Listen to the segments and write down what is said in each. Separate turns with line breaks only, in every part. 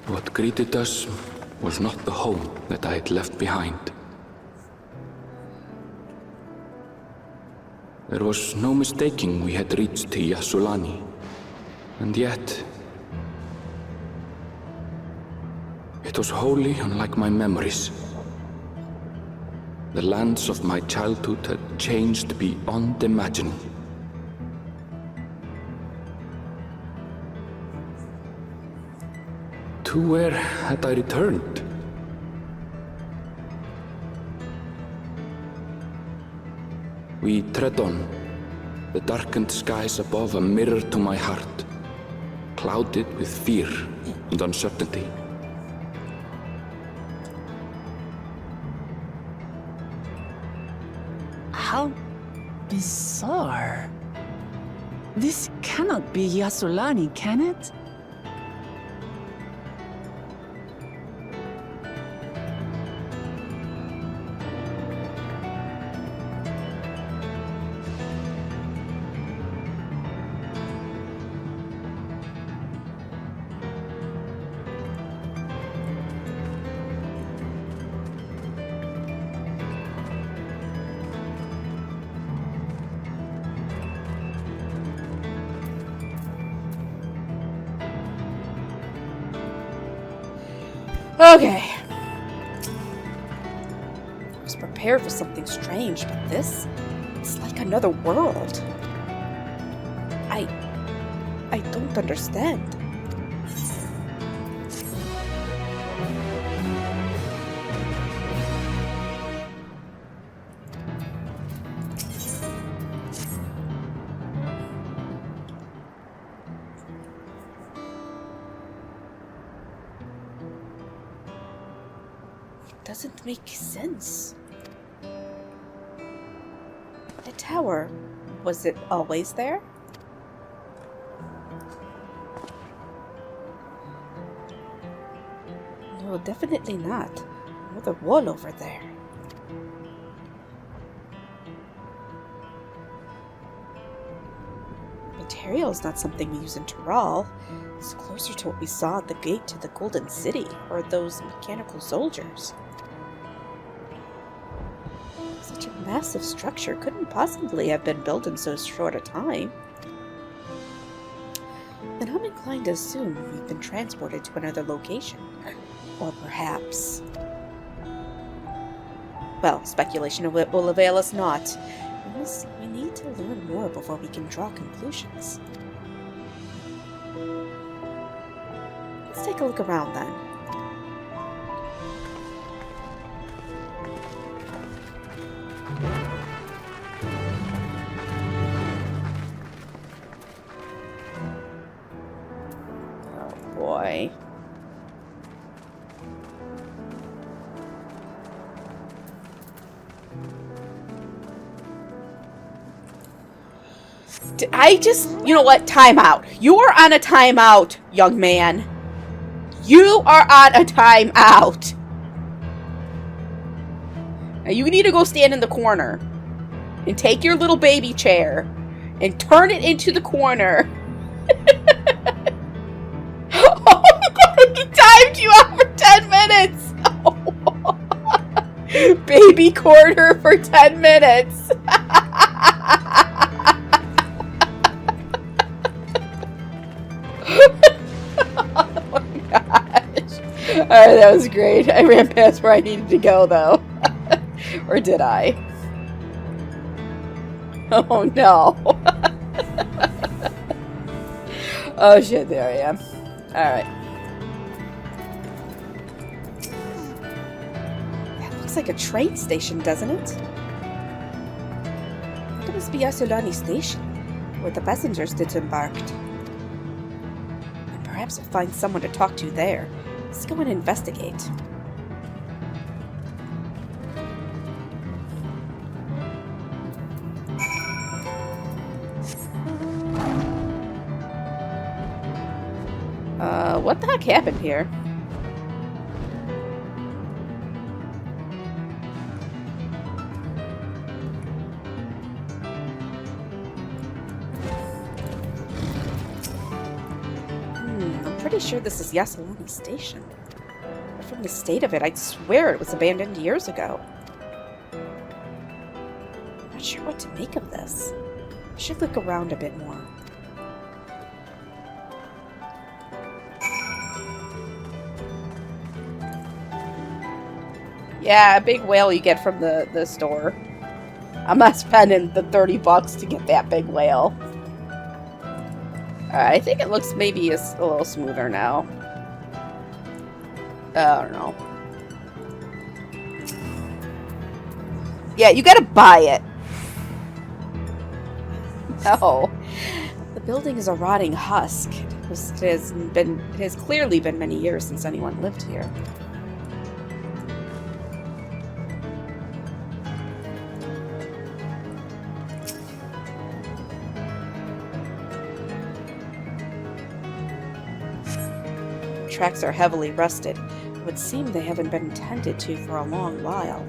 What greeted us was not the home that I had left behind. There was no mistaking we had reached Yassulani, and yet it was wholly unlike my memories. The lands of my childhood had changed beyond imagining. To where had I returned? We tread on, the darkened skies above a mirror to my heart, clouded with fear and uncertainty.
How bizarre. This cannot be Yassulani, can it?
Okay. I was prepared for something strange, but this... it's like another world. I don't understand. Doesn't make sense. The tower, was it always there? No, definitely not. Another wall over there. Material's not something we use in Tural. It's closer to what we saw at the gate to the Golden City, or those mechanical soldiers. Such a massive structure couldn't possibly have been built in so short a time. And I'm inclined to assume we've been transported to another location. Or perhaps... well, speculation of it will avail us not. We need to learn more before we can draw conclusions. Let's take a look around then. Oh boy. You know what? Timeout. You are on a timeout, young man. You are on a timeout. Now you need to go stand in the corner and take your little baby chair and turn it into the corner. Oh my god, he timed you out for 10 minutes. Oh. Baby corner for 10 minutes. Alright, that was great. I ran past where I needed to go, though. Or did I? Oh, no. Oh, shit, there I am. Alright. That looks like a train station, doesn't it? That must be Yassulani Station, where the passengers disembarked. And perhaps we'll find someone to talk to there. Let's go and investigate. What the heck happened here? I'm pretty sure this is Yasolani Station. But from the state of it, I'd swear it was abandoned years ago. I'm not sure what to make of this. I should look around a bit more. Yeah, a big whale you get from the store. I'm not spending the $30 to get that big whale. I think it looks maybe a little smoother now. I don't know. Yeah, you gotta buy it. No. The building is a rotting husk. It has clearly been many years since anyone lived here. Tracks are heavily rusted. It would seem they haven't been tended to for a long while.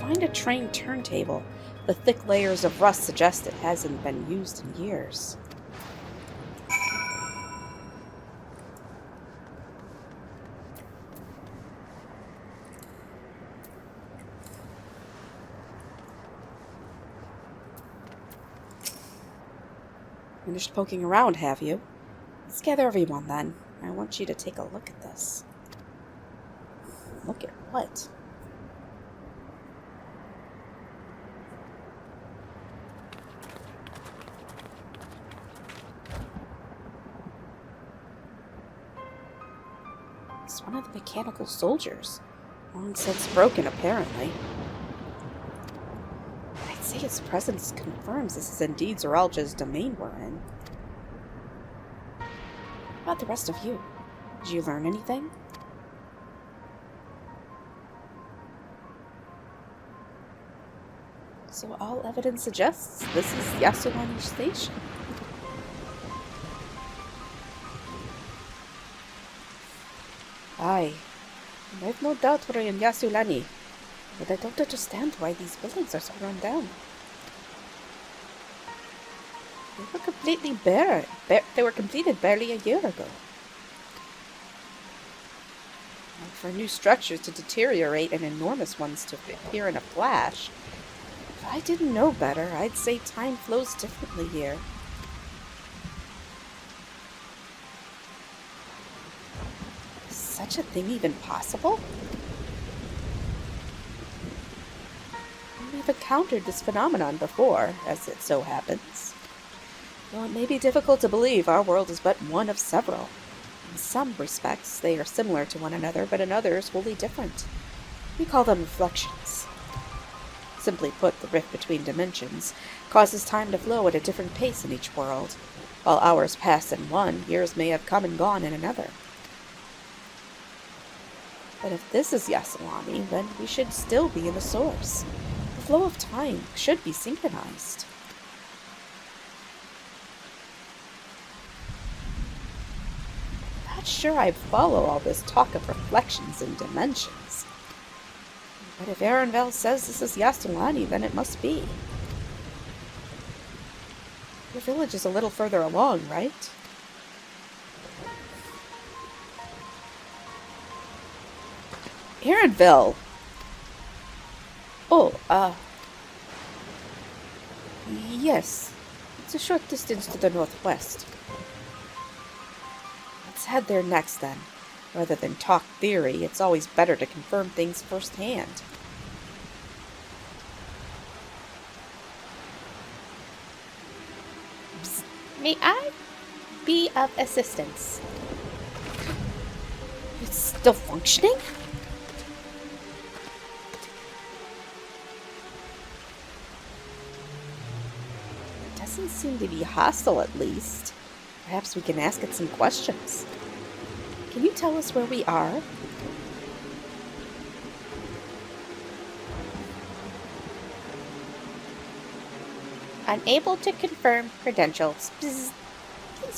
Find a train turntable. The thick layers of rust suggest it hasn't been used in years. Finished poking around, have you? Let's gather everyone then. I want you to take a look at this. Look at what? It's one of the mechanical soldiers. Long since broken, apparently. I'd say its presence confirms this is indeed Zeralja's domain we're in. What about the rest of you? Did you learn anything? So all evidence suggests this is Yasolani Station. Aye. And I've no doubt we're in Yasolani. But I don't understand why these buildings are so run down. They were completely bare. They were completed barely a year ago. And for new structures to deteriorate and enormous ones to appear in a flash. If I didn't know better, I'd say time flows differently here. Is such a thing even possible? We've encountered this phenomenon before, as it so happens. Though it may be difficult to believe, our world is but one of several. In some respects, they are similar to one another, but in others, wholly different. We call them reflections. Simply put, the rift between dimensions causes time to flow at a different pace in each world. While hours pass in one, years may have come and gone in another. But if this is Yasolani, then we should still be in the source. The flow of time should be synchronized. Not sure I follow all this talk of reflections and dimensions. But if Arenville says this is Yasolani, then it must be. Your village is a little further along, right? Arenville! Oh, yes. It's a short distance to the northwest. Let's head there next, then. Rather than talk theory, it's always better to confirm things firsthand. Psst. May I be of assistance? It's still functioning? Doesn't seem to be hostile, at least. Perhaps we can ask it some questions. Can you tell us where we are? Unable to confirm credentials. Please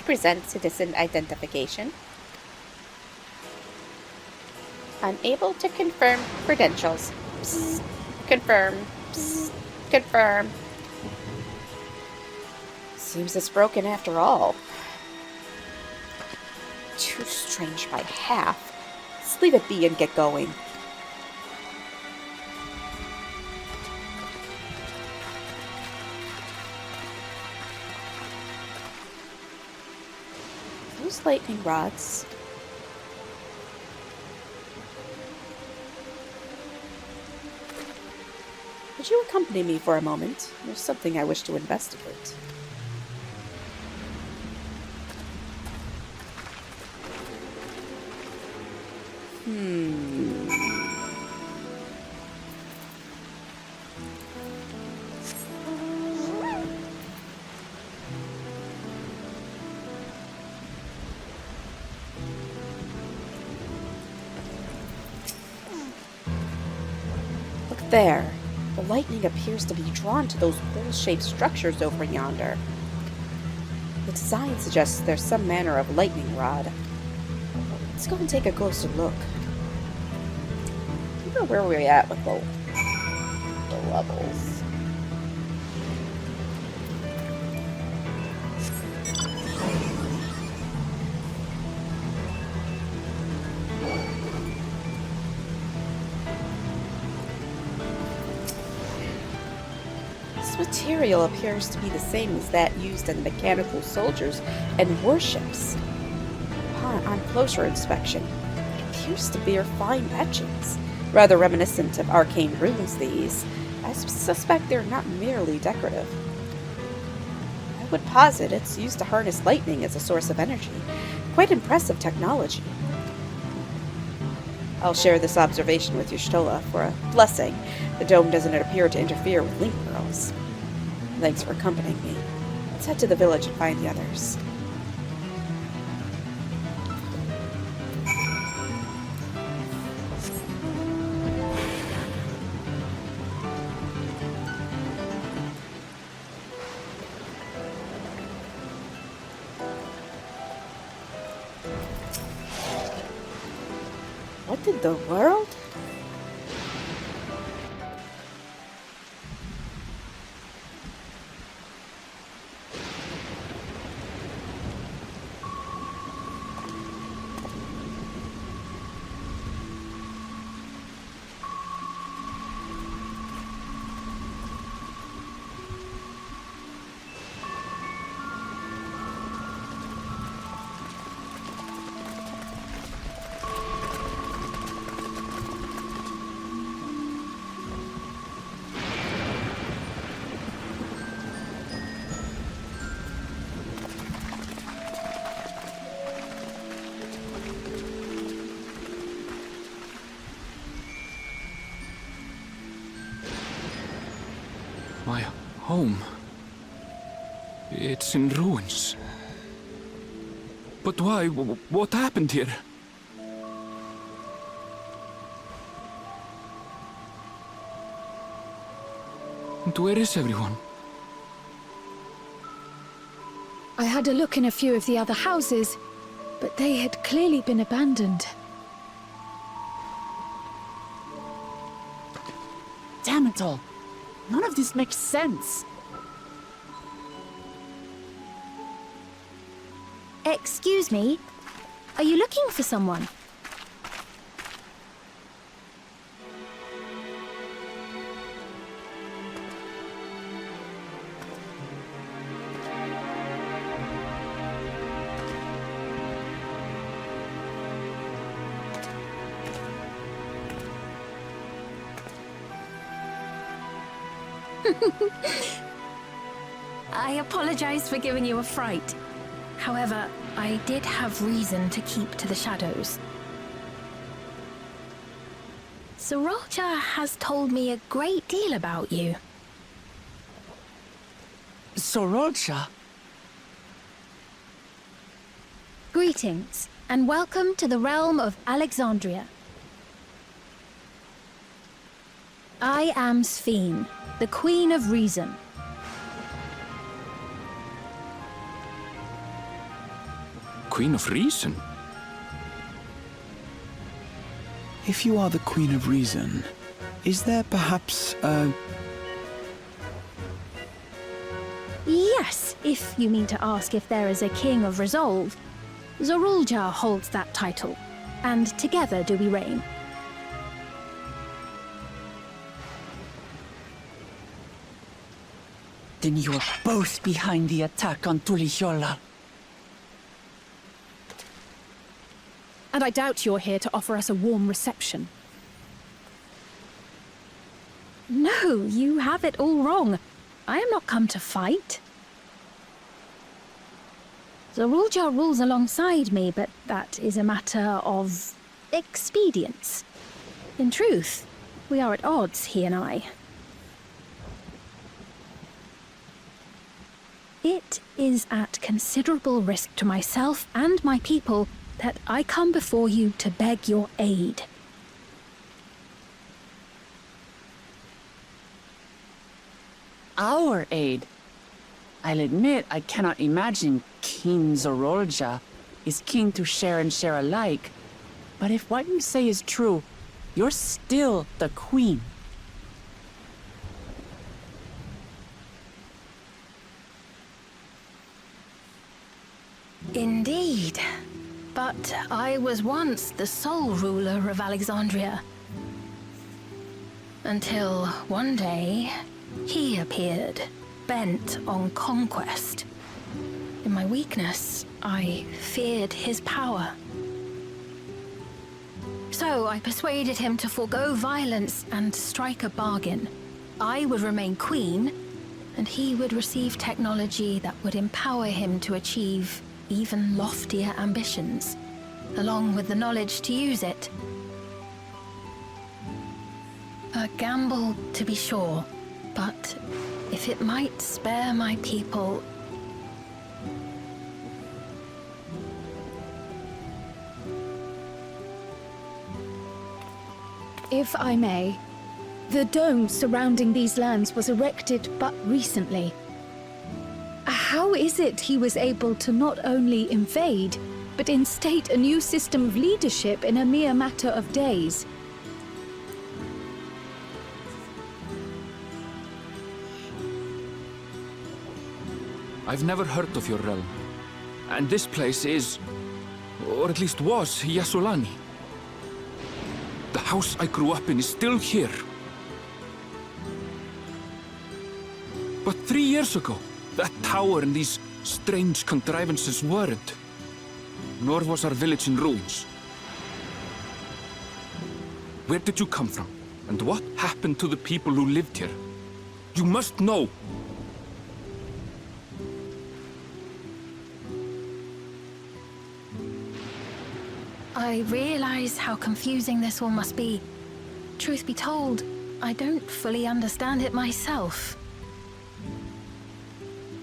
present citizen identification. Unable to confirm credentials. Psst. Confirm. Psst. Confirm. Seems it's broken after all. Too strange by half. Let's leave it be and get going. Those lightning rods. Would you accompany me for a moment? There's something I wish to investigate. Look there. The lightning appears to be drawn to those bowl-shaped structures over yonder. The design suggests there's some manner of lightning rod. Let's go and take a closer look. I wonder where we're at with the levels. This material appears to be the same as that used in the mechanical soldiers and warships. On closer inspection, it appears to bear fine etchings, rather reminiscent of arcane runes these. I suspect they're not merely decorative. I would posit it's used to harness lightning as a source of energy. Quite impressive technology. I'll share this observation with Y'shtola for a blessing. The dome doesn't appear to interfere with link pearls. Thanks for accompanying me. Let's head to the village and find the others. What in the world?
My home. It's in ruins. But why? What happened here? And where is everyone?
I had a look in a few of the other houses, but they had clearly been abandoned.
Damn it all. None of this makes sense.
Excuse me? Are you looking for someone?
I apologize for giving you a fright. However, I did have reason to keep to the shadows. Sriracha has told me a great deal about you.
Sriracha?
Greetings, and welcome to the realm of Alexandria. I am Sphene, the Queen of Reason.
Queen of Reason?
If you are the Queen of Reason, is there perhaps a...
Yes, if you mean to ask if there is a King of Resolve. Zorulja holds that title, and together do we reign.
Then you are both behind the attack on Tuliyollal.
And I doubt you're here to offer us a warm reception.
No, you have it all wrong. I am not come to fight. Zorulja rules alongside me, but that is a matter of expedience. In truth, we are at odds, he and I. It is at considerable risk to myself and my people that I come before you to beg your aid.
Our aid? I'll admit I cannot imagine King Zorulja is king to share and share alike. But if what you say is true, you're still the queen.
Indeed. But I was once the sole ruler of Alexandria. Until one day, he appeared, bent on conquest. In my weakness, I feared his power. So I persuaded him to forego violence and strike a bargain. I would remain queen, and he would receive technology that would empower him to achieve even loftier ambitions, along with the knowledge to use it. A gamble, to be sure, but if it might spare my people...
If I may, the dome surrounding these lands was erected but recently. How is it he was able to not only invade, but instate a new system of leadership in a mere matter of days?
I've never heard of your realm. And this place is, or at least was, Yasolani. The house I grew up in is still here. But 3 years ago, that tower and these strange contrivances weren't. Nor was our village in ruins. Where did you come from? And what happened to the people who lived here? You must know!
I realize how confusing this all must be. Truth be told, I don't fully understand it myself.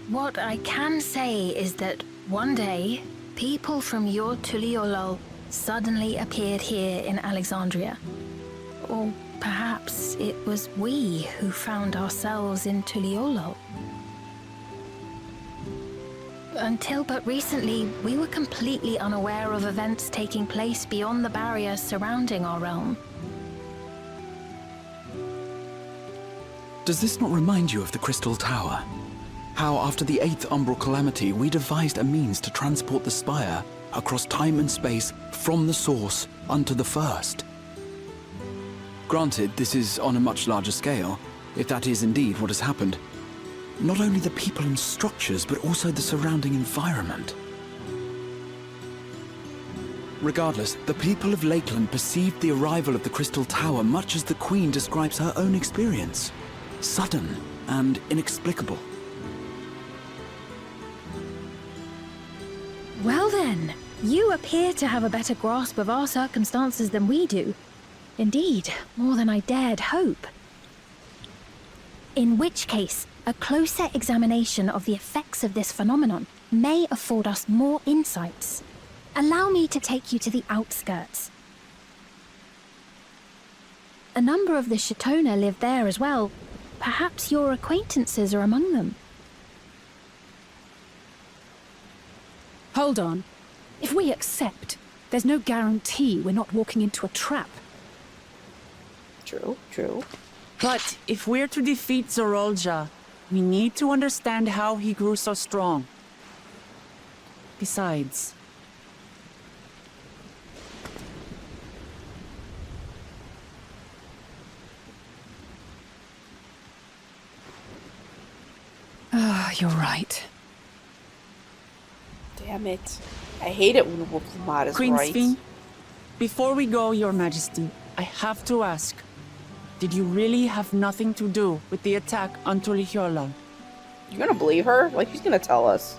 What I can say is that one day, people from your Tuliyollal suddenly appeared here in Alexandria. Or perhaps it was we who found ourselves in Tuliyollal. Until but recently, we were completely unaware of events taking place beyond the barriers surrounding our realm.
Does this not remind you of the Crystal Tower? How, after the 8th Umbral Calamity, we devised a means to transport the Spire across time and space from the source unto the First. Granted, this is on a much larger scale, if that is indeed what has happened. Not only the people and structures, but also the surrounding environment. Regardless, the people of Lakeland perceived the arrival of the Crystal Tower much as the Queen describes her own experience. Sudden and inexplicable.
Well then, you appear to have a better grasp of our circumstances than we do. Indeed, more than I dared hope. In which case, a closer examination of the effects of this phenomenon may afford us more insights. Allow me to take you to the outskirts. A number of the Shatona live there as well. Perhaps your acquaintances are among them.
Hold on. If we accept, there's no guarantee we're not walking into a trap.
True, true.
But if we're to defeat Zorolja, we need to understand how he grew so strong. Besides...
You're right.
Damn it. I hate it when Wolfmod is
Queen
right.
Sphene, before we go, Your Majesty, I have to ask. Did you really have nothing to do with the attack on Tulihyolal?
You gonna believe her? Like, she's gonna tell us.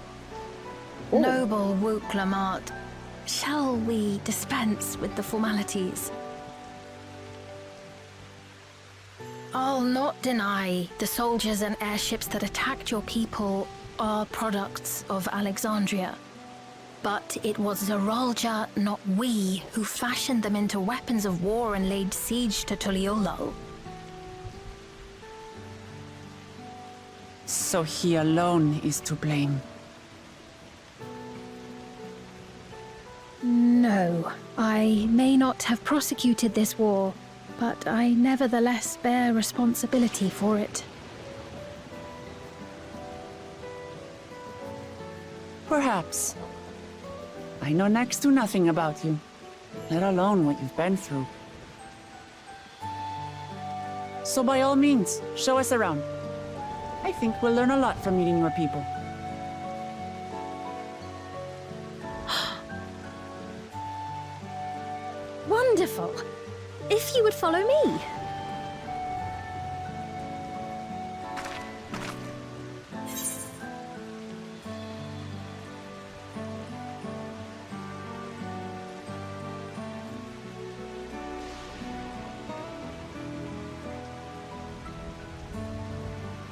Ooh.
Noble Wook Lamart, shall we dispense with the formalities? I'll not deny the soldiers and airships that attacked your people are products of Alexandria. But it was Zorolja, not we, who fashioned them into weapons of war and laid siege to Tuliolal.
So he alone is to blame.
No, I may not have prosecuted this war, but I nevertheless bear responsibility for it.
Perhaps. I know next to nothing about you, let alone what you've been through. So by all means, show us around. I think we'll learn a lot from meeting your people.
Wonderful! If you would follow me.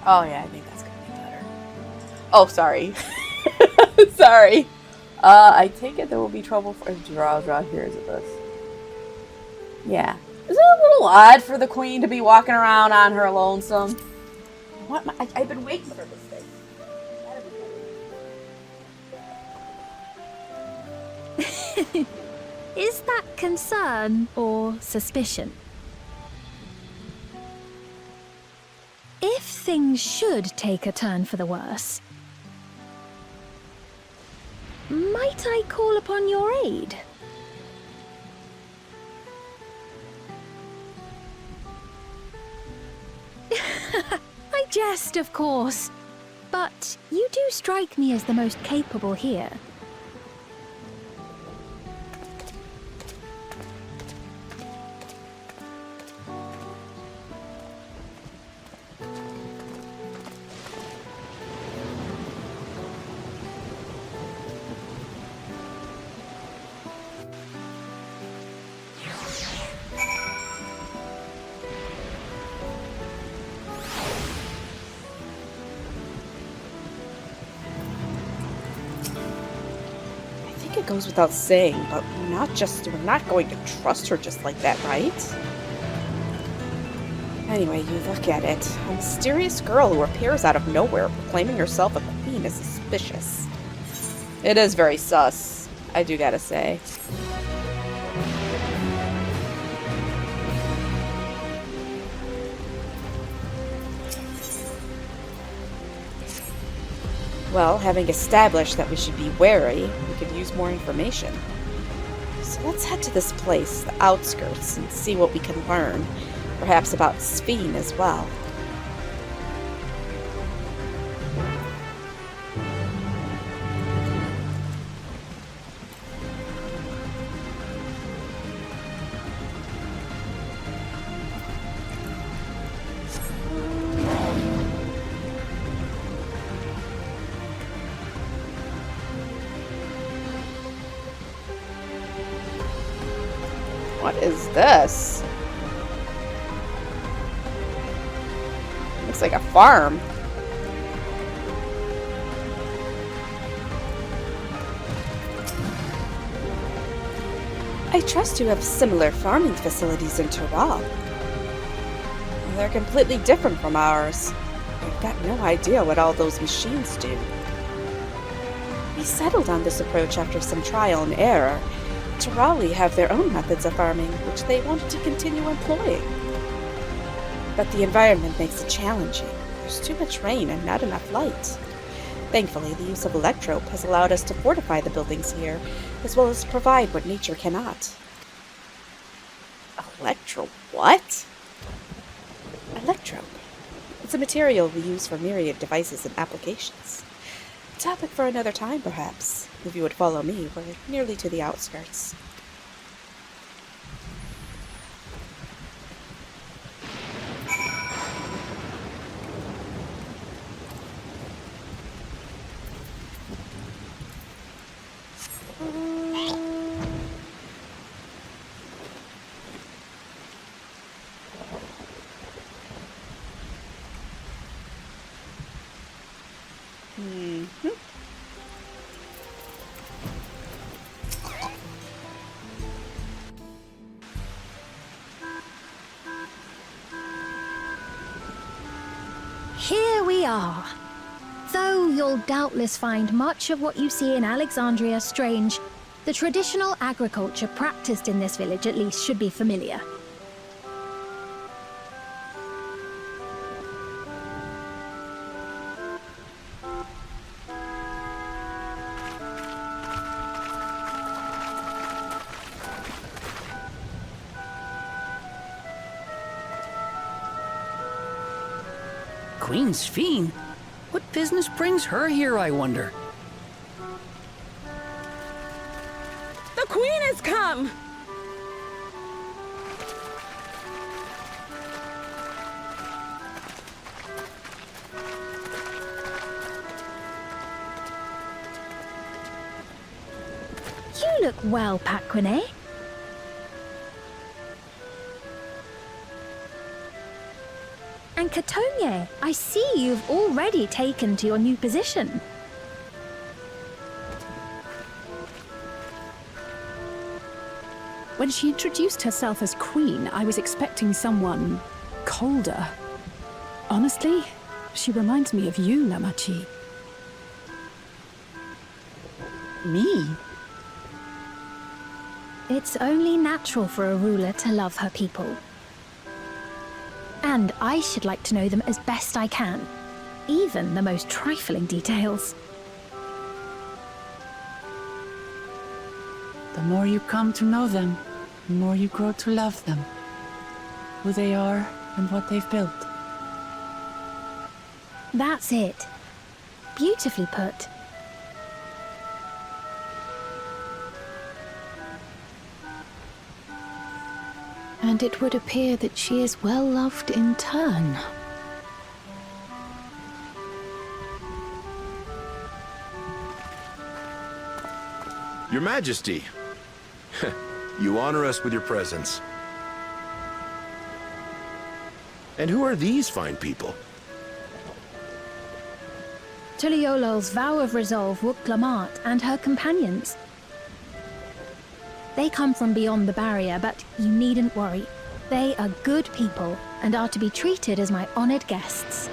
Oh yeah, I think that's gonna be better. Oh, sorry. Sorry. I take it there will be trouble for if Zorolja hears of this. Yeah. Is it a little odd for the queen to be walking around on her lonesome? What? I've been waiting for this thing.
Is that concern or suspicion? If things should take a turn for the worse, might I call upon your aid? I jest, of course, but you do strike me as the most capable here.
It goes without saying, but we're not going to trust her just like that, right? Anyway, you look at it. A mysterious girl who appears out of nowhere proclaiming herself a queen is suspicious. It is very sus, I do gotta say. Well, having established that we should be wary, we could use more information. So let's head to this place, the outskirts, and see what we can learn. Perhaps about Sphene as well. What is this? Looks like a farm. I trust you have similar farming facilities in Tural. They're completely different from ours. I've got no idea what all those machines do. We settled on this approach after some trial and error. Turali have their own methods of farming, which they wanted to continue employing. but the environment makes it challenging. There's too much rain and not enough light. Thankfully, the use of electrope has allowed us to fortify the buildings here, as well as provide what nature cannot. What? Electrope. It's a material we use for myriad devices and applications. A topic for another time, perhaps. If you would follow me, we're nearly to the outskirts.
Here we are. Though you'll doubtless find much of what you see in Alexandria strange, the traditional agriculture practiced in this village at least should be familiar.
Queen's Fiend? What business brings her here, I wonder?
The Queen has come!
You look well, Paquine. And Katonie, I see you've already taken to your new position.
When she introduced herself as Queen, I was expecting someone colder. Honestly, she reminds me of you, Namachi.
Me?
It's only natural for a ruler to love her people. And I should like to know them as best I can, even the most trifling details.
The more you come to know them, the more you grow to love them. Who they are and what they've built.
That's it. Beautifully put.
And it would appear that she is well loved in turn.
Your Majesty, you honor us with your presence. And who are these fine people?
Tuliolol's vow of resolve Wuk-Lamat and her companions. They come from beyond the barrier, but you needn't worry. They are good people and are to be treated as my honored guests.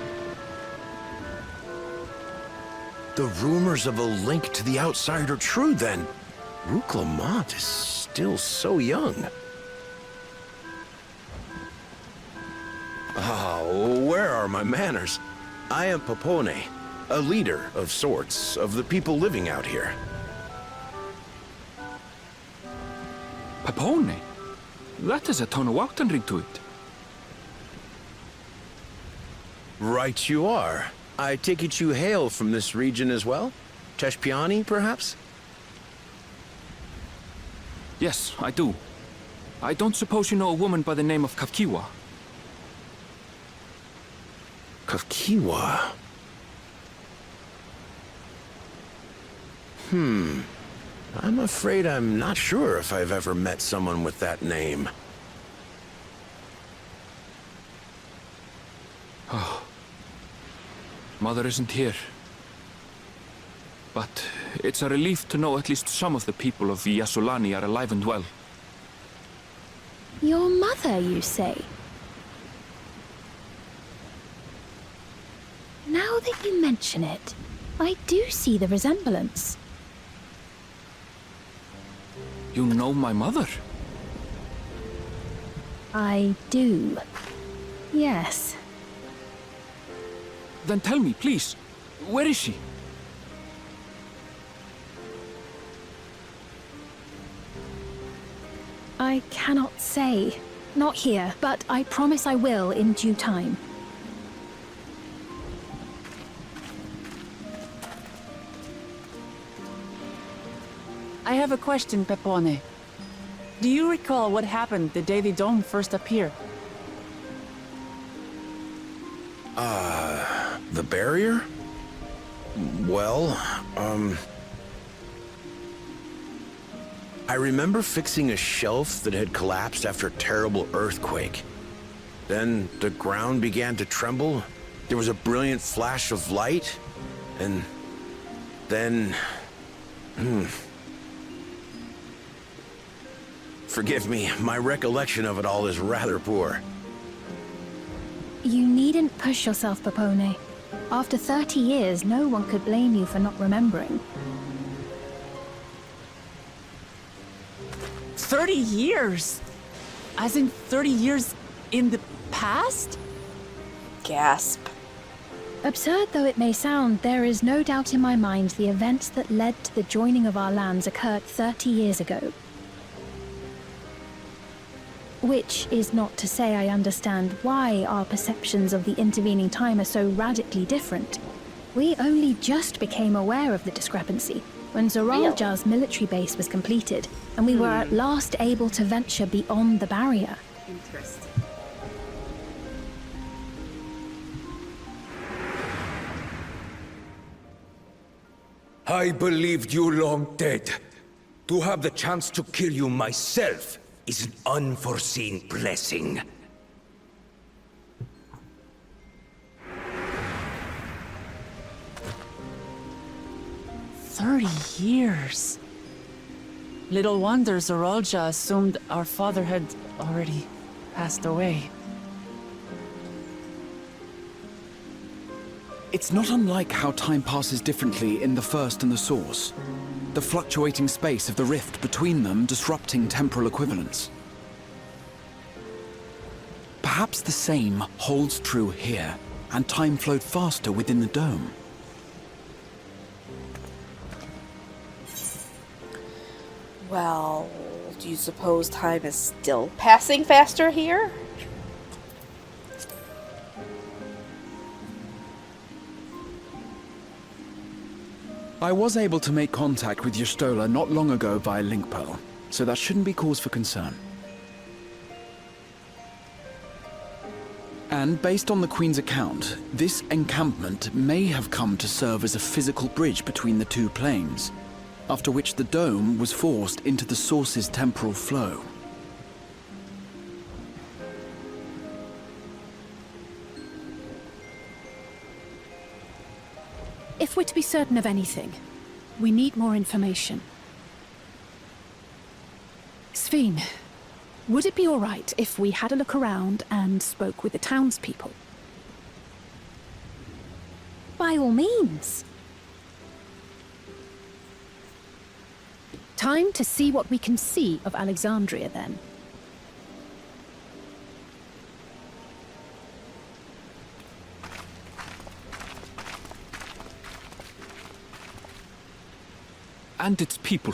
The rumors of a link to the outside are true, then. Wuk-Lamat is still so young. Where are my manners? I am Papone, a leader of sorts of the people living out here.
Papone? That has a Tonawautan ring to it.
Right you are. I take it you hail from this region as well? Teshpiani, perhaps?
Yes, I do. I don't suppose you know a woman by the name of Kafkiwa?
Kafkiwa? I'm afraid I'm not sure if I've ever met someone with that name.
Mother isn't here. But it's a relief to know at least some of the people of Yasulani are alive and well.
Your mother, you say? Now that you mention it, I do see the resemblance.
You know my mother?
I do. Yes.
Then tell me, please, where is she?
I cannot say. Not here, but I promise I will in due time.
I have a question, Pepone. Do you recall what happened the day the dome first appeared?
The barrier? Well, I remember fixing a shelf that had collapsed after a terrible earthquake. Then the ground began to tremble. There was a brilliant flash of light, and then... Forgive me, my recollection of it all is rather poor.
You needn't push yourself, Pepone. After 30 years, no one could blame you for not remembering.
30 years? As in 30 years in the past?
Gasp.
Absurd though it may sound, there is no doubt in my mind the events that led to the joining of our lands occurred 30 years ago. Which is not to say I understand why our perceptions of the intervening time are so radically different. We only just became aware of the discrepancy when Zoralja's military base was completed, and we were at last able to venture beyond the barrier.
Interesting.
I believed you long dead. To have the chance to kill you myself is an unforeseen blessing.
Years. Little wonder Zoralja assumed our father had already passed away.
It's not unlike how time passes differently in the First and the Source. The fluctuating space of the rift between them disrupting temporal equivalence. Perhaps the same holds true here, and time flowed faster within the dome.
Well, do you suppose time is still passing faster here?
I was able to make contact with Y'shtola not long ago via link pearl, so that shouldn't be cause for concern. And based on the Queen's account, this encampment may have come to serve as a physical bridge between the two planes, after which the dome was forced into the Source's temporal flow.
If we're to be certain of anything, we need more information. Sveen, would it be all right if we had a look around and spoke with the townspeople?
By all means.
Time to see what we can see of Alexandria, then.
And its people.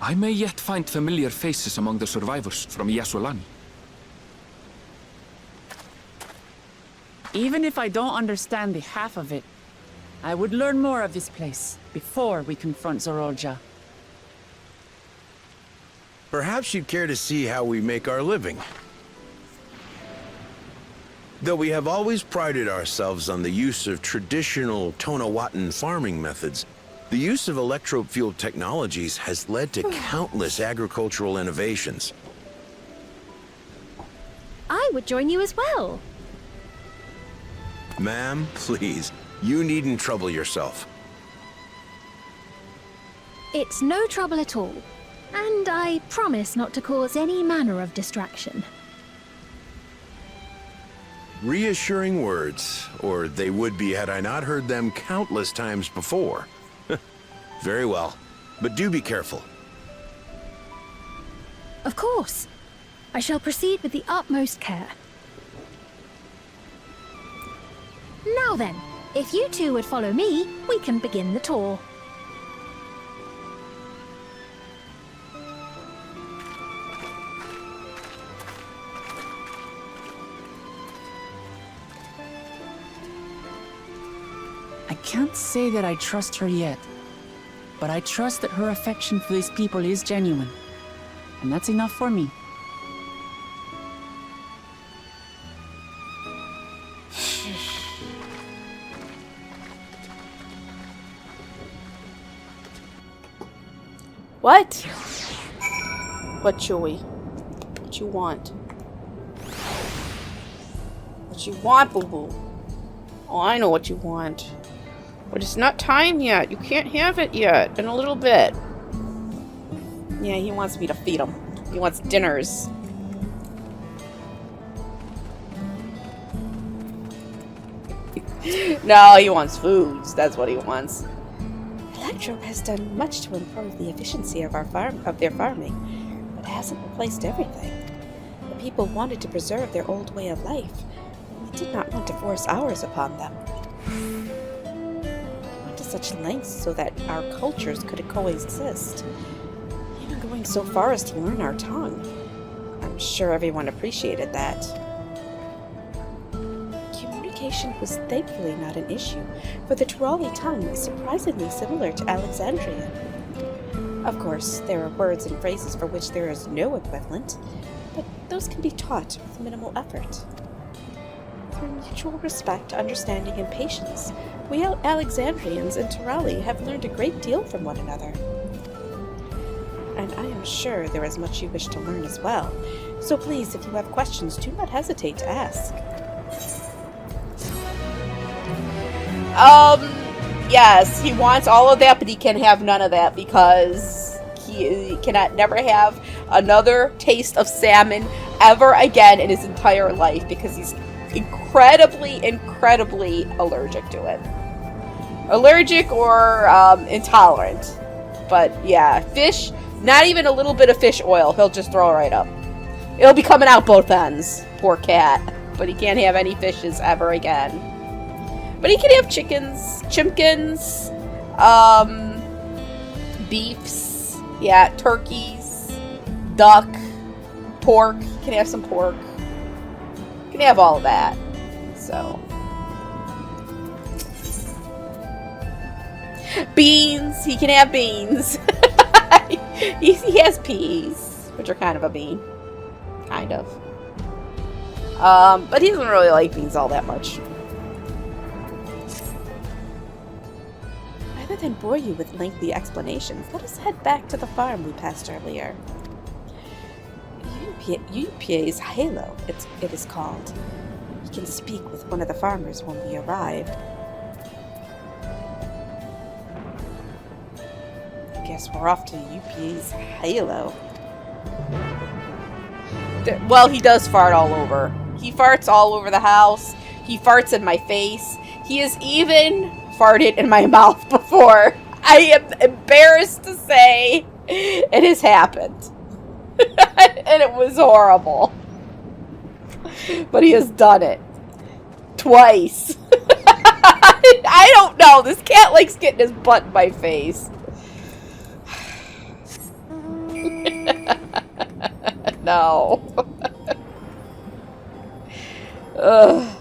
I may yet find familiar faces among the survivors from Yasolani.
Even if I don't understand the half of it, I would learn more of this place before we confront Zoralja.
Perhaps you'd care to see how we make our living. Though we have always prided ourselves on the use of traditional Tonawatan farming methods, the use of electro-fueled technologies has led to countless agricultural innovations.
I would join you as well.
Ma'am, please, you needn't trouble yourself.
It's no trouble at all. And I promise not to cause any manner of distraction.
Reassuring words, or they would be had I not heard them countless times before. Very well, but do be careful.
Of course. I shall proceed with the utmost care. Now then, if you two would follow me, we can begin the tour.
I can't say that I trust her yet, but I trust that her affection for these people is genuine. And that's enough for me.
What? What, Chewie? What you want? What you want, boo-boo? Oh, I know what you want. But it's not time yet. You can't have it yet. In a little bit. Yeah, he wants me to feed him. He wants dinners. No, he wants foods. That's what he wants. Electro has done much to improve the efficiency of their farming, but hasn't replaced everything. The people wanted to preserve their old way of life, and we did not want to force ours upon them. We went to such lengths so that our cultures could coexist, even going so far as to learn our tongue. I'm sure everyone appreciated that. Communication was thankfully not an issue, for the Turali tongue is surprisingly similar to Alexandrian. Of course, there are words and phrases for which there is no equivalent, but those can be taught with minimal effort. Through mutual respect, understanding, and patience, we Alexandrians and Turali have learned a great deal from one another. And I am sure there is much you wish to learn as well, so please, if you have questions, do not hesitate to ask. Yes, he wants all of that, but he can have none of that because he cannot never have another taste of salmon ever again in his entire life because he's incredibly allergic to it. Allergic or intolerant. But yeah, fish, not even a little bit of fish oil, he'll just throw it right up. It'll be coming out both ends. Poor cat. But he can't have any fishes ever again. But he can have chickens, chimkins, beefs, yeah, turkeys, duck, pork. He can have some pork. He can have all of that. So. Beans. He can have beans. he has peas, which are kind of a bean. Kind of. But he doesn't really like beans all that much. Rather than bore you with lengthy explanations, let us head back to the farm we passed earlier. Yupi's Halo, it is called. We can speak with one of the farmers when we arrive. I guess we're off to Yupi's Halo. Well, he does fart all over. He farts all over the house. He farts in my face. He has even farted in my mouth before. I am embarrassed to say it has happened. And it was horrible. But he has done it. Twice. I don't know. This cat likes getting his butt in my face. No. Ugh.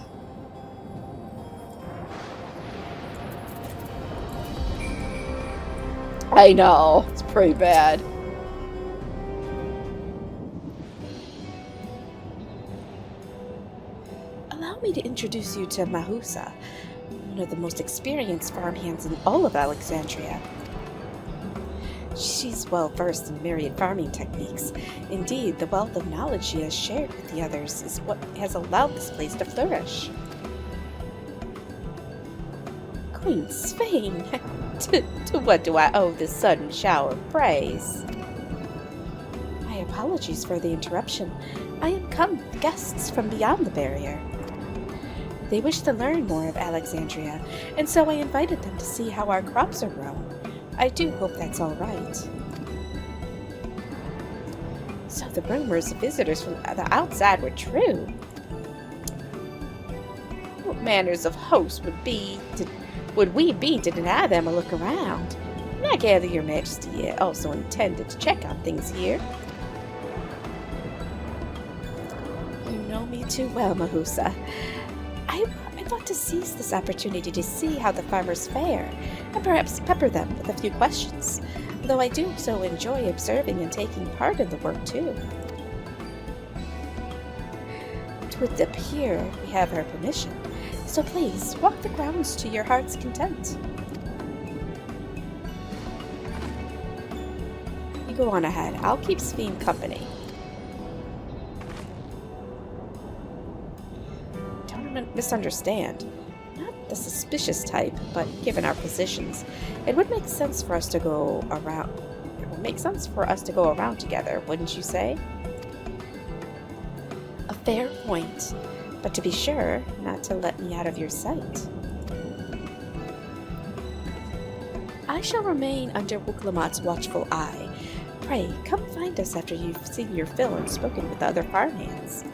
I know. It's pretty bad. Allow me to introduce you to Mahusa, one of the most experienced farmhands in all of Alexandria. She's well versed in myriad farming techniques. Indeed, the wealth of knowledge she has shared with the others is what has allowed this place to flourish. Queen Svein, to what do I owe this sudden shower of praise? My apologies for the interruption. I have come with guests from beyond the barrier. They wish to learn more of Alexandria, and so I invited them to see how our crops are grown. I do hope that's all right. So the rumors of visitors from the outside were true. what manners of host would we be to deny them a look around? And I gather your majesty also intended to check on things here. You know me too well, Mahusa. I want to seize this opportunity to see how the farmers fare, and perhaps pepper them with a few questions, though I do so enjoy observing and taking part in the work too. It would appear we have our permission, so please walk the grounds to your heart's content. You go on ahead. I'll keep Sveen company. Don't misunderstand. Not the suspicious type, but given our positions, it would make sense for us to go around. It would make sense for us to go around together, wouldn't you say? A fair point, but to be sure, not to let me out of your sight. I shall remain under Wuklamat's watchful eye. Pray, come find us after you've seen your fill and spoken with the other farmhands.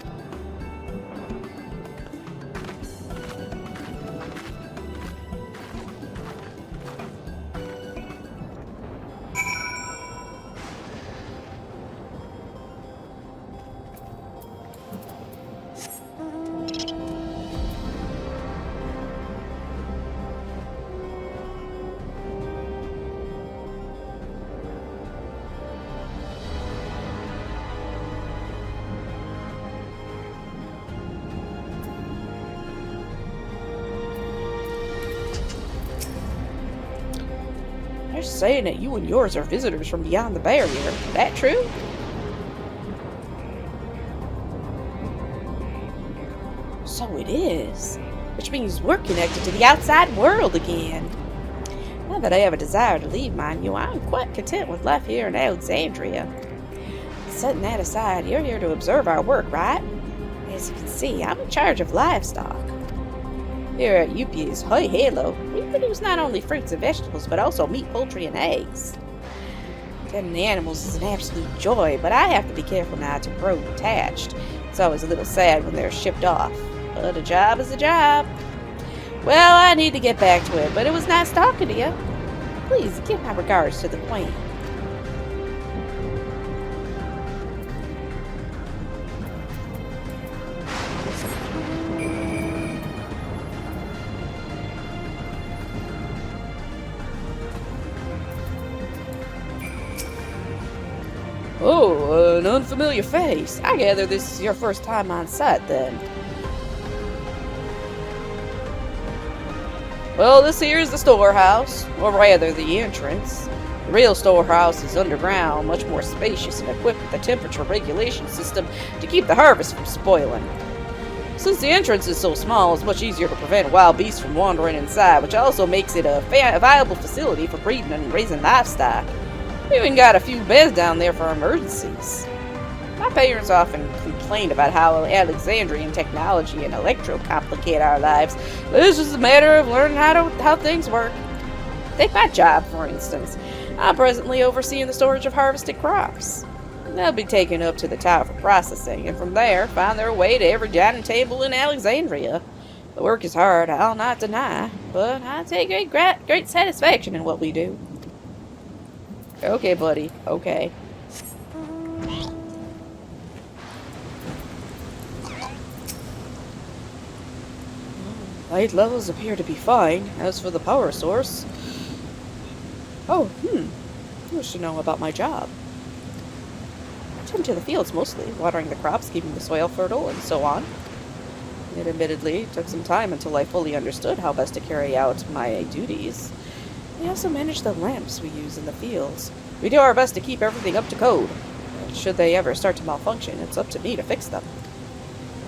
They're saying that you and yours are visitors from beyond the barrier. Is that true? So it is. Which means we're connected to the outside world again. Now that I have a desire to leave mine, I'm quite content with life here in Alexandria. Setting that aside, you're here to observe our work, right? As you can see, I'm in charge of livestock. Here at UP's High Halo, we produce not only fruits and vegetables, but also meat, poultry, and eggs. Tending the animals is an absolute joy, but I have to be careful not to grow attached. It's always a little sad when they're shipped off. But a job is a job. Well, I need to get back to it, but it was nice talking to you. Please give my regards to the Queen. Oh, an unfamiliar face. I gather this is your first time on site, then. Well, this here is the storehouse, or rather the entrance. The real storehouse is underground, much more spacious and equipped with a temperature regulation system to keep the harvest from spoiling. Since the entrance is so small, it's much easier to prevent wild beasts from wandering inside, which also makes it a viable facility for breeding and raising livestock. We even got a few beds down there for emergencies. My parents often complain about how Alexandrian technology and electro complicate our lives, but it's just a matter of learning how things work. Take my job, for instance. I'm presently overseeing the storage of harvested crops. They'll be taken up to the tower for processing, and from there find their way to every dining table in Alexandria. The work is hard, I'll not deny, but I take great satisfaction in what we do. Okay, buddy. Okay. Light levels appear to be fine. As for the power source... Oh, you wish to know about my job. I tend to the fields mostly, watering the crops, keeping the soil fertile, and so on. It admittedly took some time until I fully understood how best to carry out my duties. We also manage the lamps we use in the fields. We do our best to keep everything up to code. Should they ever start to malfunction, it's up to me to fix them.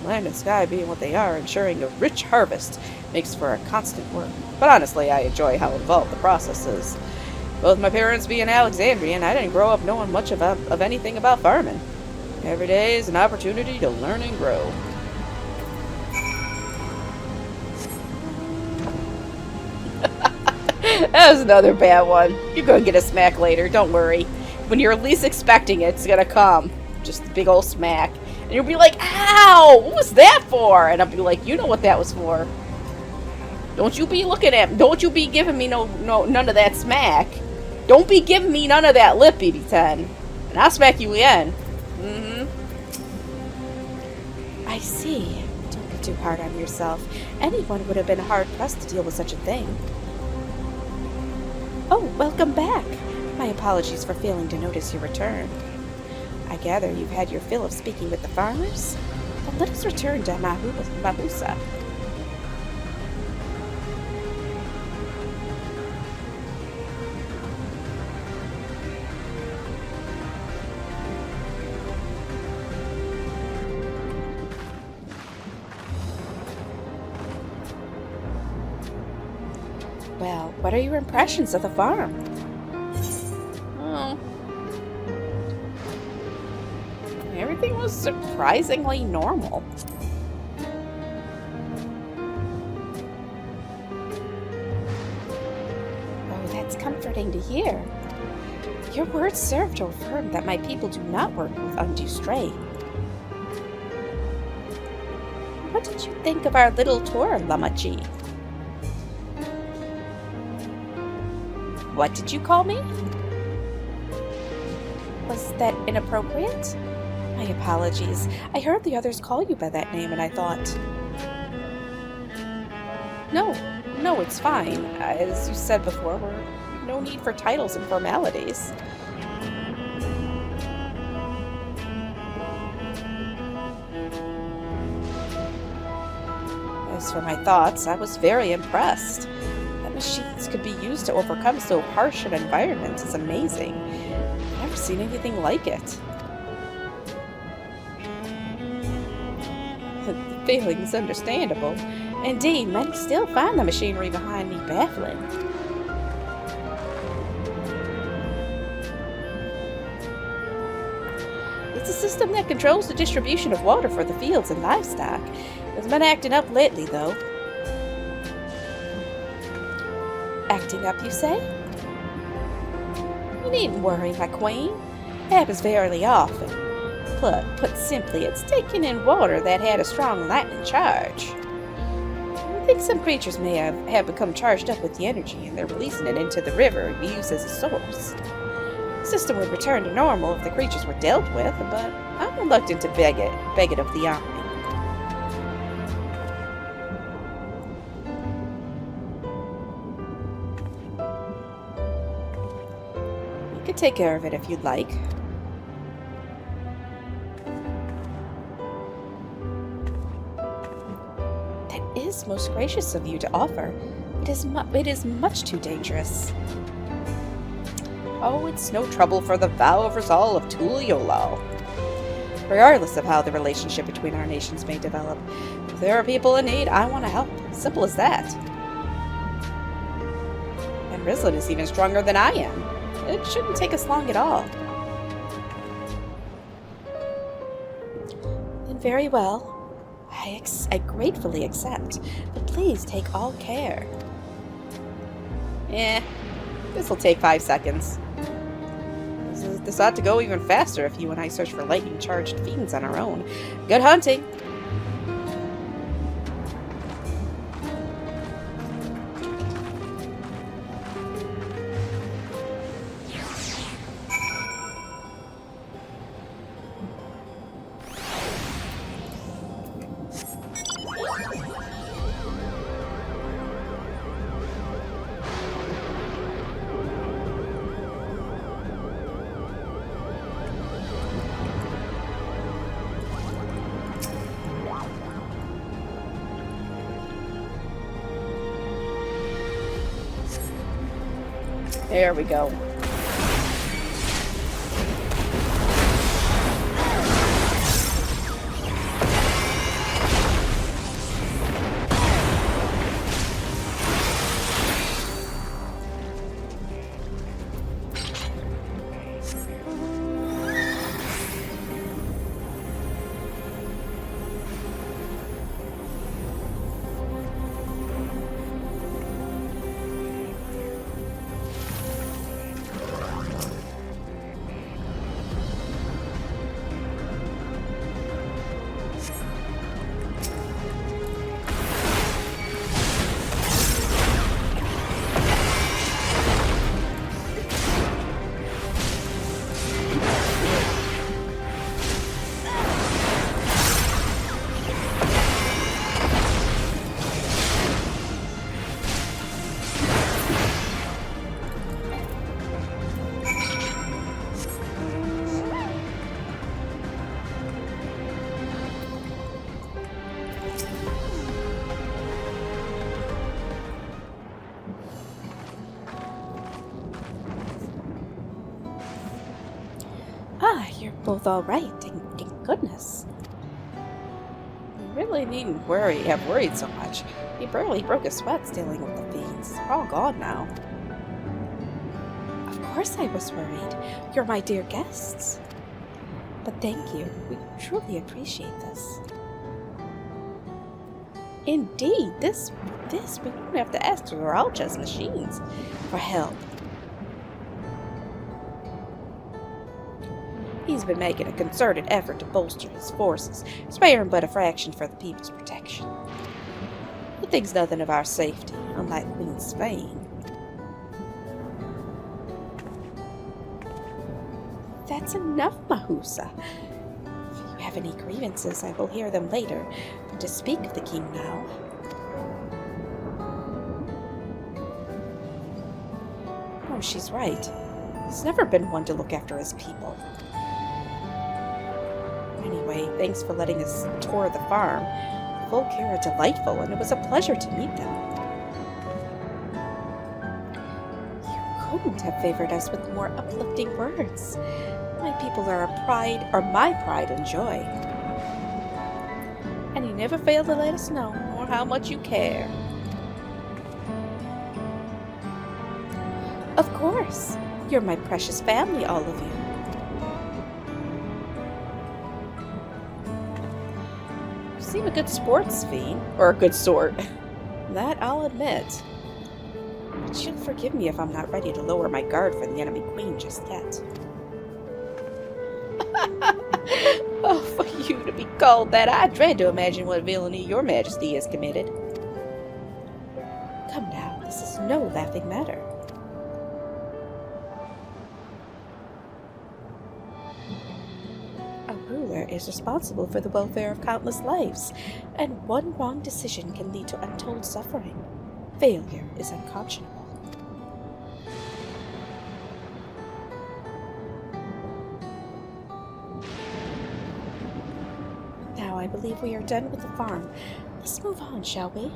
Land and sky being what they are, ensuring a rich harvest makes for a constant work. But honestly, I enjoy how involved the process is. Both my parents being Alexandrian, I didn't grow up knowing much of anything about farming. Every day is an opportunity to learn and grow. That was another bad one. You're gonna get a smack later, don't worry. When you're least expecting it, it's gonna come. Just a big old smack. And you'll be like, ow! What was that for? And I'll be like, you know what that was for. Don't you be looking at me. Don't you be giving me none of that smack. Don't be giving me none of that lip, BB-10. And I'll smack you again. I see. Don't be too hard on yourself. Anyone would have been hard-pressed to deal with such a thing. Oh, welcome back. My apologies for failing to notice your return. I gather you've had your fill of speaking with the farmers? Then let us return to Mahusa. Well, what are your impressions of the farm? Oh. Everything was surprisingly normal. Oh, that's comforting to hear. Your words serve to affirm that my people do not work with undue strain. What did you think of our little tour, Lamachi? What did you call me? Was that inappropriate? My apologies. I heard the others call you by that name and I thought... No, it's fine. As you said before, we're no need for titles and formalities. As for my thoughts, I was very impressed. Machines could be used to overcome so harsh an environment is amazing. I've never seen anything like it. The feeling's understandable. Indeed, many still find the machinery behind me baffling. It's a system that controls the distribution of water for the fields and livestock. It's been acting up lately, though. Acting up, you say? You needn't worry, my queen. It happens very often. Put simply, it's taking in water that had a strong lightning charge. I think some creatures may have become charged up with the energy and they're releasing it into the river to be used as a source. The system would return to normal if the creatures were dealt with, but I'm reluctant to beg it of the army. Take care of it if you'd like. That is most gracious of you to offer. It is much too dangerous. Oh, it's no trouble for the vow of Rizal of Tuliolal. Regardless of how the relationship between our nations may develop, if there are people in need, I want to help. Simple as that. And Rizlan is even stronger than I am. It shouldn't take us long at all. Then very well. I gratefully accept, but please take all care. This'll take 5 seconds. This ought to go even faster if you and I search for lightning-charged fiends on our own. Good hunting! There we go. both all right, thank goodness. You really needn't have worried so much. He barely broke a sweat dealing with the fiends. They're all gone now. Of course I was worried. You're my dear guests. But thank you. We truly appreciate this. Indeed, this we don't have to ask, we're all just machines for help. He's been making a concerted effort to bolster his forces, sparing but a fraction for the people's protection. He thinks nothing of our safety, unlike Queen Spain. That's enough, Mahusa. If you have any grievances, I will hear them later, but to speak of the king now. Oh, she's right. He's never been one to look after his people. Anyway, thanks for letting us tour the farm. The folk here are delightful, and it was a pleasure to meet them. You couldn't have favored us with more uplifting words. My people are my pride and joy. And you never fail to let us know or how much you care. Of course. You're my precious family, all of you. You seem a good sports fiend, or a good sort. That I'll admit. But you'll forgive me if I'm not ready to lower my guard for the enemy queen just yet. Oh, for you to be called that, I dread to imagine what villainy your majesty has committed. Come now, this is no laughing matter. A ruler is responsible for the welfare of countless lives, and one wrong decision can lead to untold suffering. Failure is unconscionable. Now I believe we are done with the farm. Let's move on, shall we?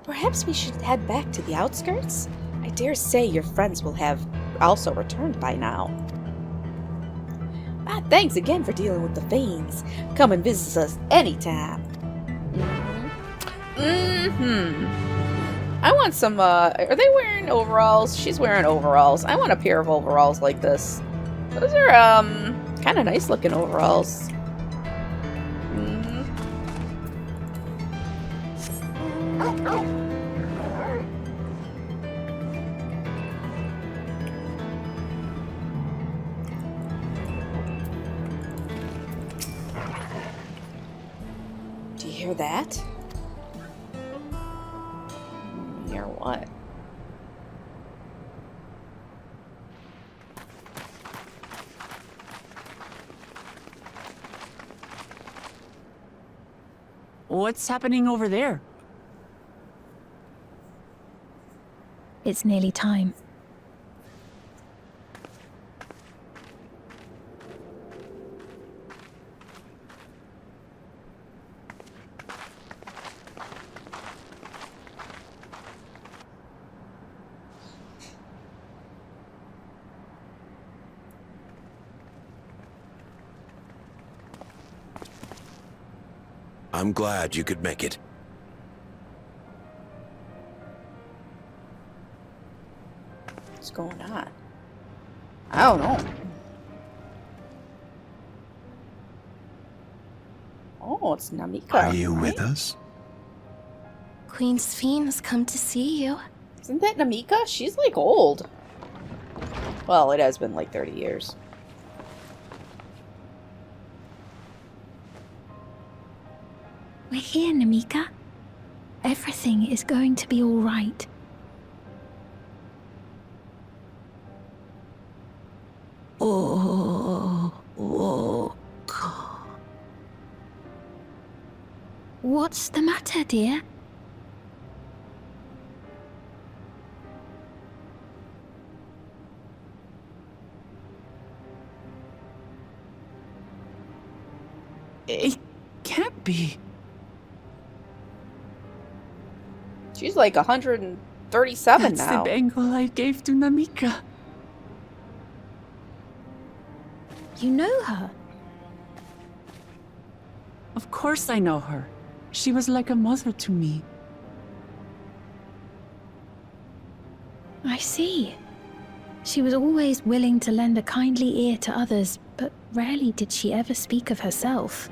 Perhaps we should head back to the outskirts? I dare say your friends will have also returned by now. Thanks again for dealing with the fiends. Come and visit us anytime. I want some, are they wearing overalls? She's wearing overalls. I want a pair of overalls like this. Those are, kind of nice looking overalls. Do you hear that? Hear what?
What's happening over there?
It's nearly time.
I'm glad you could make it.
What's going on? I don't know. Oh, it's Namika.
Are you with us?
Queen Sphene has come to see you.
Isn't that Namika? She's like old. Well, it has been like 30 years.
We're here, Namika. Everything is going to be all right. What's the matter, dear?
be?
She's like 137
That's
now.
the bangle I gave to Namika.
You know her?
Of course I know her. She was like a mother to me.
I see. She was always willing to lend a kindly ear to others, but rarely did she ever speak of herself.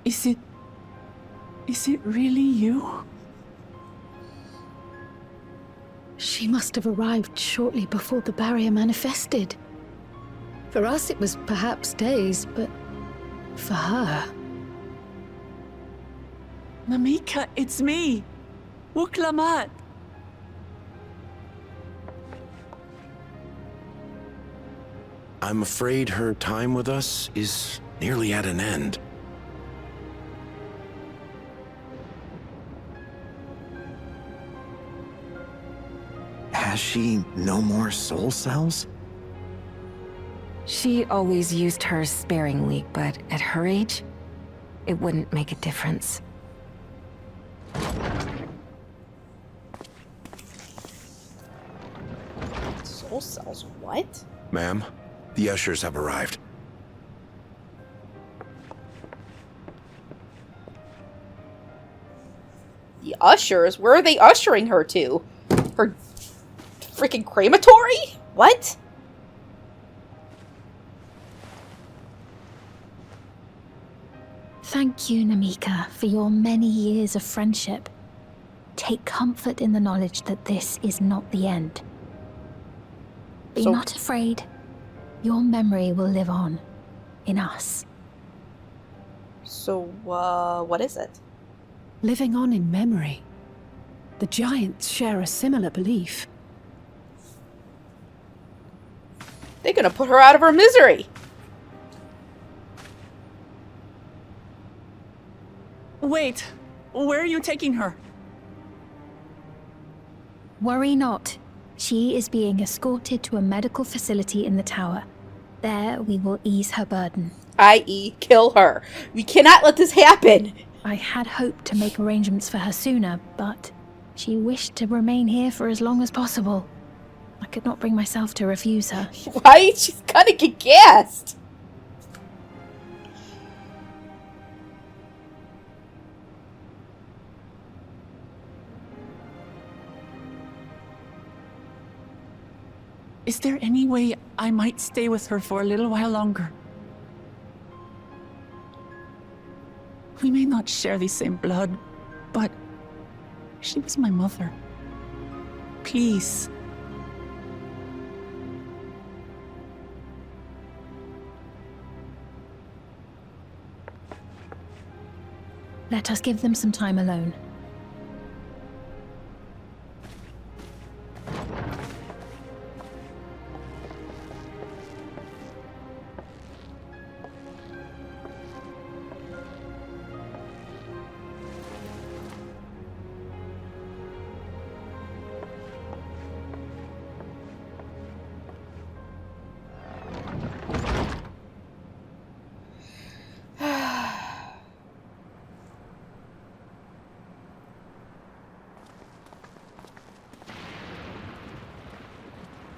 Is it really you?
She must have arrived shortly before the barrier manifested. For us, it was perhaps days, but for her...
Namika, it's me! Wuklamat!
I'm afraid her time with us is nearly at an end.
Has she no more soul cells?
She always used hers sparingly, but at her age, it wouldn't make a difference.
Soul cells, what?
Ma'am, the ushers have arrived.
The ushers? Where are they ushering her to? Her freaking crematory? What?
Thank you, Namika, for your many years of friendship. Take comfort in the knowledge that this is not the end. Be
So-
not afraid. Your memory will live on. In us.
So, what is it?
living on in memory. The giants share a similar belief.
They're gonna put her out of her misery.
Wait, where are you taking her?
Worry not. She is being escorted to a medical facility in the tower. There we will ease her burden.
I.e., kill her. We cannot let this happen.
I had hoped to make arrangements for her sooner, but she wished to remain here for as long as possible. I could not bring myself to refuse her.
Right? She's gonna get gassed.
Is there any way I might stay with her for a little while longer? We may not share the same blood, but she was my mother. Please.
Let us give them some time alone.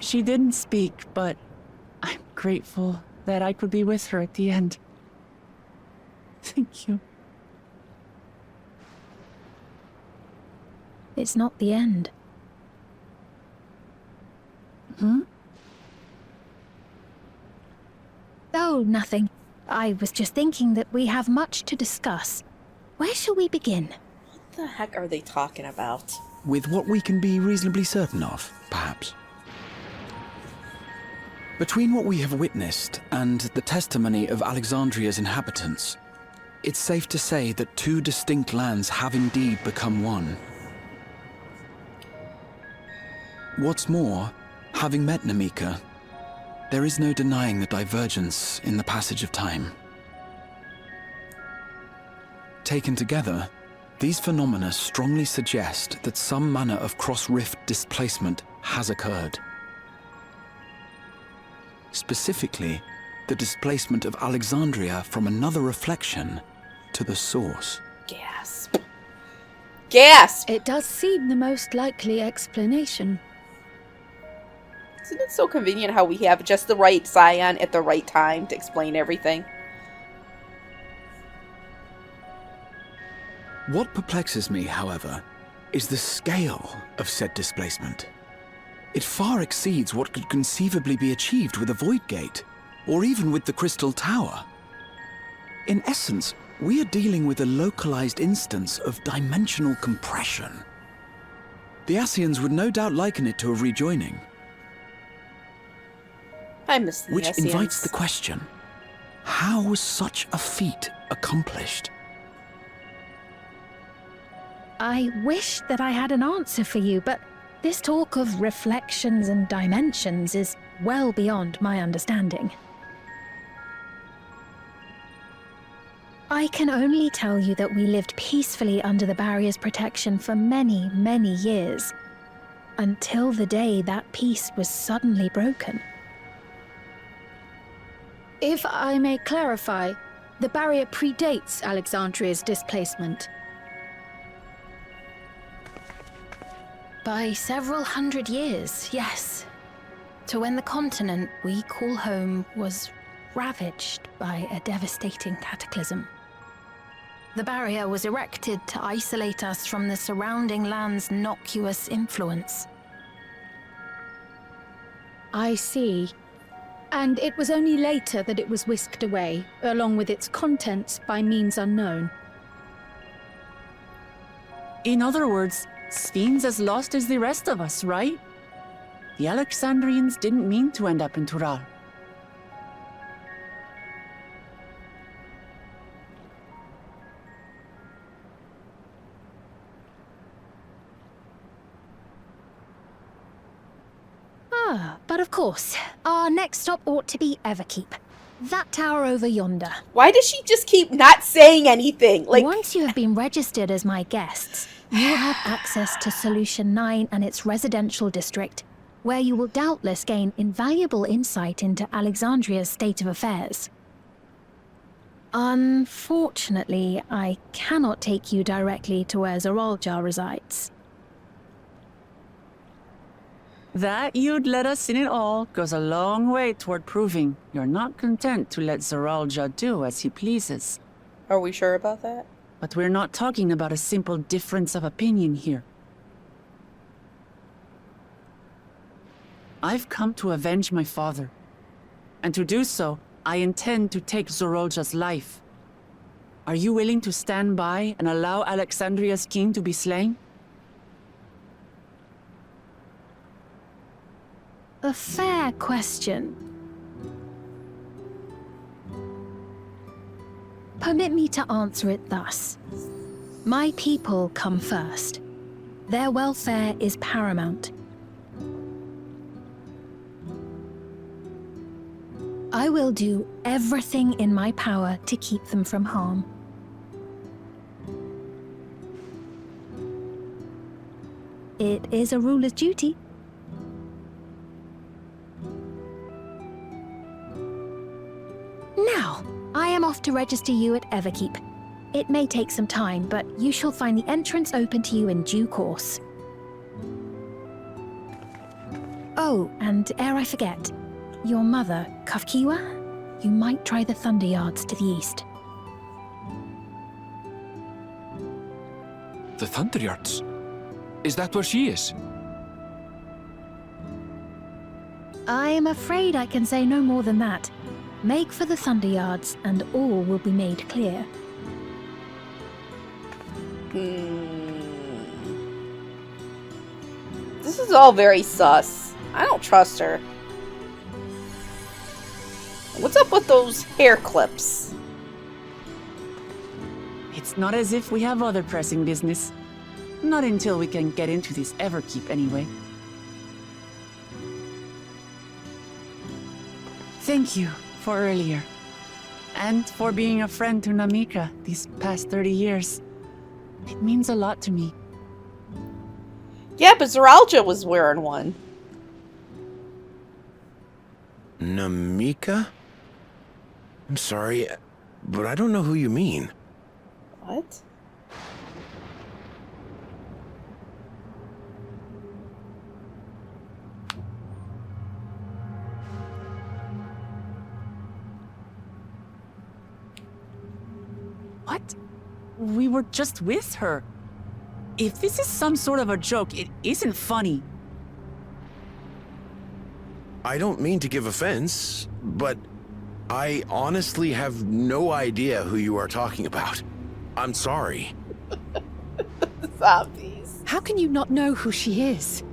She didn't speak, but I'm grateful that I could be with her at the end. Thank you.
It's not the end.
Hmm?
Oh, nothing. I was just thinking that we have much to discuss. Where shall we begin?
What the heck are they talking about?
With what we can be reasonably certain of, perhaps. Between what we have witnessed and the testimony of Alexandria's inhabitants, it's safe to say that two distinct lands have indeed become one. What's more, having met Namika, there is no denying the divergence in the passage of time. Taken together, these phenomena strongly suggest that some manner of cross-rift displacement has occurred. Specifically, the displacement of Alexandria from another reflection to the source.
Gasp. Gasp!
It does seem the most likely explanation.
Isn't it so convenient how we have just the right scion at the right time to explain everything?
What perplexes me, however, is the scale of said displacement. It far exceeds what could conceivably be achieved with a Void Gate, or even with the Crystal Tower. In essence, we are dealing with a localized instance of dimensional compression. The Ascians would no doubt liken it to a rejoining.
I miss the
Which
Ascians.
invites the question, how was such a feat accomplished?
I wish that I had an answer for you, but this talk of reflections and dimensions is well beyond my understanding. I can only tell you that we lived peacefully under the barrier's protection for many, many years, until the day that peace was suddenly broken.
If I may clarify, the barrier predates Alexandria's displacement.
By several hundred years, yes. To when the continent we call home was ravaged by a devastating cataclysm. The barrier was erected to isolate us from the surrounding land's noxious influence.
I see. And it was only later that it was whisked away, along with its contents, by means unknown.
In other words, Sphyn's as lost as the rest of us, right? The Alexandrians didn't mean to end up in Tural.
But of course, our next stop ought to be Everkeep. That tower over yonder.
Why does she just keep not saying anything? Like,
once you have been registered as my guests, you will have access to Solution 9 and its residential district, where you will doubtless gain invaluable insight into Alexandria's state of affairs. Unfortunately, I cannot take you directly to where Zoralja resides.
That you'd let us in it all goes a long way toward proving you're not content to let Zoralja do as he pleases.
are we sure about that?
But we're not talking about a simple difference of opinion here. I've come to avenge my father. And to do so, I intend to take Zoralja's life. Are you willing to stand by and allow Alexandria's king to be slain?
A fair question. Permit me to answer it thus. My people come first. Their welfare is paramount. I will do everything in my power to keep them from harm. It is a ruler's duty. Now, I am off to register you at Everkeep. It may take some time, but you shall find the entrance open to you in due course. Oh, and ere I forget, your mother, Kafkiwa, you might try the Thunder Yards to the east.
The Thunder Yards? Is that where she is?
I'm afraid I can say no more than that. Make for the Thunder Yards, and all will be made clear.
This is all very sus. I don't trust her. What's up with those hair clips?
It's not as if we have other pressing business. Not until we can get into this Everkeep, anyway. Thank you for earlier. And for being a friend to Namika these past 30 years. It means a lot to me.
Yeah, but Zoralja was wearing one.
Namika? I'm sorry, but I don't know who you mean.
What?
What? We were just with her. If this is some sort of a joke, it isn't funny.
I don't mean to give offense, but I honestly have no idea who you are talking about. I'm sorry.
Zombies.
How can you not know who she is?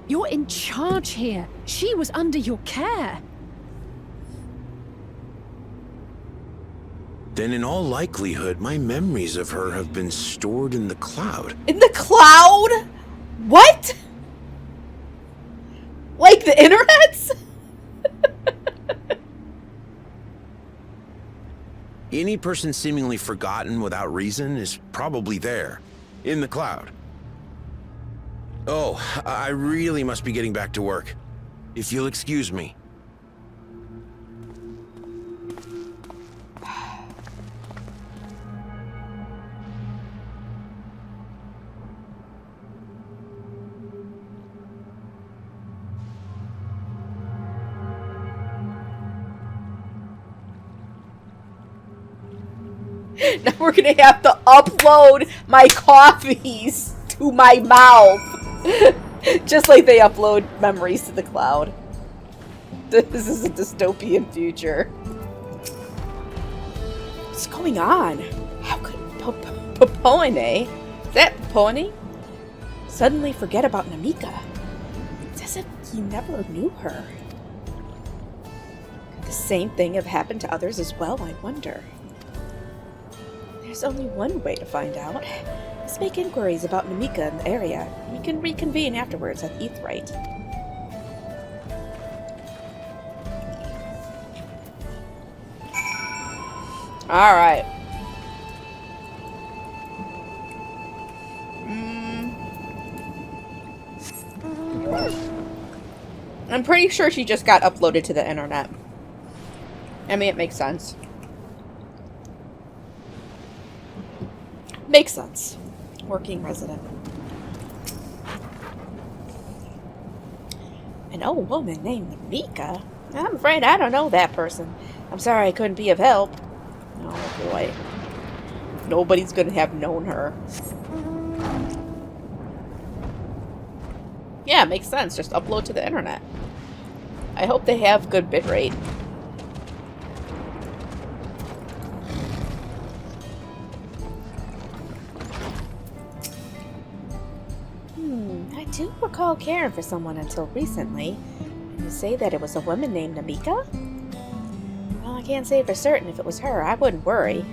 You're in charge here. She was under your care.
Then in all likelihood, my memories of her have been stored in the cloud.
In the cloud? What? Like the internets?
Any person seemingly forgotten without reason is probably there, in the cloud. Oh, I really must be getting back to work. If you'll excuse me.
Now we're gonna have to upload my coffees to my mouth. Just like they upload memories to the cloud. This is a dystopian future. What's going on? How could Popone, is that Popone, suddenly forget about Namika? It's as if he never knew her. Could the same thing have happened to others as well, I wonder? There's only one way to find out. Let's make inquiries about Namika in the area. We can reconvene afterwards at Etherite. Alright. I'm pretty sure she just got uploaded to the internet. I mean, it makes sense. Makes sense. Working resident. An old woman named Mika? I'm afraid I don't know that person. I'm sorry I couldn't be of help. Oh boy. Nobody's gonna have known her. Yeah, makes sense. Just upload to the internet. I hope they have good bitrate. I do recall caring for someone until recently. And you say that it was a woman named Namika? Well, I can't say for certain if it was her. I wouldn't worry.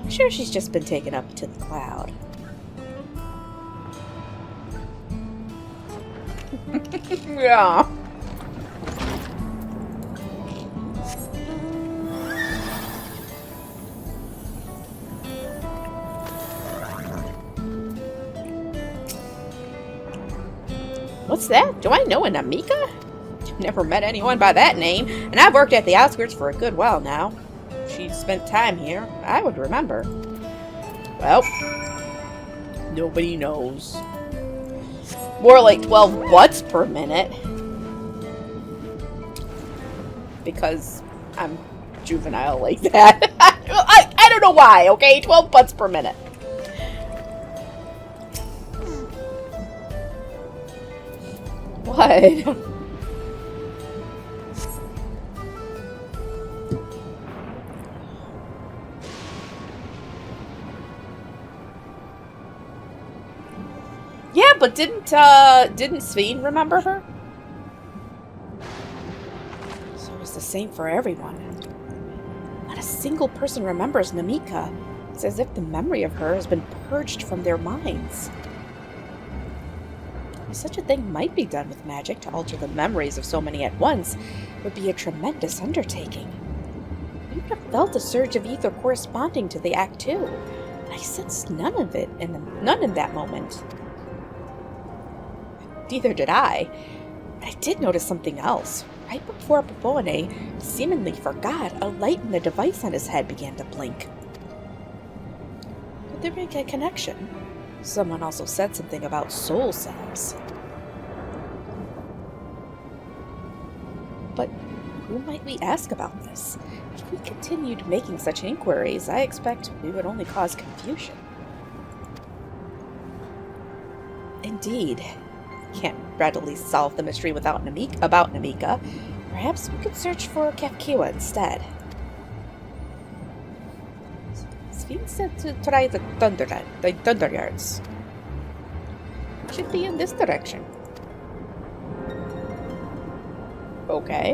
I'm sure she's just been taken up to the cloud. Yeah. What's that? Do I know a Namika? Never met anyone by that name, and I've worked at the outskirts for a good while now. If she'd spent time here, I would remember. Well, nobody knows. More like 12 butts per minute. Because I'm juvenile like that. I don't know why, okay? 12 butts per minute. What? Yeah, but didn't Sveen remember her? So it's the same for everyone. Not a single person remembers Namika. It's as if the memory of her has been purged from their minds. If such a thing might be done with magic to alter the memories of so many at once, it would be a tremendous undertaking. I would have felt a surge of ether corresponding to the act too. I sensed none of it, none in that moment. Neither did I. But I did notice something else. right before Popone seemingly forgot, a light in the device on his head began to blink. Could there make a connection? Someone also said something about soul cells. But who might we ask about this? If we continued making such inquiries, I expect we would only cause confusion. Indeed. Can't readily solve the mystery without about Namika. Perhaps we could search for Kafkiwa instead. Sphinx said to try the Thunder Yards. Should be in this direction. Okay.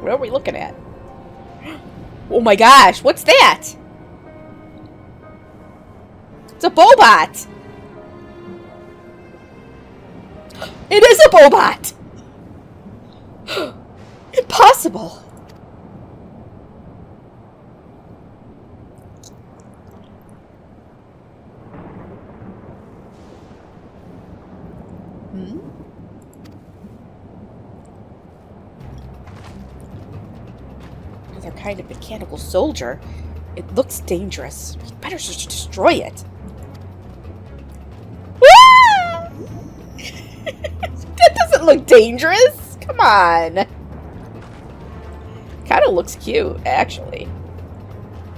What are we looking at? Oh my gosh, what's that? It's a Bobot! It is a Bobot! Impossible! Another kind of mechanical soldier. It looks dangerous. We better just destroy it. That doesn't look dangerous. Come on. Kind of looks cute, actually.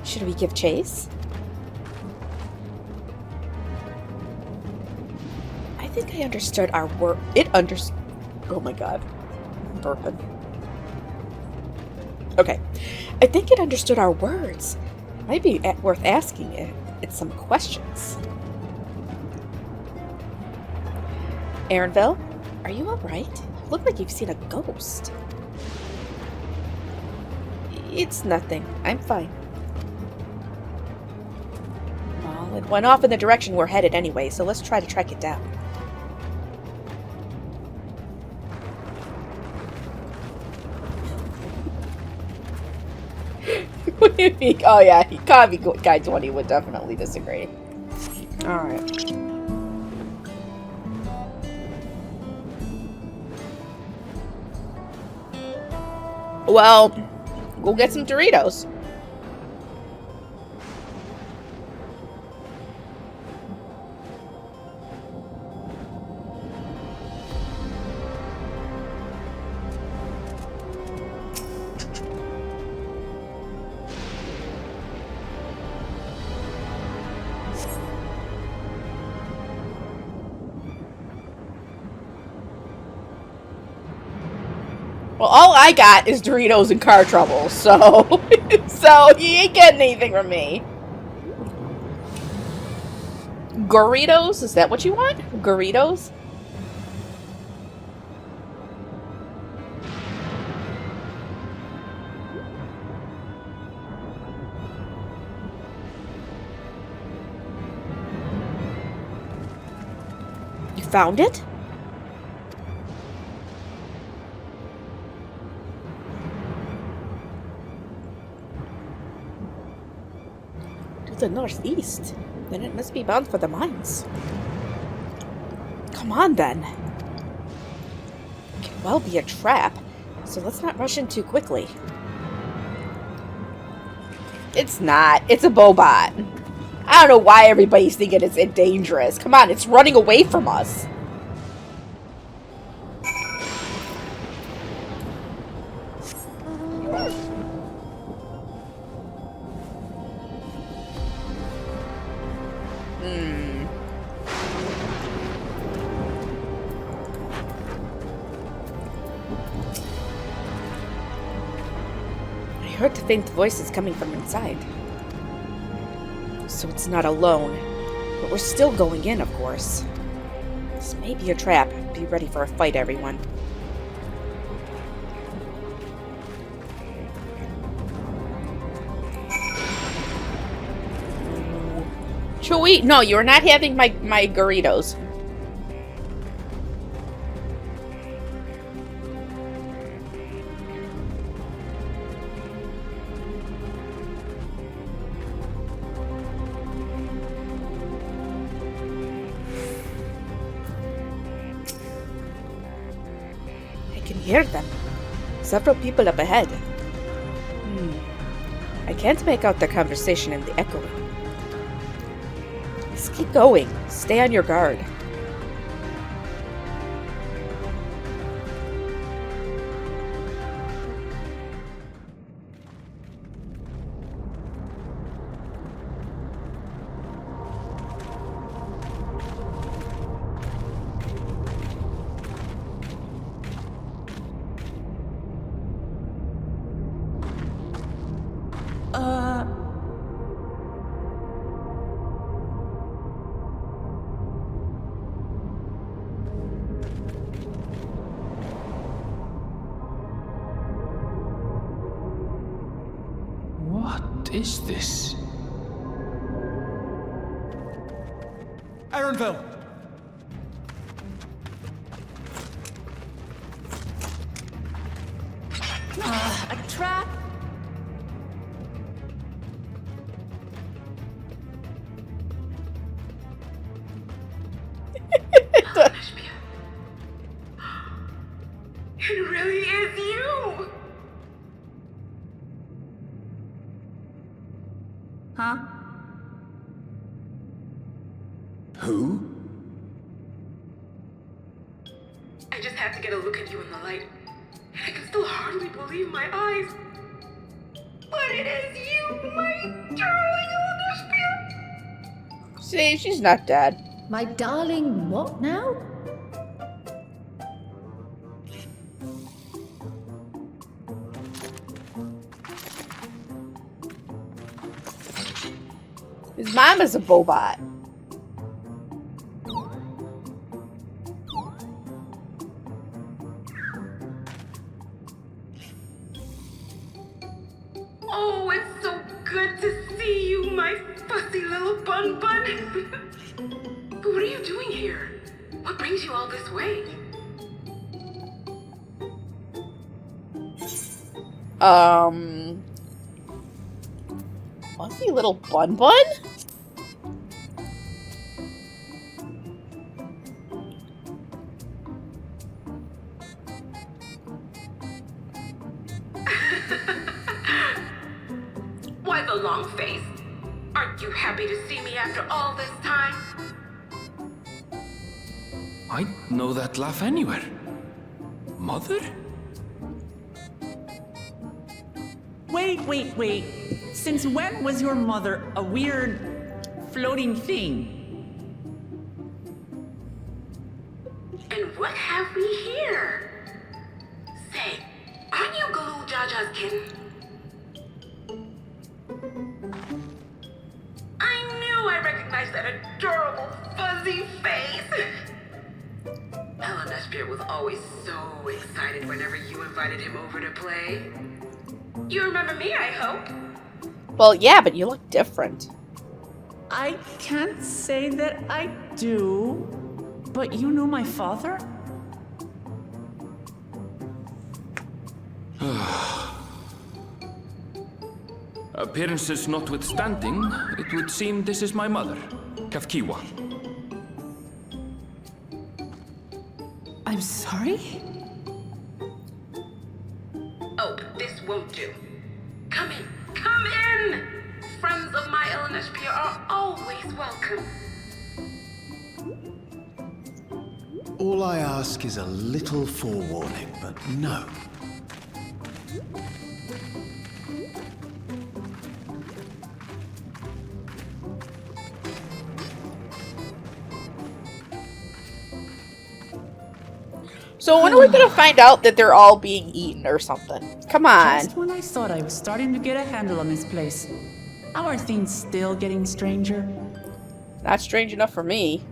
Should we give chase? I think I understood our word. Oh my god. Burping. Okay. I think it understood our words. Might be worth asking it some questions. Aaronville? Are you alright? You look like you've seen a ghost. It's nothing. I'm fine. Well, it went off in the direction we're headed anyway, so let's try to track it down. What do you think? Oh yeah, Kavi Guy 20 would definitely disagree. Alright. Well, go get some Doritos. Well, all I got is Doritos and car trouble, so so you ain't getting anything from me. Doritos? Is that what you want? Doritos? You found it? The northeast. Then it must be bound for the mines. Come on, then. It could well be a trap, so let's not rush in too quickly. It's not. It's a Bobot. I don't know why everybody's thinking it's dangerous. Come on, it's running away from us. I heard the faint voices coming from inside. So it's not alone. But we're still going in, of course. This may be a trap. Be ready for a fight, everyone. Chewie, no, you're not having my Doritos. I can hear them. several people up ahead. I can't make out the conversation in the echoing. Just keep going. Stay on your guard.
What is this?
Arenville!
A trap?
It really is you!
Huh?
Who?
I just had to get a look at you in the light, and I can still hardly believe my eyes. But it is you, my darling Elizabeth!
See, she's not dead.
My darling, what now?
His mom is a bobot.
Oh, it's so good to see you, my fussy little bun bun. But what are you doing here? What brings you all this way?
Fuzzy little bun bun?
Why the long face? Aren't you happy to see me after all this time?
I know that laugh anywhere. Mother?
Wait. Since when was your mother a weird floating thing?
And what have we here? Say, aren't you Galoo Jaja's kin? I knew I recognized that adorable fuzzy face. Ellen Espierre was always so excited whenever you invited him over to play. You remember me, I hope?
Well, yeah, but you look different.
I can't say that I do, but you knew my father?
Appearances notwithstanding, it would seem this is my mother, Kafkiwa.
I'm sorry?
Oh, this won't do. Come in. Come in! Friends of my Ellen Espierre are always welcome.
All I ask is a little forewarning, but no.
So when are we gonna find out that they're all being eaten or something? Come on.
Just when I thought I was starting to get a handle on this place. How are things still getting stranger?
Not strange enough for me.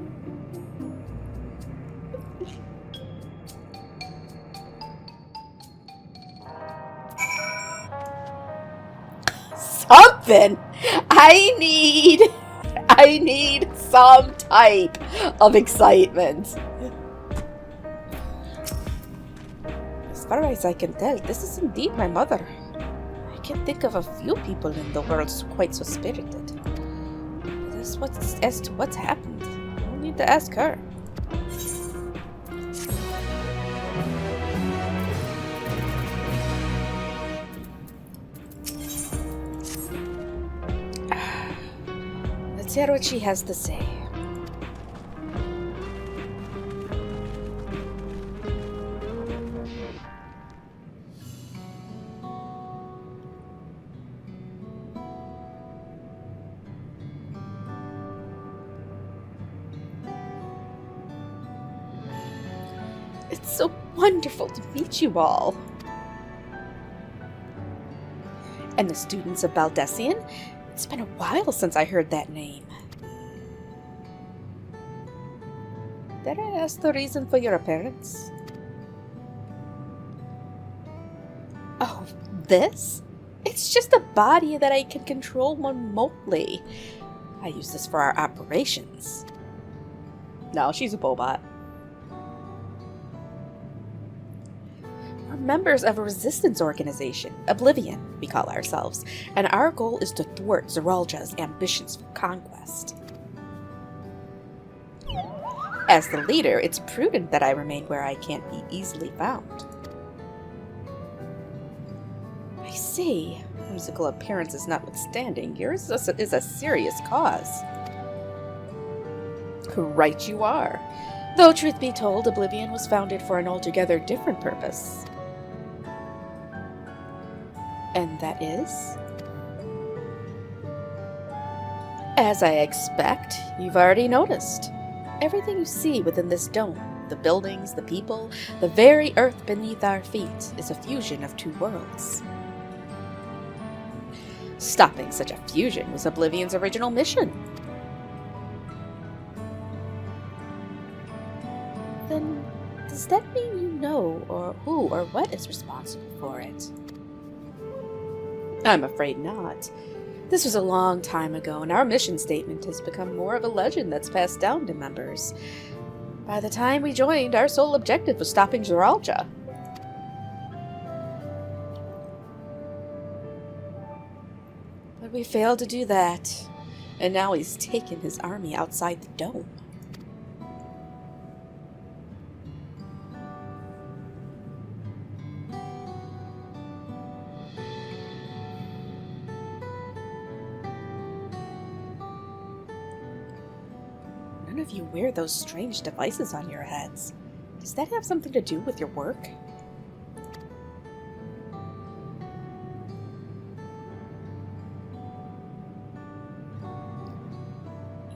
Something! I need some type of excitement. As far as I can tell, this is indeed my mother. I can think of a few people in the world quite so spirited. As to what's happened, I'll need to ask her. hear what she has to say. It's so wonderful to meet you all. And the students of Baldessian? It's been a while since I heard that name. Did I ask the reason for your appearance? Oh, this? It's just a body that I can control remotely. I use this for our operations. No, she's a Bobot. We're members of a resistance organization, Oblivion, we call ourselves, and our goal is to thwart Zeralja's ambitions for conquest. As the leader, it's prudent that I remain where I can't be easily found. I see. Musical appearances notwithstanding, yours is a serious cause. Right you are. Though truth be told, Oblivion was founded for an altogether different purpose. And that is? As I expect, you've already noticed. Everything you see within this dome, the buildings, the people, the very earth beneath our feet, is a fusion of two worlds. Stopping such a fusion was Oblivion's original mission. Then, does that mean you know or who or what is responsible for it? I'm afraid not. This was a long time ago, and our mission statement has become more of a legend that's passed down to members. By the time we joined, our sole objective was stopping Zeralja. But we failed to do that, and now he's taken his army outside the dome. None of you wear those strange devices on your heads. Does that have something to do with your work?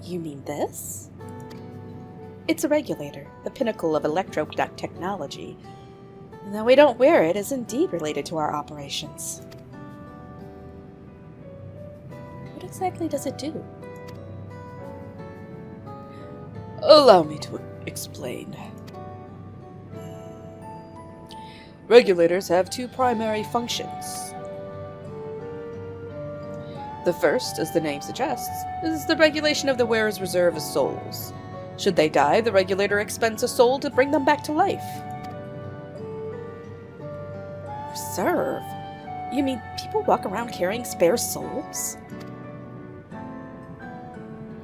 You mean this? It's a regulator, the pinnacle of electro-duct technology. And though we don't wear it, is indeed related to our operations. What exactly does it do? Allow me to explain. Regulators have two primary functions. The first, as the name suggests, is the regulation of the wearer's reserve of souls. Should they die, the regulator expends a soul to bring them back to life. Reserve? You mean people walk around carrying spare souls?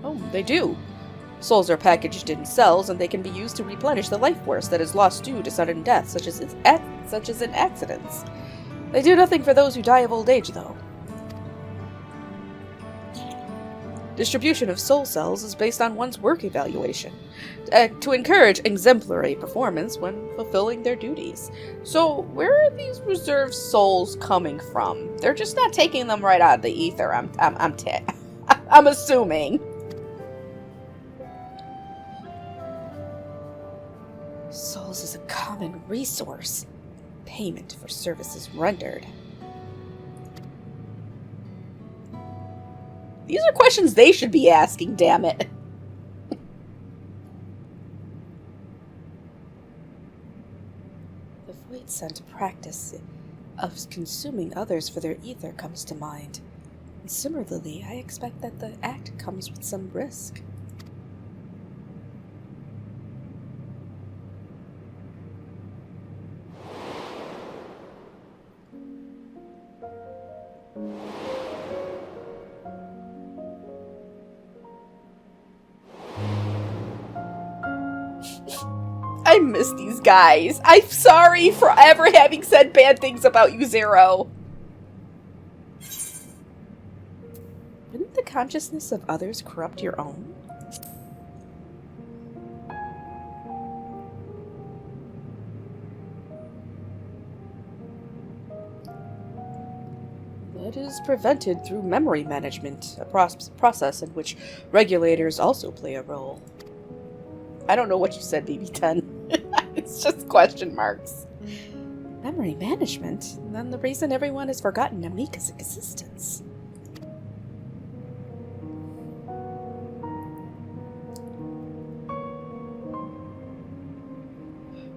Oh, they do. Souls are packaged in cells, and they can be used to replenish the life force that is lost due to sudden death, such as in accidents. They do nothing for those who die of old age, though. Distribution of soul cells is based on one's work evaluation, to encourage exemplary performance when fulfilling their duties. So, where are these reserve souls coming from? They're just not taking them right out of the ether. I'm assuming. Souls is a common resource. Payment for services rendered. These are questions they should be asking, damn it. The void scent practice of consuming others for their ether comes to mind. And similarly, I expect that the act comes with some risk. I miss these guys. I'm sorry for ever having said bad things about you, Zero. When Wouldn't the consciousness of others corrupt your own? That is prevented through memory management, a process in which regulators also play a role. I don't know what you said, BB10. It's just question marks. Memory management? Then the reason everyone has forgotten Namika's existence.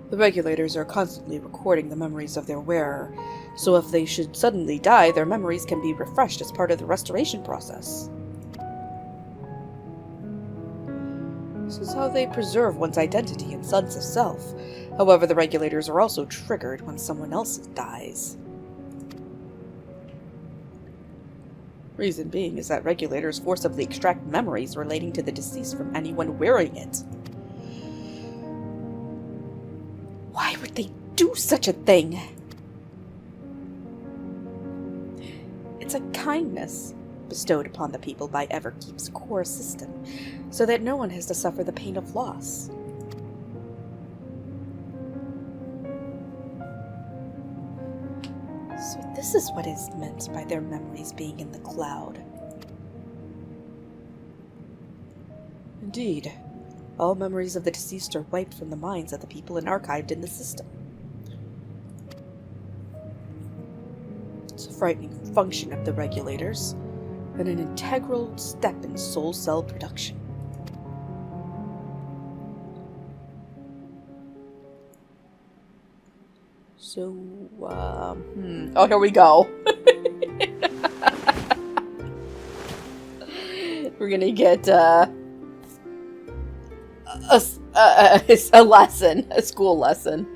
The regulators are constantly recording the memories of their wearer, so if they should suddenly die, their memories can be refreshed as part of the restoration process. This is how they preserve one's identity and sense of self. However, the regulators are also triggered when someone else dies. Reason being is that regulators forcibly extract memories relating to the deceased from anyone wearing it. Why would they do such a thing? It's a kindness bestowed upon the people by Everkeep's core system, so that no one has to suffer the pain of loss. So this is what is meant by their memories being in the cloud. Indeed, all memories of the deceased are wiped from the minds of the people and archived in the system. It's a frightening function of the regulators, and an integral step in soul cell production. So, oh, here we go. We're gonna get, a lesson, a school lesson.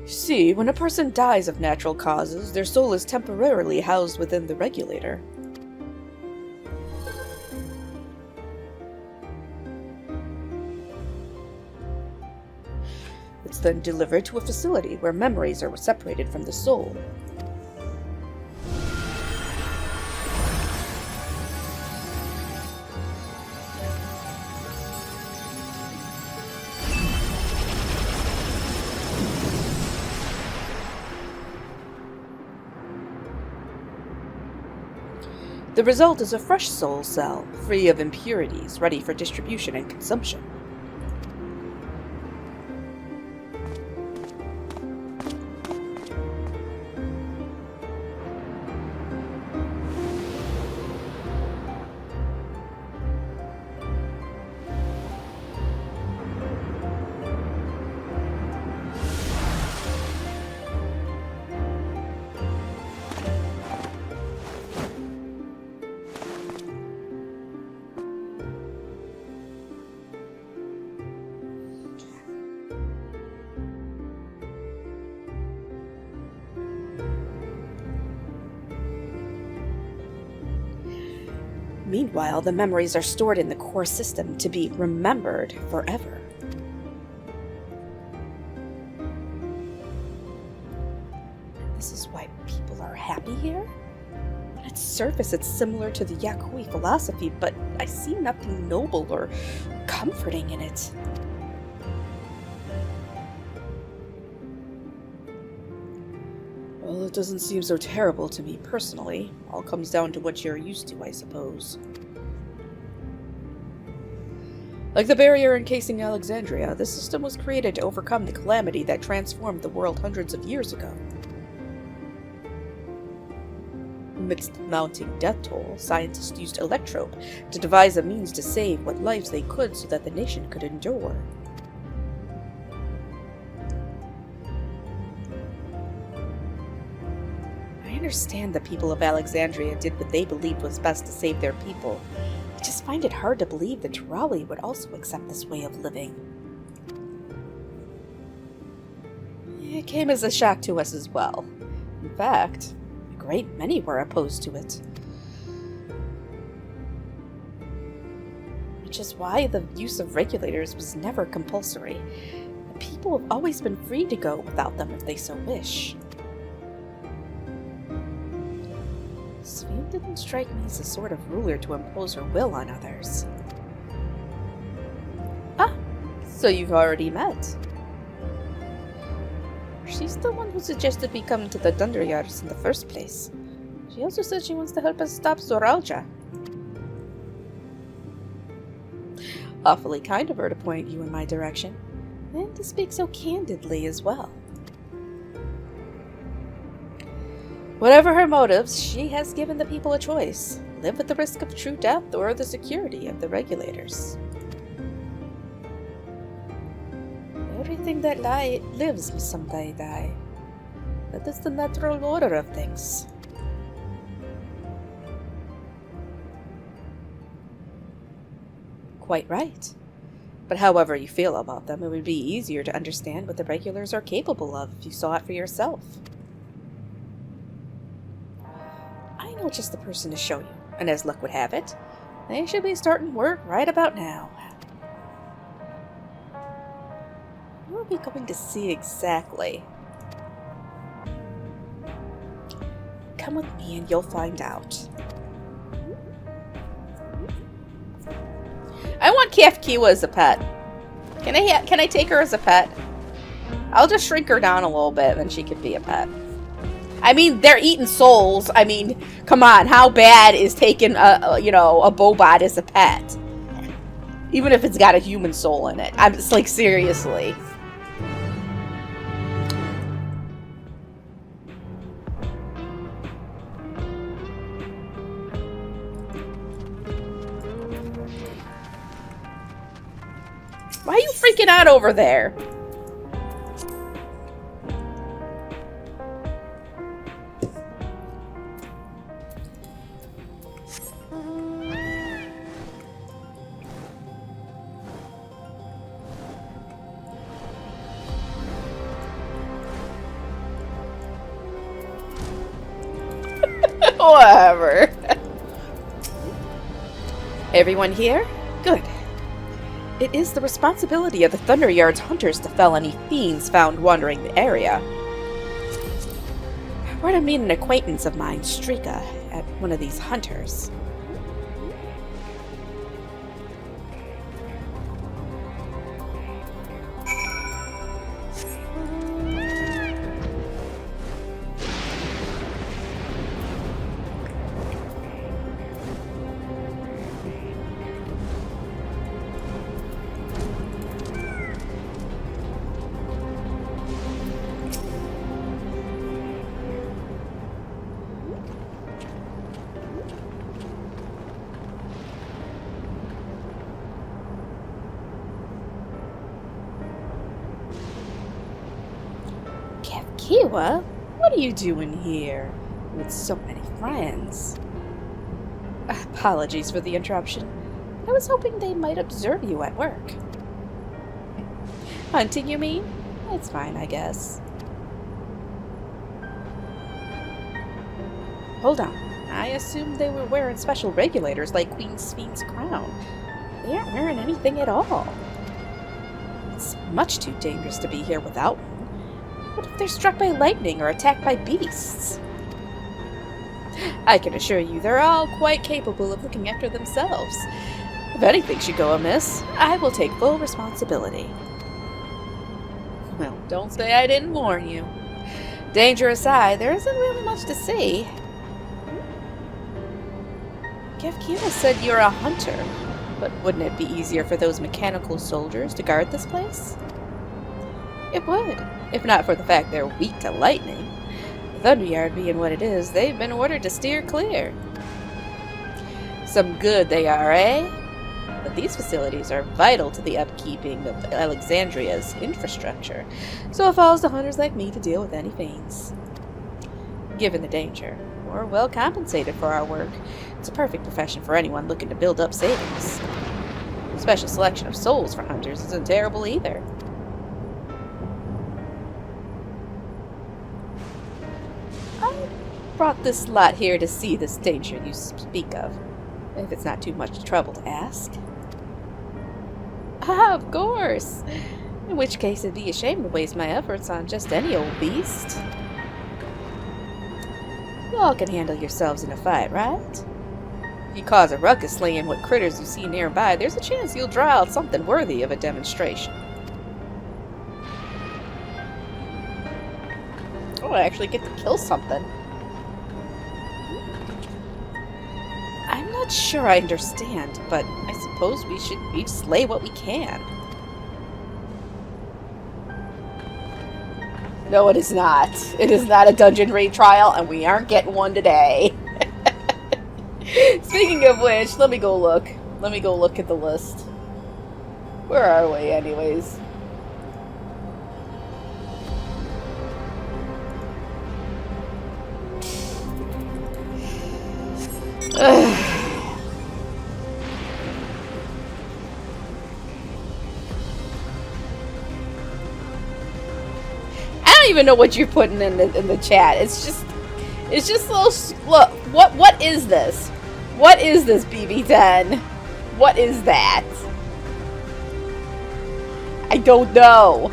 See, when a person dies of natural causes, their soul is temporarily housed within the regulator. It's then delivered to a facility where memories are separated from the soul. The result is a fresh soul cell, free of impurities, ready for distribution and consumption. Meanwhile, the memories are stored in the core system to be remembered forever. This is why people are happy here? On its surface, it's similar to the Yakui philosophy, but I see nothing noble or comforting in it. Well, it doesn't seem so terrible to me personally. All comes down to what you're used to, I suppose. Like the barrier encasing Alexandria, this system was created to overcome the calamity that transformed the world hundreds of years ago. Amidst the mounting death toll, scientists used Electrope to devise a means to save what lives they could so that the nation could endure. I understand the people of Alexandria did what they believed was best to save their people. I just find it hard to believe that Raleigh would also accept this way of living. It came as a shock to us as well. In fact, a great many were opposed to it. Which is why the use of regulators was never compulsory. The people have always been free to go without them if they so wish. This feels didn't strike me as the sort of ruler to impose her will on others. Ah, so you've already met. She's the one who suggested we come to the Thunderyards in the first place. She also said she wants to help us stop Zoralja. Awfully kind of her to point you in my direction, and to speak so candidly as well. Whatever her motives, she has given the people a choice. Live at the risk of true death or the security of the regulators. Everything that lives must someday die. That is the natural order of things. Quite right. But however you feel about them, it would be easier to understand what the regulars are capable of if you saw it for yourself. I know just the person to show you, and as luck would have it, they should be starting work right about now. Who are we going to see exactly? Come with me and you'll find out. I want Kiafkiwa as a pet. Can I take her as a pet? I'll just shrink her down a little bit, then she could be a pet. I mean, they're eating souls. I mean, come on, how bad is taking a Bobot as a pet? Even if it's got a human soul in it. I'm just like, seriously. Why are you freaking out over there? Whatever. Everyone here? Good. It is the responsibility of the Thunderyard's hunters to fell any fiends found wandering the area. We're to meet an acquaintance of mine, Strika, at one of these hunters. Kiwa, what are you doing here with so many friends? Apologies for the interruption. I was hoping they might observe you at work. Hunting, you mean? It's fine, I guess. Hold on. I assumed they were wearing special regulators like Queen Sphinx's crown. They aren't wearing anything at all. It's much too dangerous to be here without one. What if they're struck by lightning or attacked by beasts? I can assure you they're all quite capable of looking after themselves. If anything should go amiss, I will take full responsibility. Well, don't say I didn't warn you. Danger aside, there isn't really much to see. Kevkiva said you're a hunter, but wouldn't it be easier for those mechanical soldiers to guard this place? It would, if not for the fact they're weak to lightning. The Thunderyard being what it is, they've been ordered to steer clear. Some good they are, eh? But these facilities are vital to the upkeeping of Alexandria's infrastructure, so it falls to hunters like me to deal with any fiends. Given the danger, we're well compensated for our work. It's a perfect profession for anyone looking to build up savings. A special selection of souls for hunters isn't terrible either. I brought this lot here to see this danger you speak of, if it's not too much trouble to ask. Ah, of course. In which case it'd be a shame to waste my efforts on just any old beast. You all can handle yourselves in a fight, right? If you cause a ruckus slaying what critters you see nearby, there's a chance you'll draw out something worthy of a demonstration. Oh, I actually get to kill something. I'm not sure I understand, but I suppose we slay what we can. No, it is not. It is not a dungeon raid trial, and we aren't getting one today. Speaking of which, let me go look. Let me go look at the list. Where are we, anyways? I don't even know what you're putting in the chat. It's just little. Look, what is this? What is this, BB10? What is that? I don't know.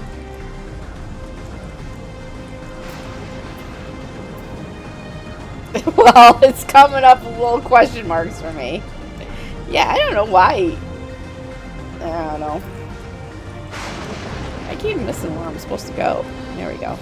Well, it's coming up with little question marks for me. Yeah, I don't know why. I don't know. I keep missing where I'm supposed to go. There we go.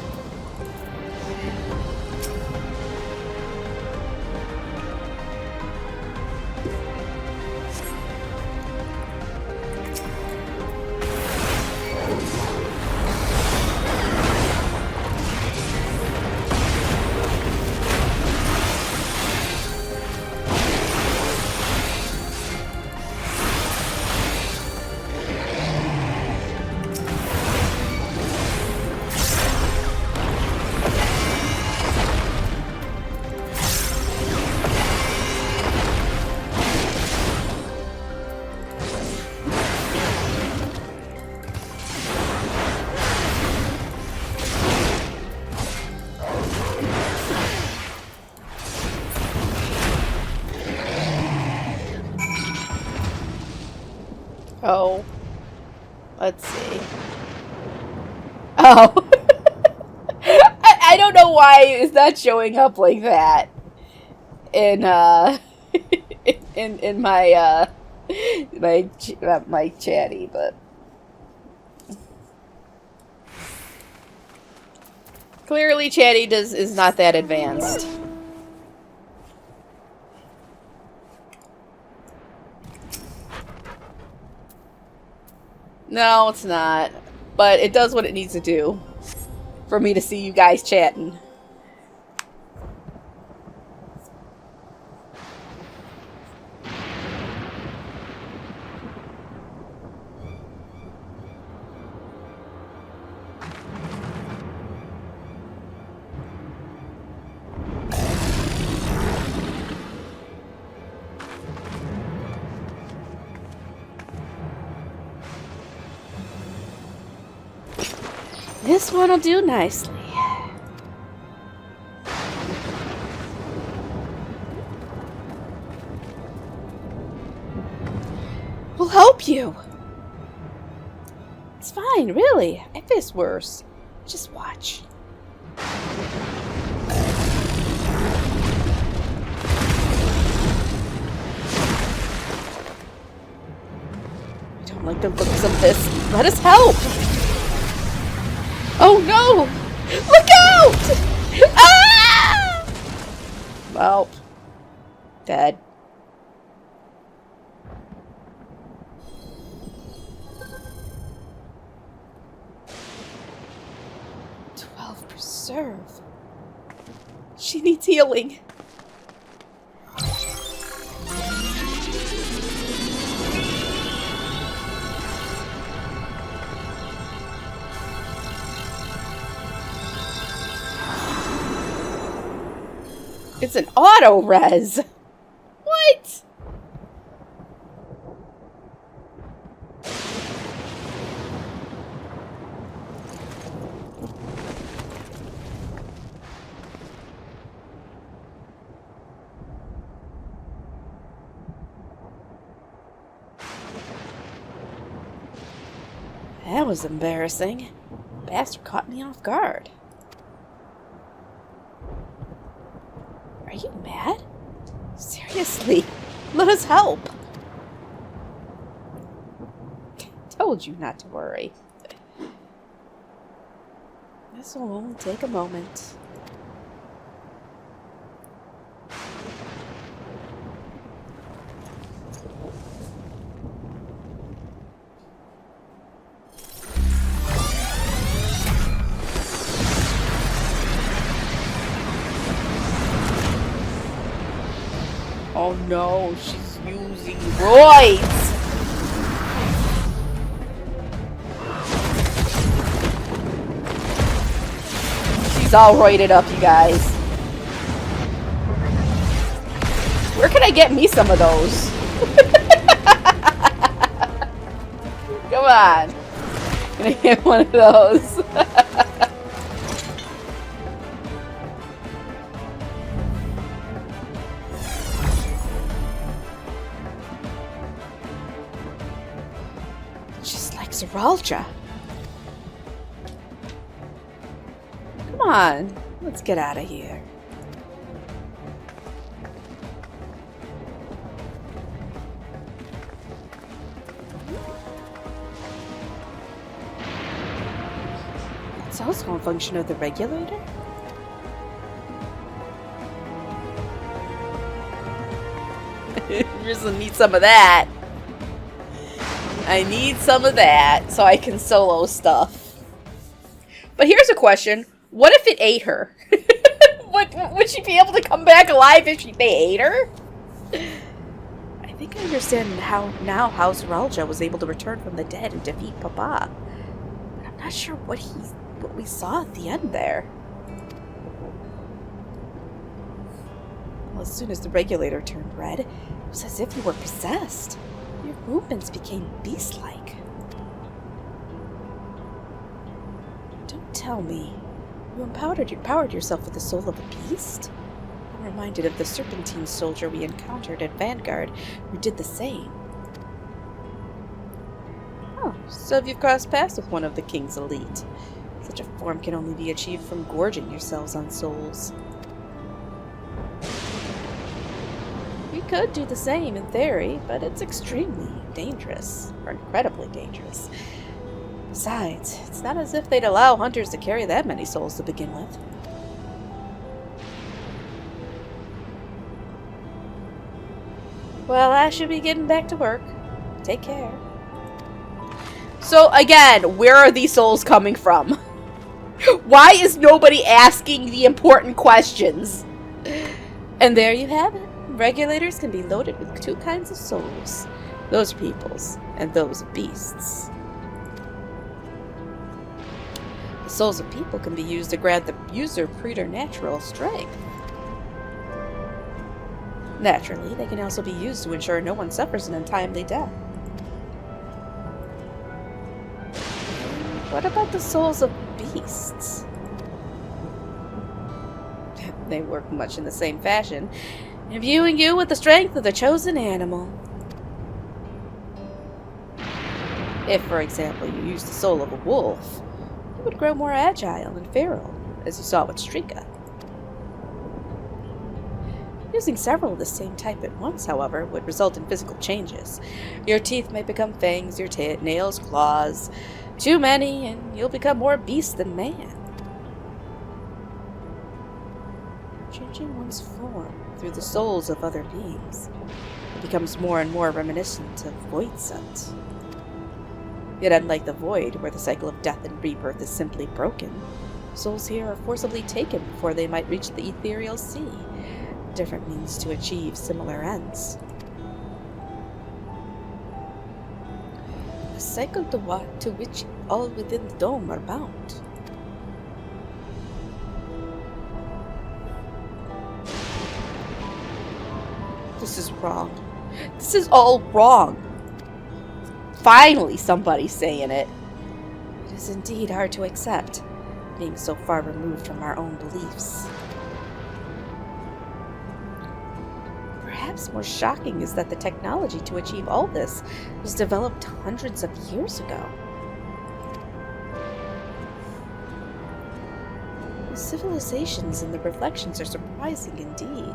Oh. Let's see. Oh. I don't know why it's not showing up like that in in my my chatty, but clearly chatty is not that advanced. No, it's not. But it does what it needs to do for me to see you guys chatting. This one will do nicely. We'll help you. It's fine, really. I face worse. Just watch. I don't like the looks of this. Let us help. Oh no! Look out! Ah! Well, dead. Preserve. She needs healing. It's an auto res. What? That was embarrassing. Bastard caught me off guard. Are Seriously, let us help. Told you not to worry. This will only take a moment. Oh no, she's using roids! She's all roided up, you guys. Where can I get me some of those? Come on. I'm gonna get one of those. Just like Zeralja. Come on, let's get out of here. That's also a function of the regulator? Just need some of that. I need some of that so I can solo stuff. But here's a question. What if it ate her? Would she be able to come back alive if they ate her? I think I understand how Zeralja was able to return from the dead and defeat Papa. But I'm not sure what we saw at the end there. Well, as soon as the regulator turned red, it was as if you were possessed. Your movements became beast-like. Don't tell me. You empowered yourself with the soul of a beast? I'm reminded of the Serpentine soldier we encountered at Vanguard, who did the same. Oh, so you've crossed paths with one of the King's elite. Such a form can only be achieved from gorging yourselves on souls. We could do the same in theory, but it's extremely dangerous, or incredibly dangerous. Besides, it's not as if they'd allow hunters to carry that many souls to begin with. Well, I should be getting back to work. Take care. So, again, where are these souls coming from? Why is nobody asking the important questions? And there you have it. Regulators can be loaded with two kinds of souls. Those people's, and those of beasts. The souls of people can be used to grant the user preternatural strength. Naturally, they can also be used to ensure no one suffers an untimely death. What about the souls of beasts? They work much in the same fashion, imbuing you with the strength of the chosen animal. If, for example, you used the soul of a wolf, you would grow more agile and feral, as you saw with Strika. Using several of the same type at once, however, would result in physical changes. Your teeth may become fangs, your nails claws. Too many, and you'll become more beast than man. Changing one's form through the souls of other beings, it becomes more and more reminiscent of Voidsent. Yet unlike the Void, where the cycle of death and rebirth is simply broken, souls here are forcibly taken before they might reach the ethereal sea. Different means to achieve similar ends. A cycle to which all within the dome are bound. This is wrong. This is all wrong. Finally, somebody's saying it. It is indeed hard to accept, being so far removed from our own beliefs. Perhaps more shocking is that the technology to achieve all this was developed hundreds of years ago. The civilizations and the reflections are surprising indeed.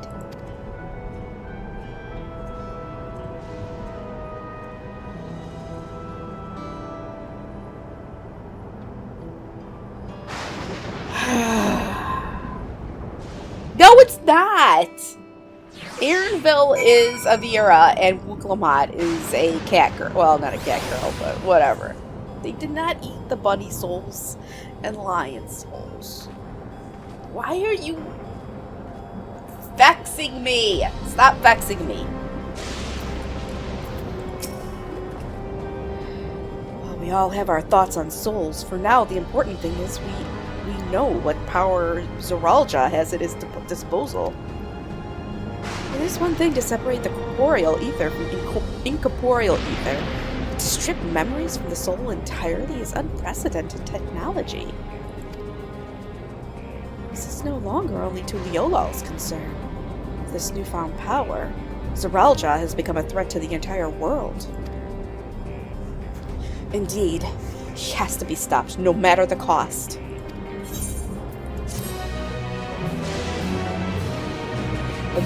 not! Aaronville is Avira, and Wuklamot is a cat girl. Well, not a cat girl, but whatever. They did not eat the bunny souls and lion souls. Why are you vexing me? Stop vexing me. Well, we all have our thoughts on souls. For now, the important thing is we know what power Zoralja has at his disposal. It is one thing to separate the corporeal ether from incorporeal ether. To strip memories from the soul entirely is unprecedented technology. This is no longer only Tuliolol's concern. With this newfound power, Zoralja has become a threat to the entire world. Indeed, he has to be stopped, no matter the cost.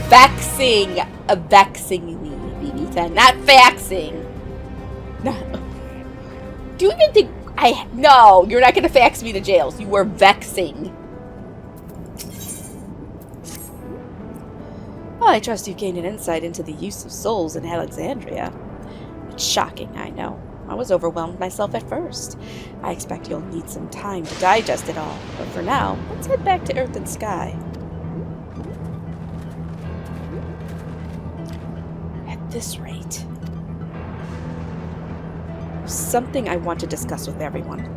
Vexing me, BB10, not faxing. No. Do you even think No, you're not gonna fax me to jails. You were vexing. Well, I trust you've gained an insight into the use of souls in Alexandria. It's shocking, I know. I was overwhelmed myself at first. I expect you'll need some time to digest it all. But for now, let's head back to Earth and Sky. At this rate... something I want to discuss with everyone.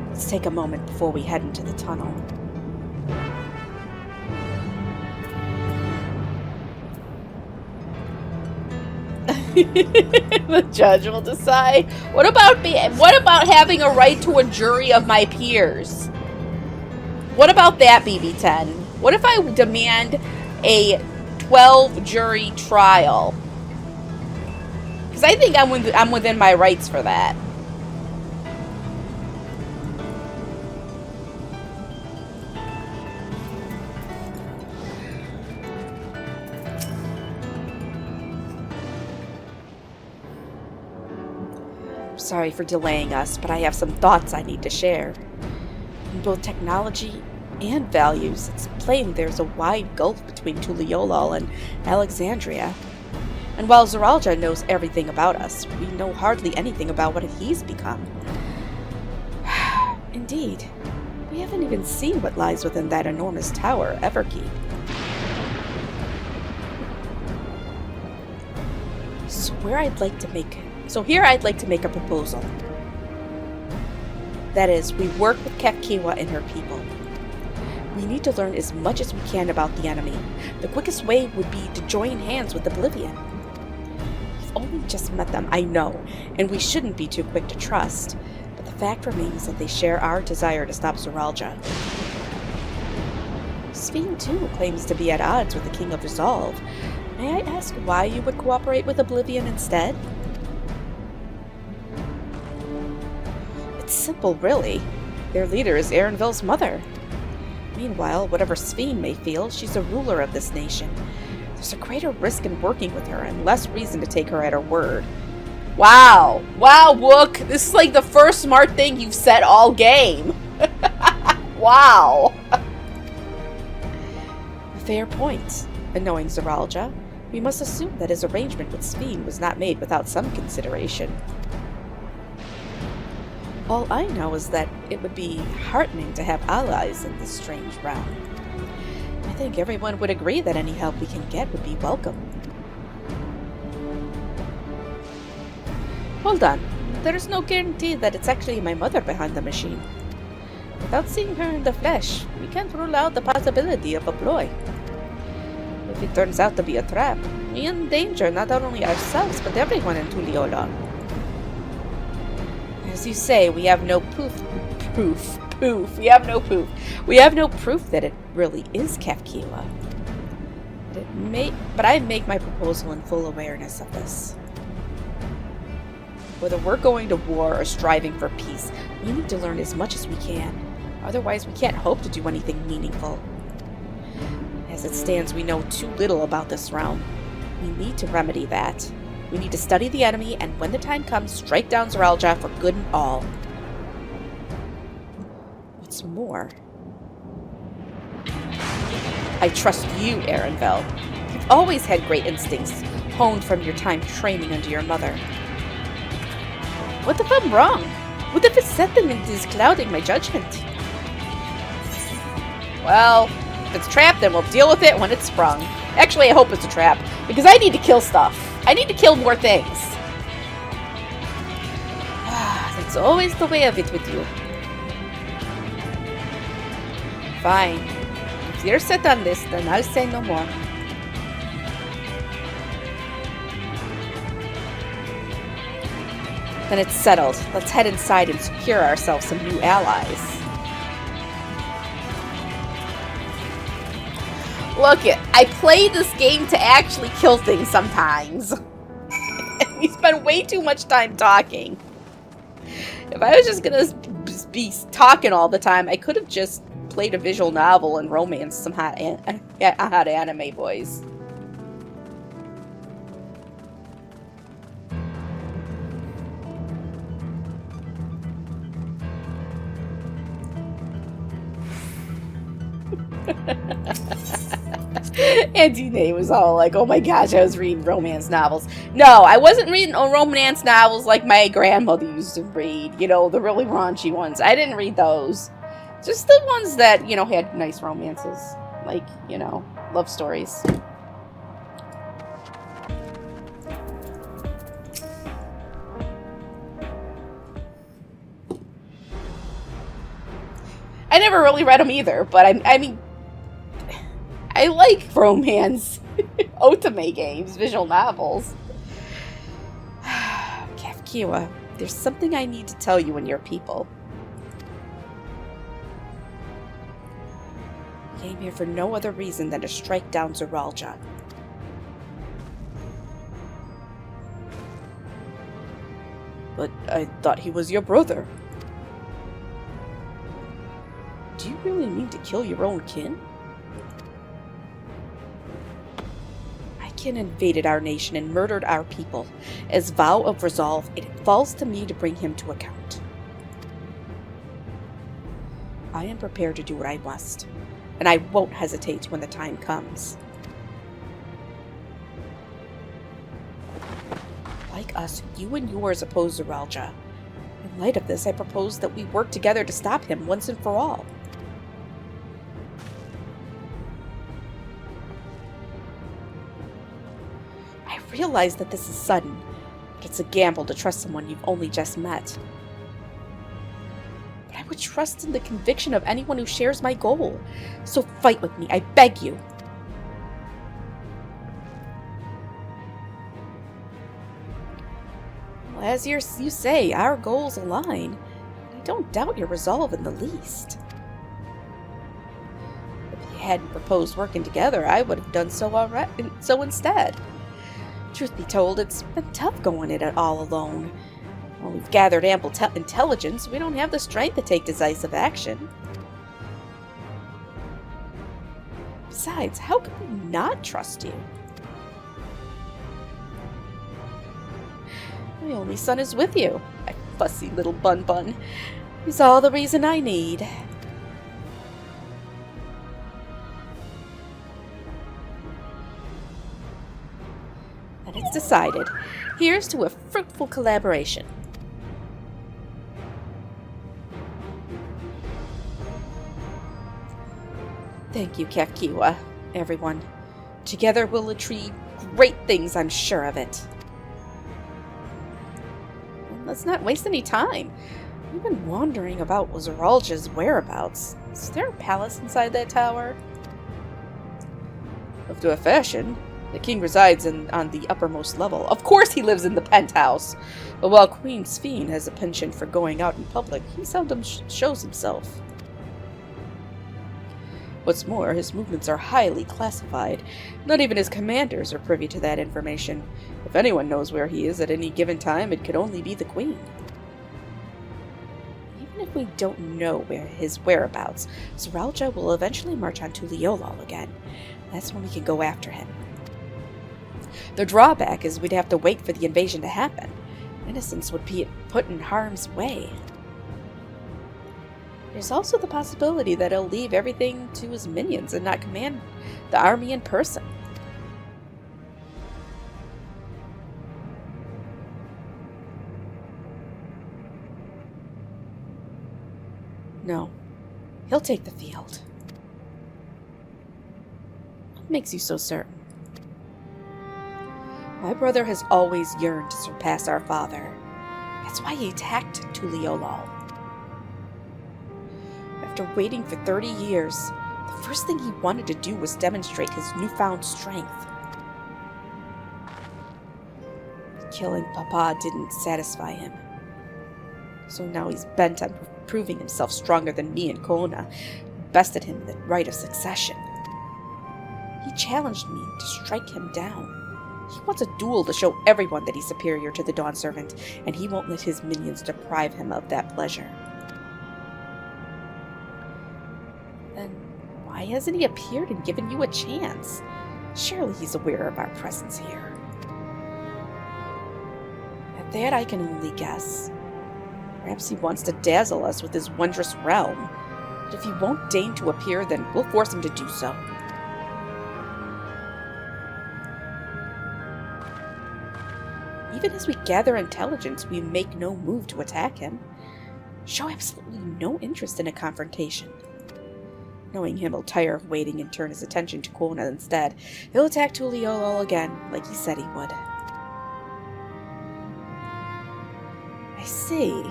Let's take a moment before we head into the tunnel. The judge will decide. What about having a right to a jury of my peers? What about that, BB10? What if I demand a 12-jury trial? Because I think I'm within my rights for that. Sorry for delaying us, but I have some thoughts I need to share. In both technology and values, it's plain there's a wide gulf between Tuliolol and Alexandria. And while Zoralja knows everything about us, we know hardly anything about what he's become. Indeed, we haven't even seen what lies within that enormous tower, Everkeep. So here I'd like to make a proposal. That is, we work with Kefkiwa and her people. We need to learn as much as we can about the enemy. The quickest way would be to join hands with Oblivion. We've only just met them, I know, and we shouldn't be too quick to trust, but the fact remains that they share our desire to stop Zoralja. Sphene, too, claims to be at odds with the King of Resolve. May I ask why you would cooperate with Oblivion instead? It's simple, really. Their leader is Aaronville's mother. Meanwhile, whatever Sphene may feel, she's a ruler of this nation. There's a greater risk in working with her, and less reason to take her at her word. Wow! Wow, Wook! This is like the first smart thing you've said all game! Wow! A fair point. And knowing Zoralja, we must assume that his arrangement with Sphene was not made without some consideration. All I know is that it would be heartening to have allies in this strange realm. I think everyone would agree that any help we can get would be welcome. Hold on. There is no guarantee that it's actually my mother behind the machine. Without seeing her in the flesh, we can't rule out the possibility of a ploy. If it turns out to be a trap, we endanger not only ourselves but everyone in Tuliolol. As you say, we have no proof. We have no proof. We have no proof that it really is Kefkiwa. But I make my proposal in full awareness of this. Whether we're going to war or striving for peace, we need to learn as much as we can. Otherwise, we can't hope to do anything meaningful. As it stands, we know too little about this realm. We need to remedy that. We need to study the enemy, and when the time comes, strike down Zoralja for good and all. What's more, I I trust you, Arenville. You've always had great instincts, honed from your time training under your mother. What if I'm wrong? What if it's sentiment is clouding my judgment? Well, if it's trapped, then we'll deal with it when it's sprung. Actually, I hope it's a trap, because I need to kill stuff. I need to kill more things. That's always the way of it with you. Fine. If you're set on this, then I'll say no more. Then it's settled. Let's head inside and secure ourselves some new allies. Look it, I play this game to actually kill things sometimes. We spend way too much time talking. If I was just gonna be talking all the time, I could have just played a visual novel and romanced some hot anime boys. And Dine was all like, oh my gosh, I was reading romance novels. No, I wasn't reading romance novels like my grandmother used to read. You know, the really raunchy ones. I didn't read those. Just the ones that, you know, had nice romances. Like, you know, love stories. I never really read them either, but I mean, I like romance, otome games, visual novels. Kafkiwa, there's something I need to tell you and your people. I came here for no other reason than to strike down Zeralja. But I thought he was your brother. Do you really mean to kill your own kin? Invaded our nation and murdered our people. As vow of resolve, it falls to me to bring him to account. I am prepared to do what I must, and I won't hesitate when the time comes. Like us, you and yours oppose Zeralja. In light of this, I propose that we work together to stop him once and for all. I realize that this is sudden, but it's a gamble to trust someone you've only just met. But I would trust in the conviction of anyone who shares my goal. So fight with me, I beg you. Well, as you say, our goals align. I don't doubt your resolve in the least. If you hadn't proposed working together, I would have done so instead. Truth be told, it's been tough going at it all alone. While we've gathered ample intelligence, we don't have the strength to take decisive action. Besides, how could we not trust you? My only son is with you, my fussy little bun-bun. He's all the reason I need. It's decided. Here's to a fruitful collaboration. Thank you, Kafkiwa, everyone. Together we'll achieve great things, I'm sure of it. And let's not waste any time. We've been wandering about Zeralja's whereabouts. Is there a palace inside that tower? After a fashion. The king resides on the uppermost level. Of course he lives in the penthouse. But while Queen Sphene has a penchant for going out in public, he seldom shows himself. What's more, his movements are highly classified. Not even his commanders are privy to that information. If anyone knows where he is at any given time, it could only be the Queen. Even if we don't know his whereabouts, Zeralja will eventually march on Tuliolol again. That's when we can go after him. The drawback is we'd have to wait for the invasion to happen. Innocents would be put in harm's way. There's also the possibility that he'll leave everything to his minions and not command the army in person. No, he'll take the field. What makes you so certain? My brother has always yearned to surpass our father. That's why he attacked Tuliolol. After waiting for 30 years, the first thing he wanted to do was demonstrate his newfound strength. Killing Papa didn't satisfy him. So now he's bent on proving himself stronger than me and Kona, bested him in the right of succession. He challenged me to strike him down. He wants a duel to show everyone that he's superior to the Dawn Servant, and he won't let his minions deprive him of that pleasure. Then why hasn't he appeared and given you a chance? Surely he's aware of our presence here. At that I can only guess. Perhaps he wants to dazzle us with his wondrous realm. But if he won't deign to appear, then we'll force him to do so. Even as we gather intelligence, we make no move to attack him. Show absolutely no interest in a confrontation. Knowing him will tire of waiting and turn his attention to Kona instead, he'll attack Tuliolol again, like he said he would. I see.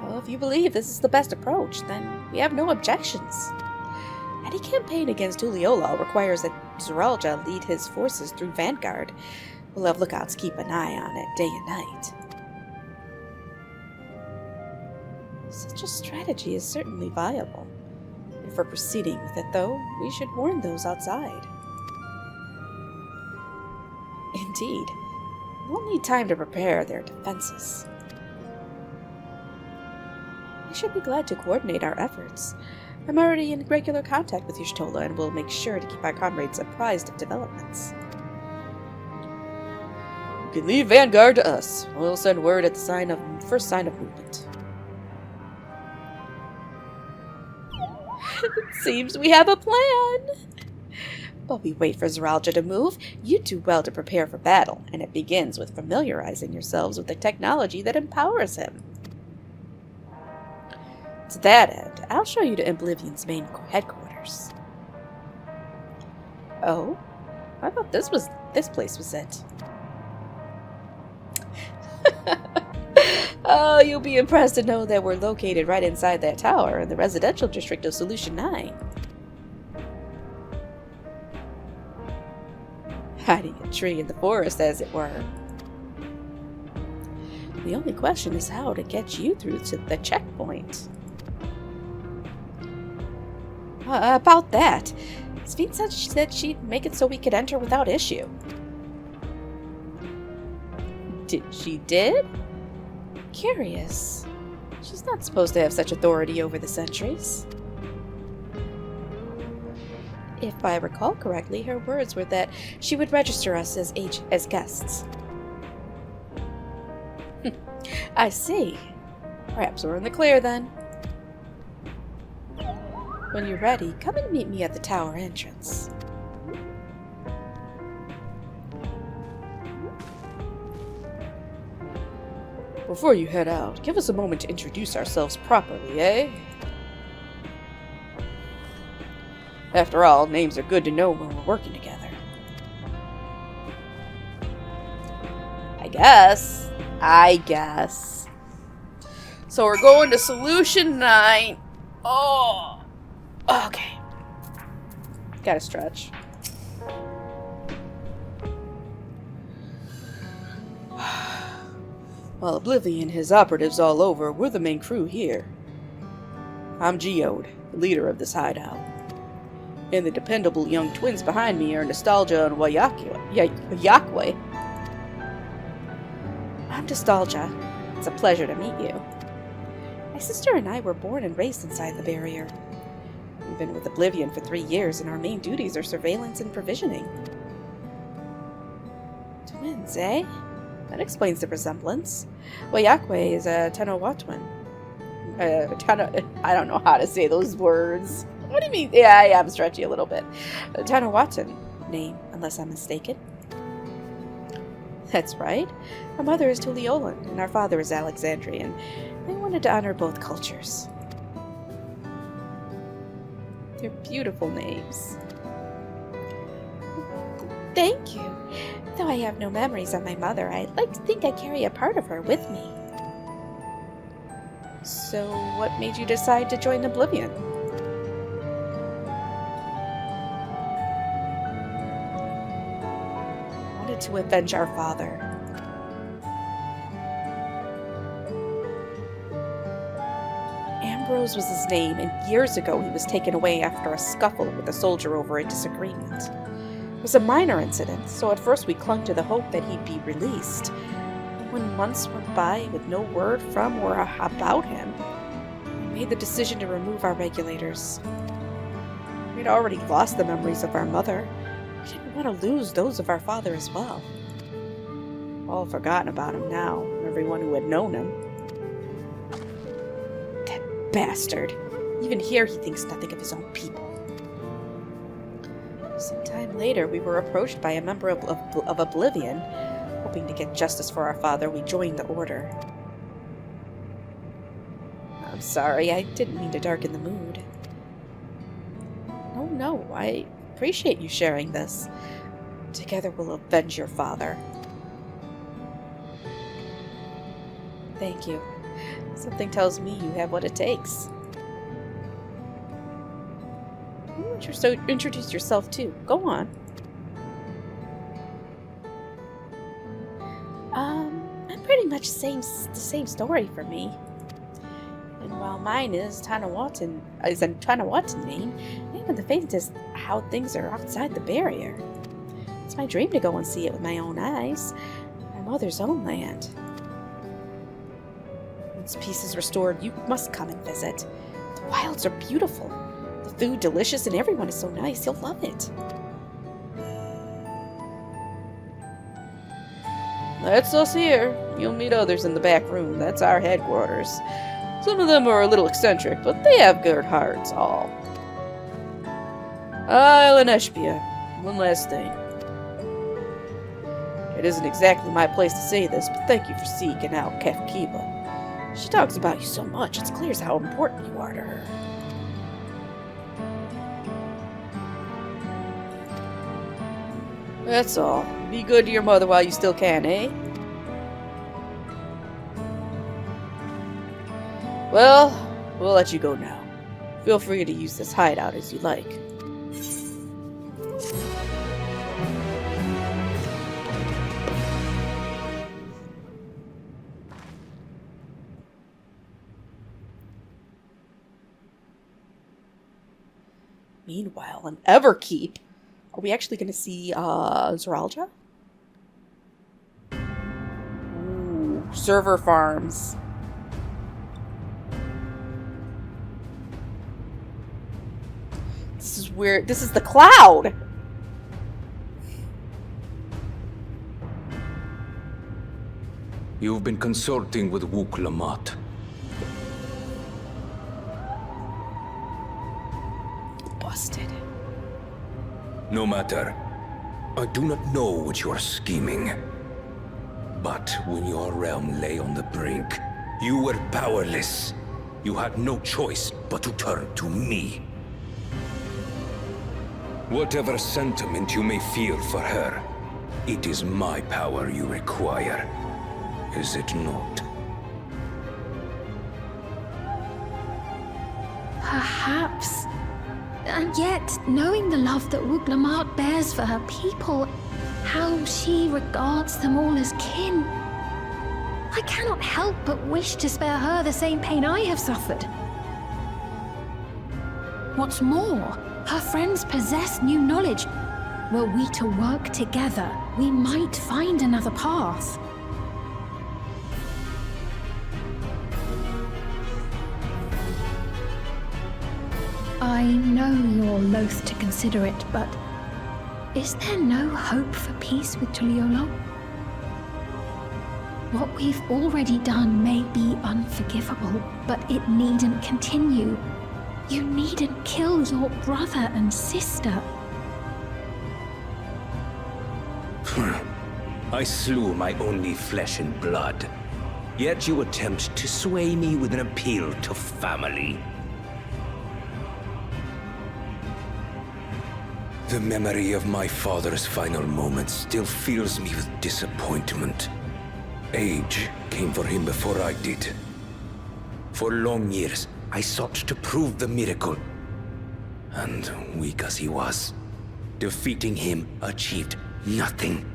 Well, if you believe this is the best approach, then we have no objections. Any campaign against Tuliolol requires that Zeralja lead his forces through Vanguard. We'll have lookouts keep an eye on it day and night. Such a strategy is certainly viable. If we're proceeding with it, though, we should warn those outside. Indeed, we'll need time to prepare their defenses. I should be glad to coordinate our efforts. I'm already in regular contact with Y'shtola and will make sure to keep our comrades apprised of developments. You can leave Vanguard to us. We'll send word at the first sign of movement. It seems we have a plan. While we wait for Zeralja to move, you do well to prepare for battle, and it begins with familiarizing yourselves with the technology that empowers him. To that end, I'll show you to Oblivion's main headquarters. Oh? I thought this place was it. Oh, you'll be impressed to know that we're located right inside that tower in the residential district of Solution 9. Hiding a tree in the forest, as it were. The only question is how to get you through to the checkpoint. About that, Sveen said she'd make it so we could enter without issue. She did? Curious. She's not supposed to have such authority over the sentries. If I recall correctly, her words were that she would register us as guests. I see. Perhaps we're in the clear then. When you're ready, come and meet me at the tower entrance. Before you head out, give us a moment to introduce ourselves properly, eh? After all, names are good to know when we're working together. I guess. So we're going to Solution 9. Oh! Okay. Gotta stretch. While Oblivion has operatives all over, we're the main crew here. I'm Geode, the leader of this hideout. And the dependable young twins behind me are Nostalgia and Wayakwe. I'm Nostalgia. It's a pleasure to meet you. My sister and I were born and raised inside the barrier. We've been with Oblivion for 3 years, and our main duties are surveillance and provisioning. Twins, eh? That explains the resemblance. Wayakwe is a Tenowatwin. I don't know how to say those words. What do you mean? Yeah, I am stretchy a little bit. Tanawatan name, unless I'm mistaken. That's right. Our mother is Tuliolan, and our father is Alexandrian. I wanted to honor both cultures. They're beautiful names. Thank you. Though I have no memories of my mother, I'd like to think I carry a part of her with me. So, what made you decide to join Oblivion? I wanted to avenge our father. Ambrose was his name, and years ago he was taken away after a scuffle with a soldier over a disagreement. It was a minor incident, so at first we clung to the hope that he'd be released. When months went by with no word from or about him, we made the decision to remove our regulators. We'd already lost the memories of our mother. We didn't want to lose those of our father as well. All forgotten about him now, everyone who had known him. That bastard. Even here he thinks nothing of his own people. Sometime later, we were approached by a member of Oblivion. Hoping to get justice for our father, we joined the Order. I'm sorry, I didn't mean to darken the mood. No, I appreciate you sharing this. Together we'll avenge your father. Thank you. Something tells me you have what it takes. Introduce yourself too. Go on. I'm pretty much the same story for me. And while mine is Tanawatan name, I haven't the faintest how things are outside the barrier. It's my dream to go and see it with my own eyes. My mother's own land. Once peace is restored, you must come and visit. The wilds are beautiful. The food delicious, and everyone is so nice. You'll love it. That's us here. You'll meet others in the back room. That's our headquarters. Some of them are a little eccentric, but they have good hearts, all. Laneshpia, one last thing. It isn't exactly my place to say this, but thank you for seeking out Kefkiba. She talks about you so much, it's clear how important you are to her. That's all. Be good to your mother while you still can, eh? Well, we'll let you go now. Feel free to use this hideout as you like. Meanwhile, in Everkeep, are we actually going to see Zeralja? Ooh, server farms. This is weird. This is the cloud.
You've been consorting with Wuk Lamat.
Busted.
No matter. I do not know what you are scheming. But when your realm lay on the brink, you were powerless. You had no choice but to turn to me. Whatever sentiment you may feel for her, it is my power you require. Is it not?
Perhaps. And yet, knowing the love that Wuglamat bears for her people, how she regards them all as kin, I cannot help but wish to spare her the same pain I have suffered. What's more, her friends possess new knowledge. Were we to work together, we might find another path. I know you're loath to consider it, but is there no hope for peace with Tuliolo?
What we've already done may be unforgivable, but it needn't continue. You needn't kill your brother and sister.
I slew my only flesh and blood. Yet you attempt to sway me with an appeal to family. The memory of my father's final moments still fills me with disappointment. Age came for him before I did. For long years, I sought to prove the miracle. And weak as he was, defeating him achieved nothing.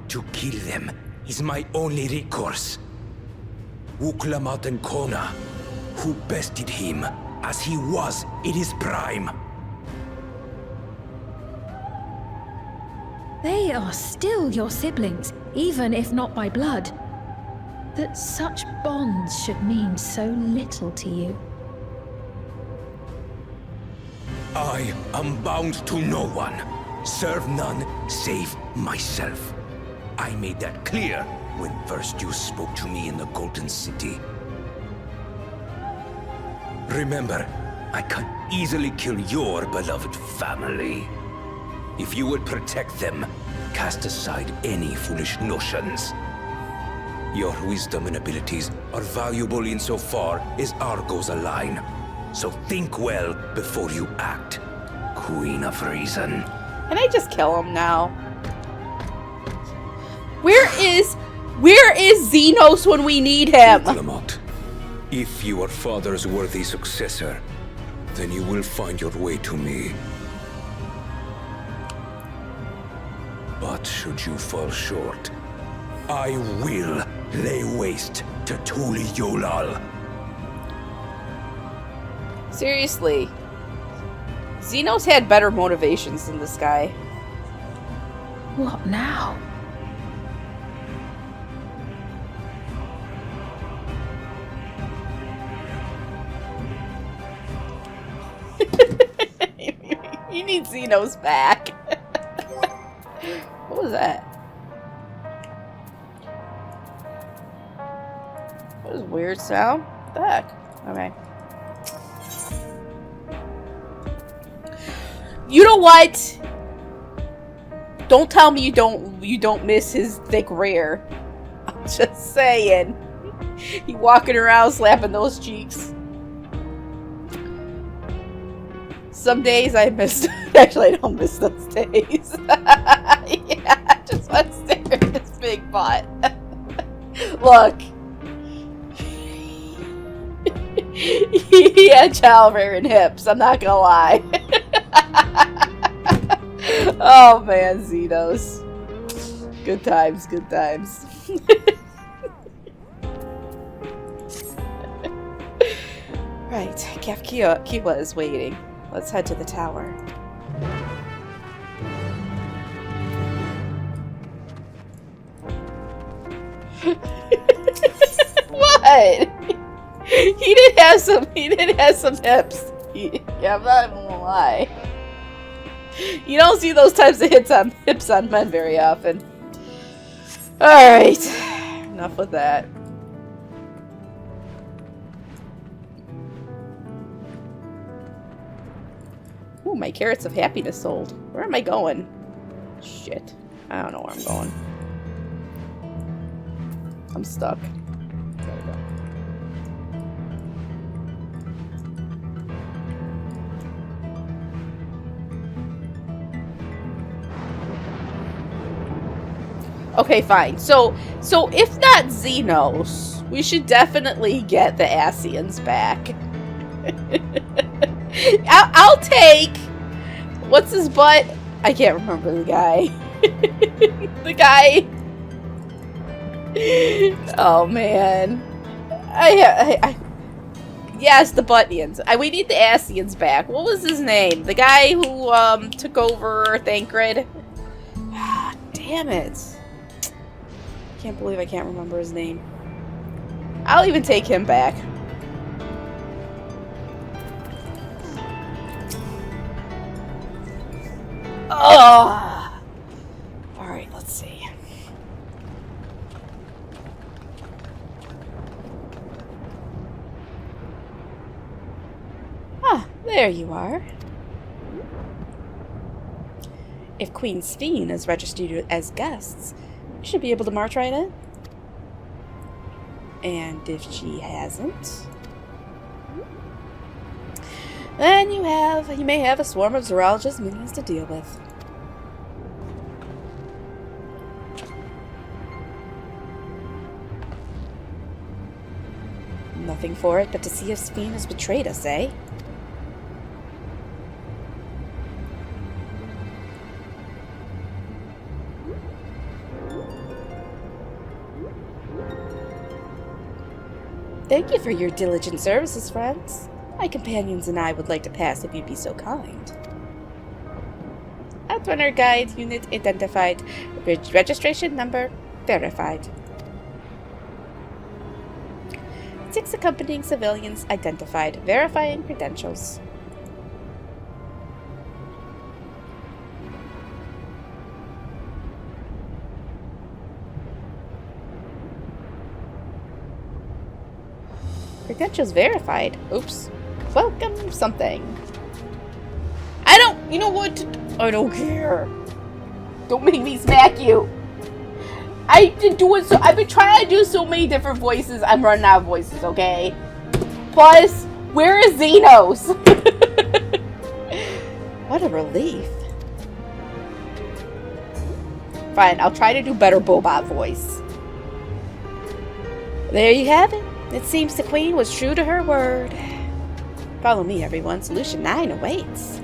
To kill them is my only recourse. Wuklamat and Kona, who bested him as he was in his prime.
They are still your siblings, even if not by blood. That such bonds should mean so little to you.
I am bound to no one. Serve none save myself. I made that clear when first you spoke to me in the Golden City. Remember, I can easily kill your beloved family. If you would protect them, cast aside any foolish notions. Your wisdom and abilities are valuable insofar as our goals align. So think well before you act, Queen of Reason.
Can I just kill him now? Where is Xenos when we need him?
Lamont, if you are father's worthy successor, then you will find your way to me. But should you fall short, I will lay waste to Tuli Yolal.
Seriously. Xenos had better motivations than this guy.
What now?
You need Xenos back. What was that? What was a weird sound? What the heck? Okay. You know what? Don't tell me you don't miss his thick rear. I'm just saying. He walking around slapping those cheeks. Some days I miss. Actually, I don't miss those days. Yeah, I just want to stare at his big butt. Look. He had child-rearing hips. I'm not gonna lie. Oh man, Xenos. Good times, good times. Right, Kiwa is waiting. Let's head to the tower. What? He did have some hips. Yeah, I'm not even gonna lie. You don't see those types of hips on men very often. Alright. Enough with that. Ooh, my carrots of happiness sold. Where am I going? Shit. I don't know where I'm going. I'm stuck. There we go. Okay, fine. So if not Xenos, we should definitely get the Asians back. I'll take... What's his butt? I can't remember the guy. The guy... Oh, man. Yes, the Buttians. We need the Asians back. What was his name? The guy who took over Thancred? Damn it. Can't believe I can't remember his name. I'll even take him back. Oh! Alright, let's see. There you are. If Queen Sphene has registered you as guests, you should be able to march right in. And if she hasn't, then you may have a swarm of zoologist minions to deal with. Nothing for it but to see if Sphene has betrayed us, eh? Thank you for your diligent services, friends. My companions and I would like to pass if you'd be so kind. Outrunner Guide unit identified. Registration number verified. 6 accompanying civilians identified. Verifying credentials. Credentials verified. Oops. Welcome something. You know what? I don't care. Don't make me smack you. I've been trying to do so many different voices. I'm running out of voices, okay? Plus, where is Xenos? What a relief. Fine, I'll try to do better Bobot voice. There you have it. It seems the Queen was true to her word. Follow me, everyone. Solution 9 awaits.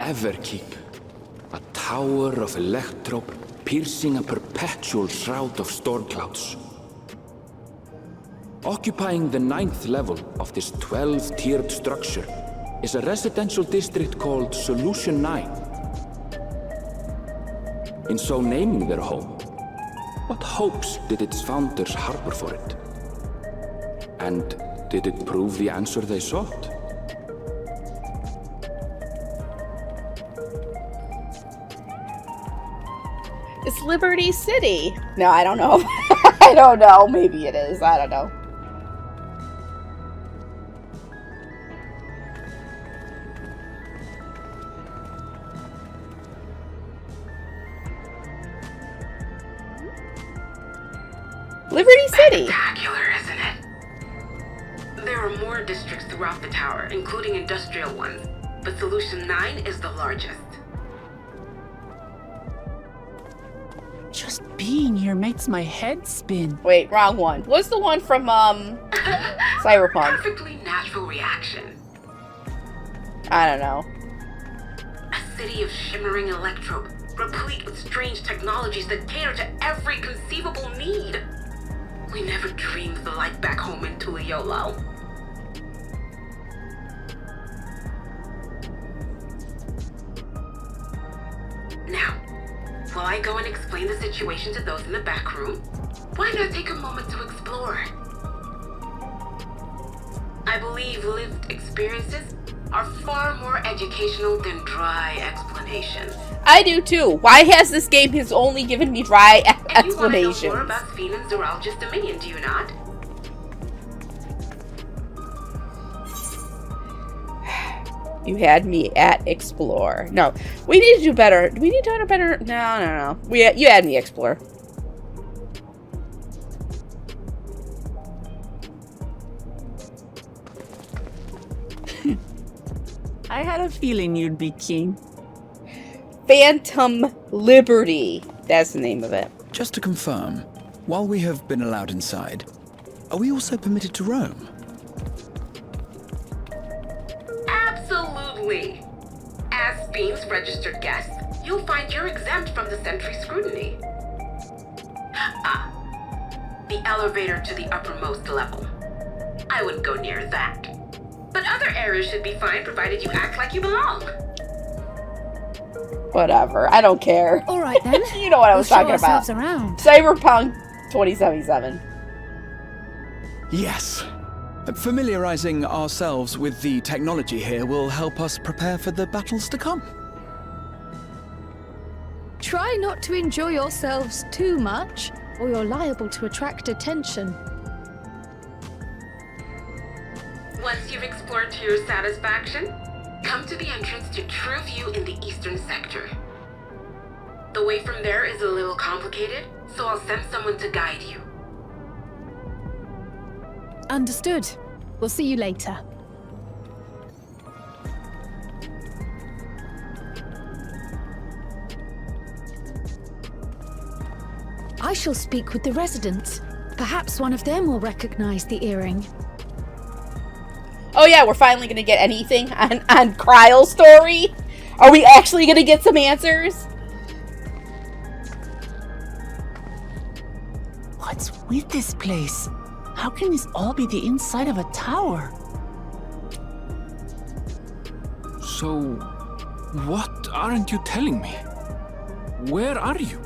Everkeep, a tower of electrope piercing a perpetual shroud of storm clouds. Occupying the 9th level of this 12-tiered structure is a residential district called Solution 9. In so naming their home, what hopes did its founders harbor for it? And did it prove the answer they sought?
It's Liberty City. No, I don't know. I don't know. Maybe it is. I don't know. Liberty City.
Spectacular, isn't it? There are more districts throughout the tower, including industrial ones, but Solution 9 is the largest.
Just being here makes my head spin.
Wait, wrong one. What's the one from, Cyberpunk?
Perfectly natural reaction.
I don't know.
A city of shimmering electrope, replete with strange technologies that cater to every conceivable need. We never dreamed the life back home in Tuliolo. Now, while I go and explain the situation to those in the back room, why not take a moment to explore? I believe lived experiences are far more educational than dry explanations.
I do too. Why has this game only given me dry explanations?
You want to know more about Sphene and Zoologist Dominion, do you not?
You had me at explore. No, we need to do better. We need to do better. No. You had me explore.
I had a feeling you'd be king.
Phantom Liberty. That's the name of it.
Just to confirm, while we have been allowed inside, are we also permitted to roam?
Absolutely. As Sphene's registered guest, you'll find you're exempt from the sentry scrutiny. elevator to the uppermost level. I wouldn't go near that. But other areas should be fine provided you act like you belong.
Whatever, I don't care.
All right then.
You know what I was talking about.
Around.
Cyberpunk 2077.
Yes. Familiarizing ourselves with the technology here will help us prepare for the battles to come.
Try not to enjoy yourselves too much, or you're liable to attract attention.
Once you've explored to your satisfaction, come to the entrance to True View in the eastern sector. The way from there is a little complicated, so I'll send someone to guide you.
Understood. We'll see you later. I shall speak with the residents. Perhaps one of them will recognize the earring.
Oh yeah, we're finally gonna get anything on Kryle's story? Are we actually gonna get some answers?
What's with this place? How can this all be the inside of a tower?
So, what aren't you telling me? Where are you?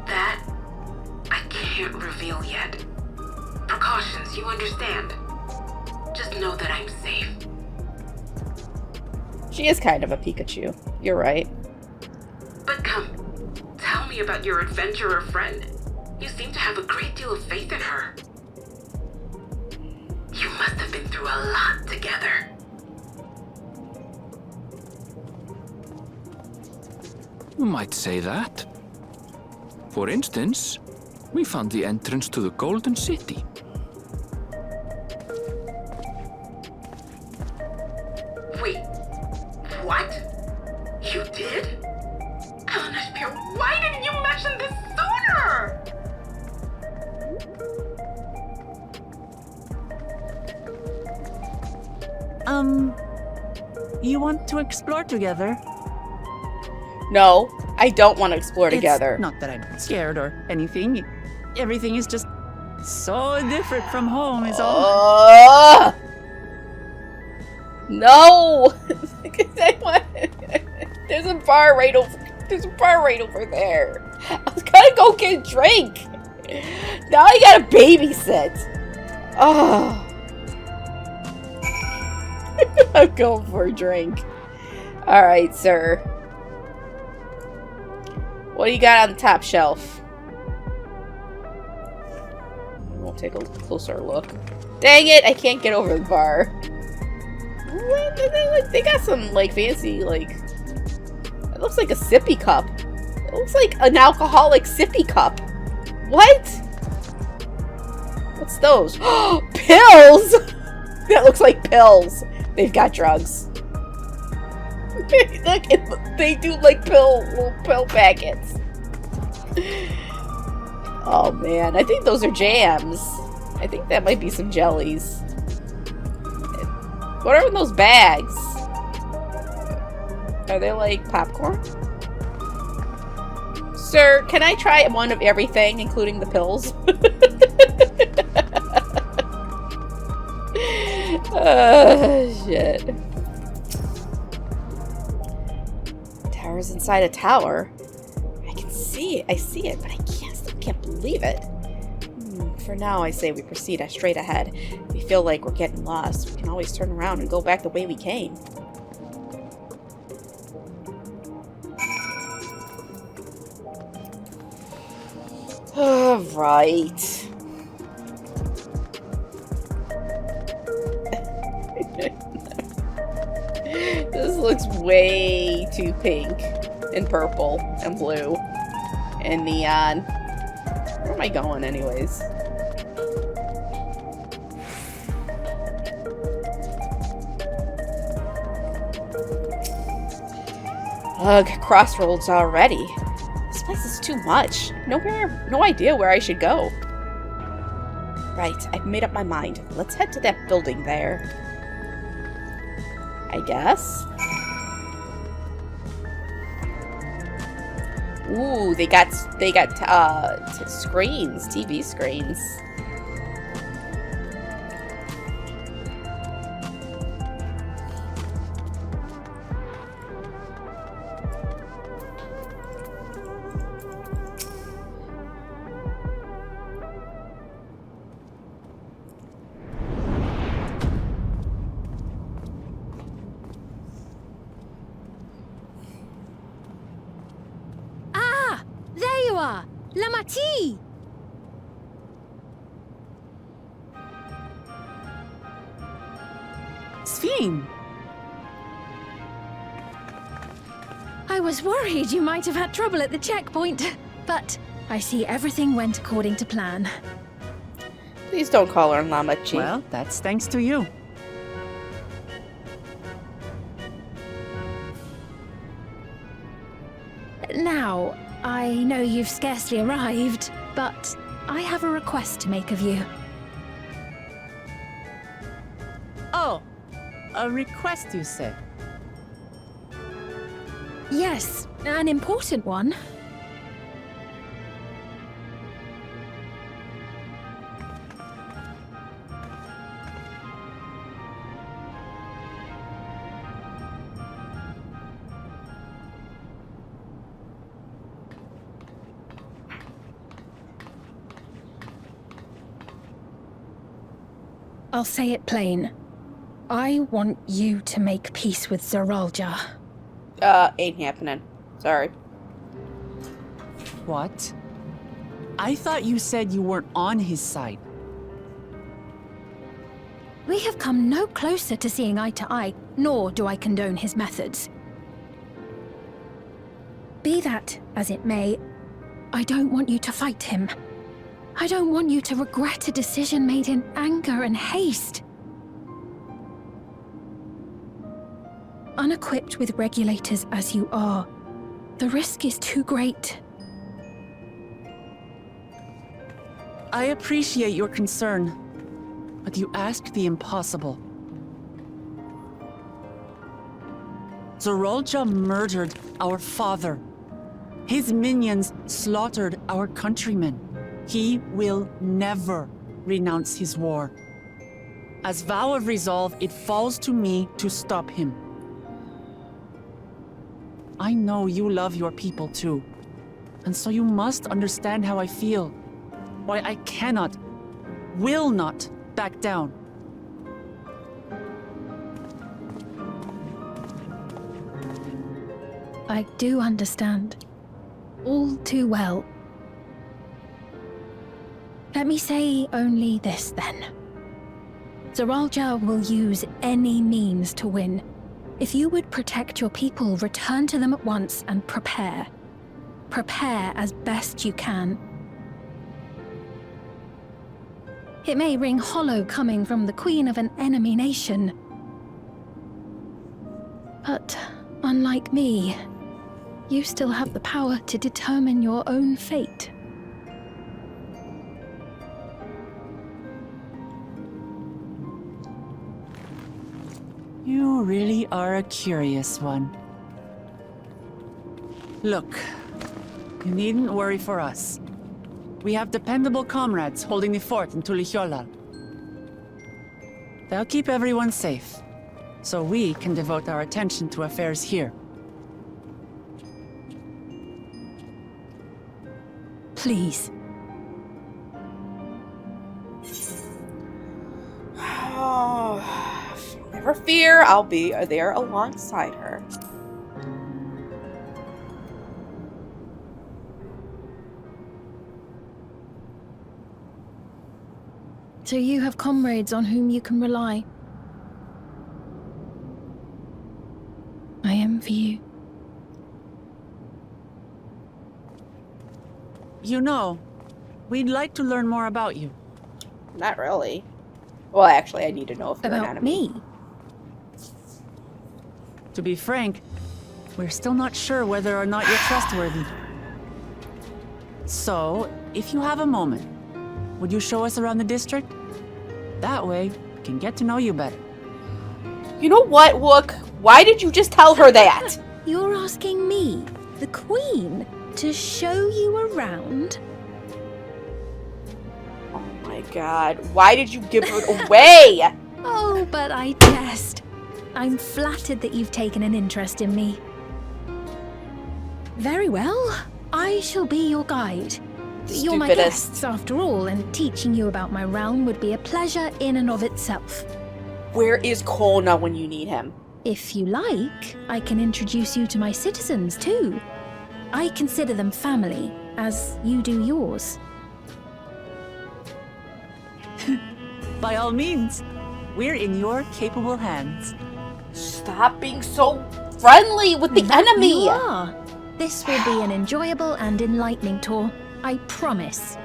That, I can't reveal yet. Precautions, you understand. Just know that I'm safe.
She is kind of a Pikachu. You're right.
But come, tell me about your adventurer friend. You seem to have a great deal of faith in her. You must have been through a lot together.
You might say that. For instance, we found the entrance to the Golden City.
Wait, what? You did? Eleanor, why didn't you mention this sooner?
You want to explore together?
No, I don't want to explore together.
It's not that I'm scared or anything. Everything is just so different from home is all.
No! There's a bar right over there. I was gonna go get a drink. Now I gotta babysit. Oh. I'm going for a drink. Alright, sir. What do you got on the top shelf? We'll take a closer look. Dang it, I can't get over the bar. What? They got some, like, fancy, like... It looks like a sippy cup. It looks like an alcoholic sippy cup. What? What's those? Pills! That looks like pills. They've got drugs. Look, they do like little pill packets. Oh man, I think those are jams. I think that might be some jellies. What are in those bags? Are they like popcorn? Sir, can I try one of everything, including the pills? Shit. Tower's inside a tower. I can see it. I see it, but I still can't believe it. For now, I say we proceed straight ahead. If we feel like we're getting lost, we can always turn around and go back the way we came. Right. This looks way too pink and purple and blue and neon. Where am I going anyways? Ugh, crossroads already. This place is too much. No idea where I should go. Right, I've made up my mind. Let's head to that building there. I guess. Ooh, they got screens, TV screens.
There you are! Lamati!
Sphene!
I was worried you might have had trouble at the checkpoint, but I see everything went according to plan.
Please don't call her Lamachi.
Well, that's thanks to you.
Now, I know you've scarcely arrived, but I have a request to make of you.
Oh, a request, you say?
Yes, an important one. I'll say it plain. I want you to make peace with Zeralja.
Ain't happening. Sorry.
What? I thought you said you weren't on his side.
We have come no closer to seeing eye to eye, nor do I condone his methods. Be that as it may, I don't want you to fight him. I don't want you to regret a decision made in anger and haste. Unequipped with regulators as you are, the risk is too great.
I appreciate your concern, but you asked the impossible. Zeralja murdered our father. His minions slaughtered our countrymen. He will never renounce his war. As vow of resolve, it falls to me to stop him. I know you love your people too, and so you must understand how I feel. Why I cannot, will not back down.
I do understand. All too well. Let me say only this, then. Zeralja will use any means to win. If you would protect your people, return to them at once and prepare. Prepare as best you can. It may ring hollow coming from the queen of an enemy nation. But, unlike me, you still have the power to determine your own fate.
You really are a curious one. Look, you needn't worry for us. We have dependable comrades holding the fort in Tulihyolal. They'll keep everyone safe, so we can devote our attention to affairs here.
Please.
Never fear, I'll be there alongside her.
So you have comrades on whom you can rely. I envy you.
You know, we'd like to learn more about you.
Not really. Well, actually, I need to know if you're an
About
enemy.
me?
To be frank, we're still not sure whether or not you're trustworthy. So, if you have a moment, would you show us around the district? That way, we can get to know you better.
You know what, Wook? Why did you just tell her that?
You're asking me, the queen, To show you around?
Oh my god. Why did you give it away?
Oh, but I jest. I'm flattered that you've taken an interest in me. Very well. I shall be your guide. You're my guests, after all, and teaching you about my realm would be a pleasure in and of itself.
Where is Kona when you need him?
If you like, I can introduce you to my citizens, too. I consider them family, as you do yours.
By all means, we're in your capable hands.
Stop being so friendly with the enemy!
You are. This will be an enjoyable and enlightening tour, I promise.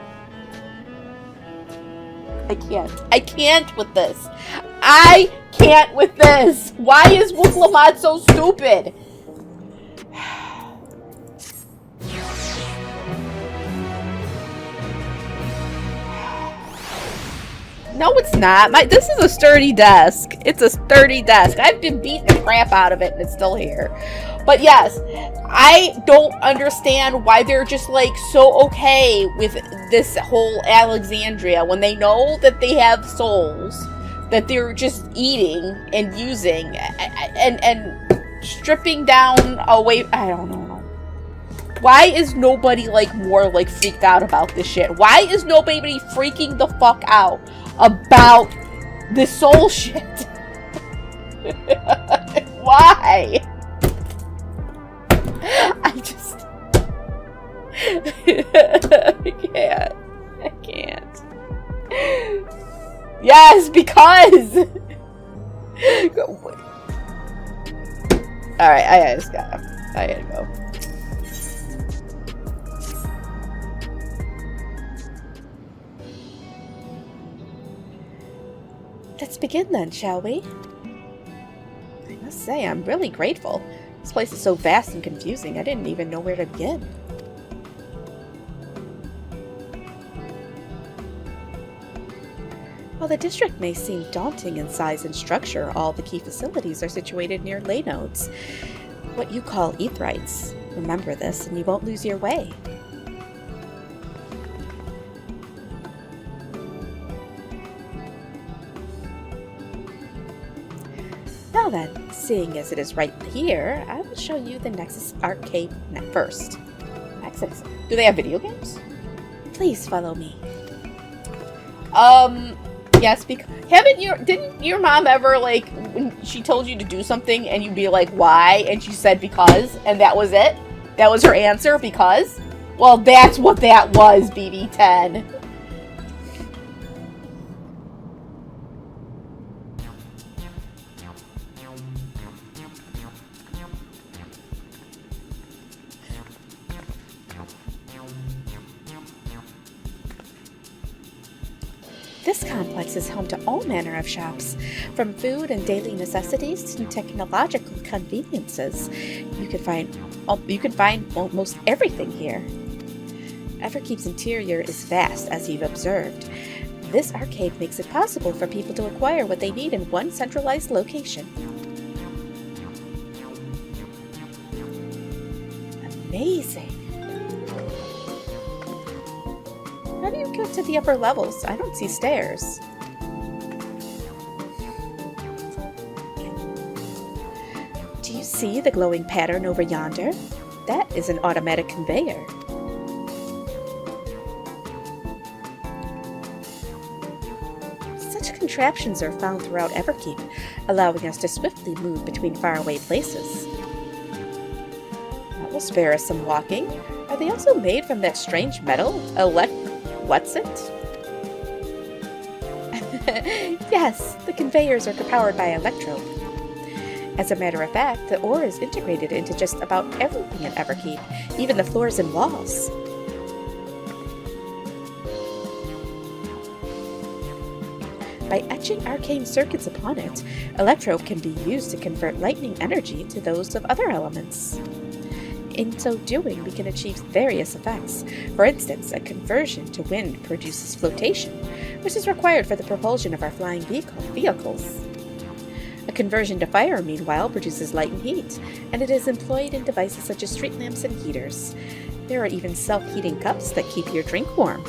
I can't. I can't with this. I can't with this. Why is Wuklamad so stupid? No, it's not. This is a sturdy desk. It's a sturdy desk. I've been beating the crap out of it and it's still here. But yes, I don't understand why they're just like so okay with this whole Alexandria when they know that they have souls that they're just eating and using and stripping down away. I don't know. Why is nobody like more like freaked out about this shit? Why is nobody freaking the fuck out about this soul shit? Why? I just I can't. Yes, because alright, I gotta go. Let's begin then, shall we? I must say, I'm really grateful. This place is so vast and confusing, I didn't even know where to begin. While the district may seem daunting in size and structure, all the key facilities are situated near ley nodes, what you call etherites. Remember this, and you won't lose your way. Now then, seeing as it is right here, I will show you the Nexus arcade first. Nexus. Do they have video games? Please follow me. Yes, because didn't your mom ever, like, when she told you to do something and you'd be like, why? And she said because, and that was it? That was her answer, because? Well, that's what that was, BB10. This complex is home to all manner of shops, from food and daily necessities to technological conveniences. You can find almost everything here. Everkeep's interior is vast, as you've observed. This arcade makes it possible for people to acquire what they need in one centralized location. Amazing. How do you get to the upper levels? I don't see stairs. Do you see the glowing pattern over yonder? That is an automatic conveyor. Such contraptions are found throughout Everkeep, allowing us to swiftly move between faraway places. That will spare us some walking. Are they also made from that strange metal? What's it? Yes, the conveyors are powered by electrode. As a matter of fact, the ore is integrated into just about everything in Everkeep, even the floors and walls. By etching arcane circuits upon it, electrode can be used to convert lightning energy to those of other elements. In so doing, we can achieve various effects. For instance, a conversion to wind produces flotation, which is required for the propulsion of our flying vehicles. A conversion to fire, meanwhile, produces light and heat, and it is employed in devices such as street lamps and heaters. There are even self-heating cups that keep your drink warm.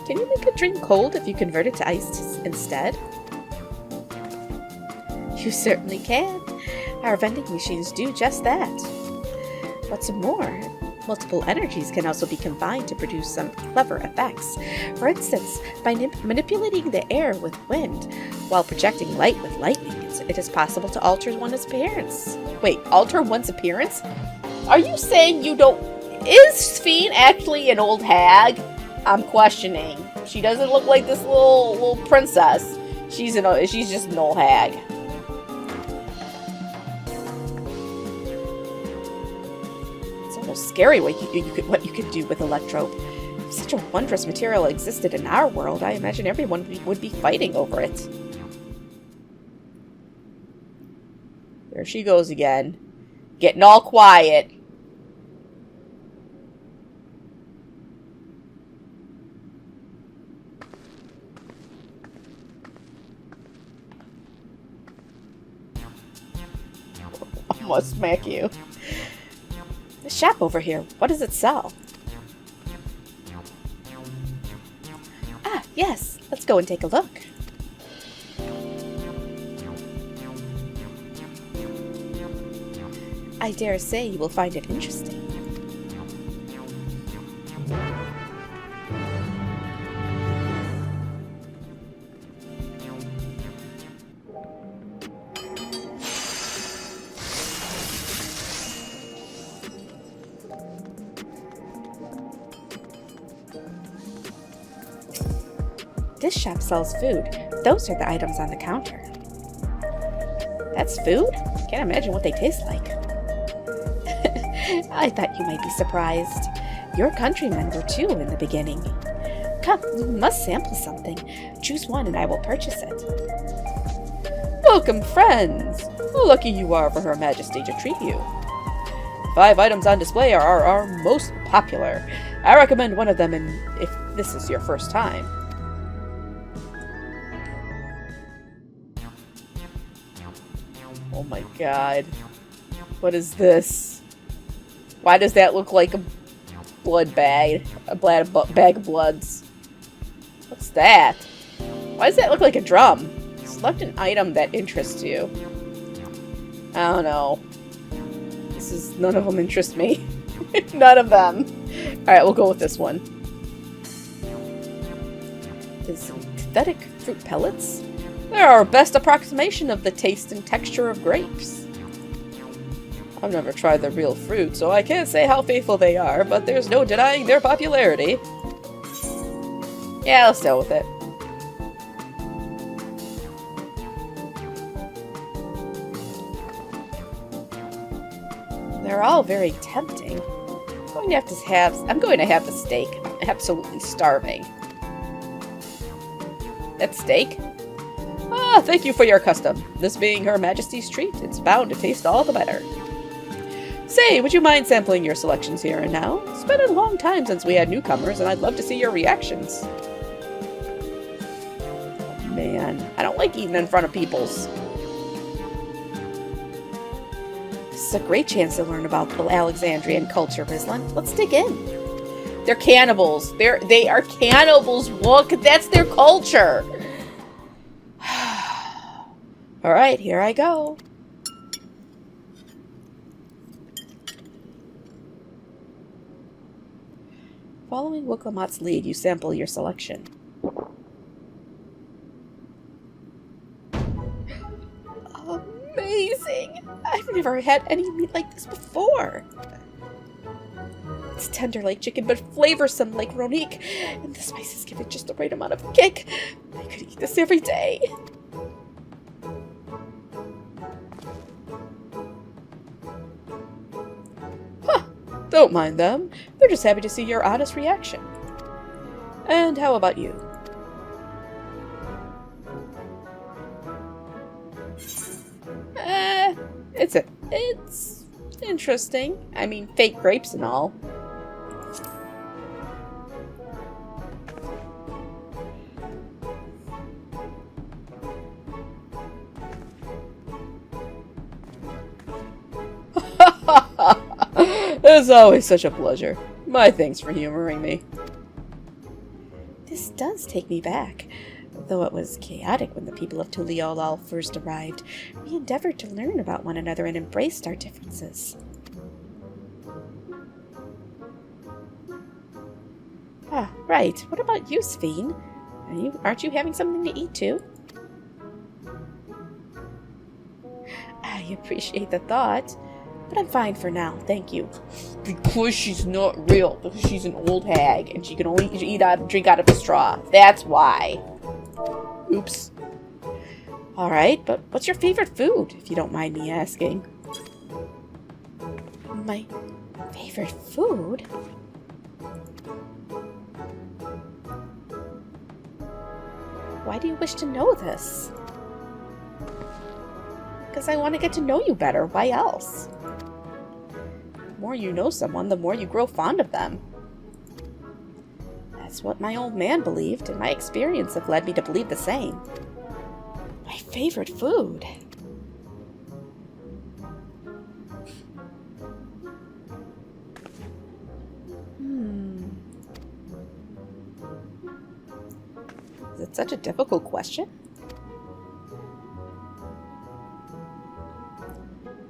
Can you make a drink cold if you convert it to ice instead? You certainly can. Our vending machines do just that. What's more, multiple energies can also be combined to produce some clever effects. For instance, by manipulating the air with wind, while projecting light with lightning, it is possible to alter one's appearance. Wait, alter one's appearance? Are you saying you don't... Is Sphene actually an old hag? I'm questioning. She doesn't look like this little princess. She's just an old hag. It's almost scary what you could do with Electrope. If such a wondrous material existed in our world, I imagine everyone would be fighting over it. There she goes again. Getting all quiet. I must smack you. The shop over here, what does it sell? Ah, yes. Let's go and take a look. I dare say you will find it interesting. This shop sells food. Those are the items on the counter. That's food? Can't imagine what they taste like. I thought you might be surprised. Your countrymen were too in the beginning. Come, you must sample something. Choose one and I will purchase it. Welcome, friends! How lucky you are for Her Majesty to treat you. 5 items on display are our most popular. I recommend one of them if this is your first time. Oh my god. What is this? Why does that look like a blood bag? A bag of bloods. What's that? Why does that look like a drum? Select an item that interests you. I don't know. None of them interest me. None of them. Alright, we'll go with this one. Is synthetic fruit pellets? They're our best approximation of the taste and texture of grapes. I've never tried the real fruit, so I can't say how faithful they are, but there's no denying their popularity. Yeah, let's go with it. They're all very tempting. I'm going to have the steak. I'm absolutely starving. That steak? Ah, thank you for your custom. This being Her Majesty's treat, it's bound to taste all the better. Say, would you mind sampling your selections here and now? It's been a long time since we had newcomers, and I'd love to see your reactions. Oh, man, I don't like eating in front of people's. This is a great chance to learn about the Alexandrian culture, Rizlan. Let's dig in. They're cannibals. They are cannibals. Look, that's their culture. Alright, here I go. Following Wiklamat's lead, you sample your selection. Amazing! I've never had any meat like this before. It's tender like chicken, but flavorsome like Ronique, and the spices give it just the right amount of kick. I could eat this every day. Don't mind them. They're just happy to see your honest reaction. And how about you? It's interesting. I mean, fake grapes and all. It's always such a pleasure. My thanks for humoring me. This does take me back. Though it was chaotic when the people of Tuliolal first arrived, we endeavored to learn about one another and embraced our differences. Ah, right. What about you, Sphene? Aren't you having something to eat too? I appreciate the thought, but I'm fine for now, thank you. Because she's not real, because she's an old hag, and she can only drink out of a straw. That's why. Oops. Alright, but what's your favorite food, if you don't mind me asking? My favorite food? Why do you wish to know this? Because I want to get to know you better. Why else? The more you know someone, the more you grow fond of them. That's what my old man believed, and my experience have led me to believe the same. My favorite food. Is it such a difficult question?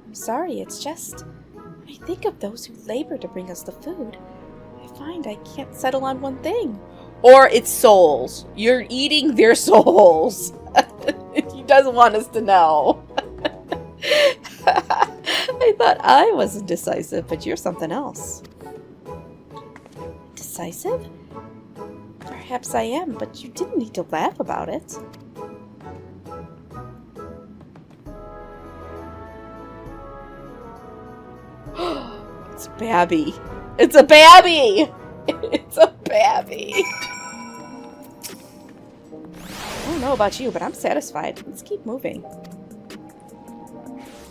I'm sorry, it's just, when I think of those who labor to bring us the food, I find I can't settle on one thing. Or it's souls. You're eating their souls. He doesn't want us to know. I thought I was indecisive, but you're something else. Decisive? Perhaps I am, but you didn't need to laugh about it. It's Babby. It's a Babby! It's a Babby! I don't know about you, but I'm satisfied. Let's keep moving.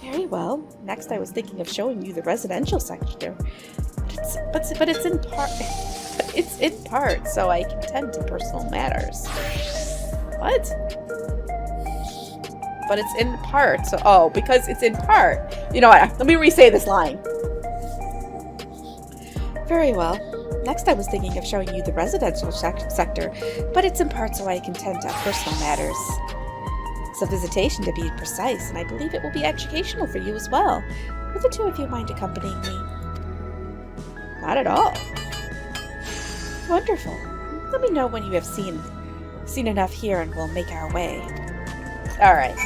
Very well. Next, I was thinking of showing you the residential sector. But it's in part... It's in part, so I can tend to personal matters. What? But it's in part, so... Oh, because it's in part. You know what? Let me re-say this line. Very well. Next, I was thinking of showing you the residential sector, but it's in part so I can tend to personal matters. It's a visitation, to be precise, and I believe it will be educational for you as well. Would the two of you mind accompanying me? Not at all. Wonderful. Let me know when you have seen enough here and we'll make our way. Alright.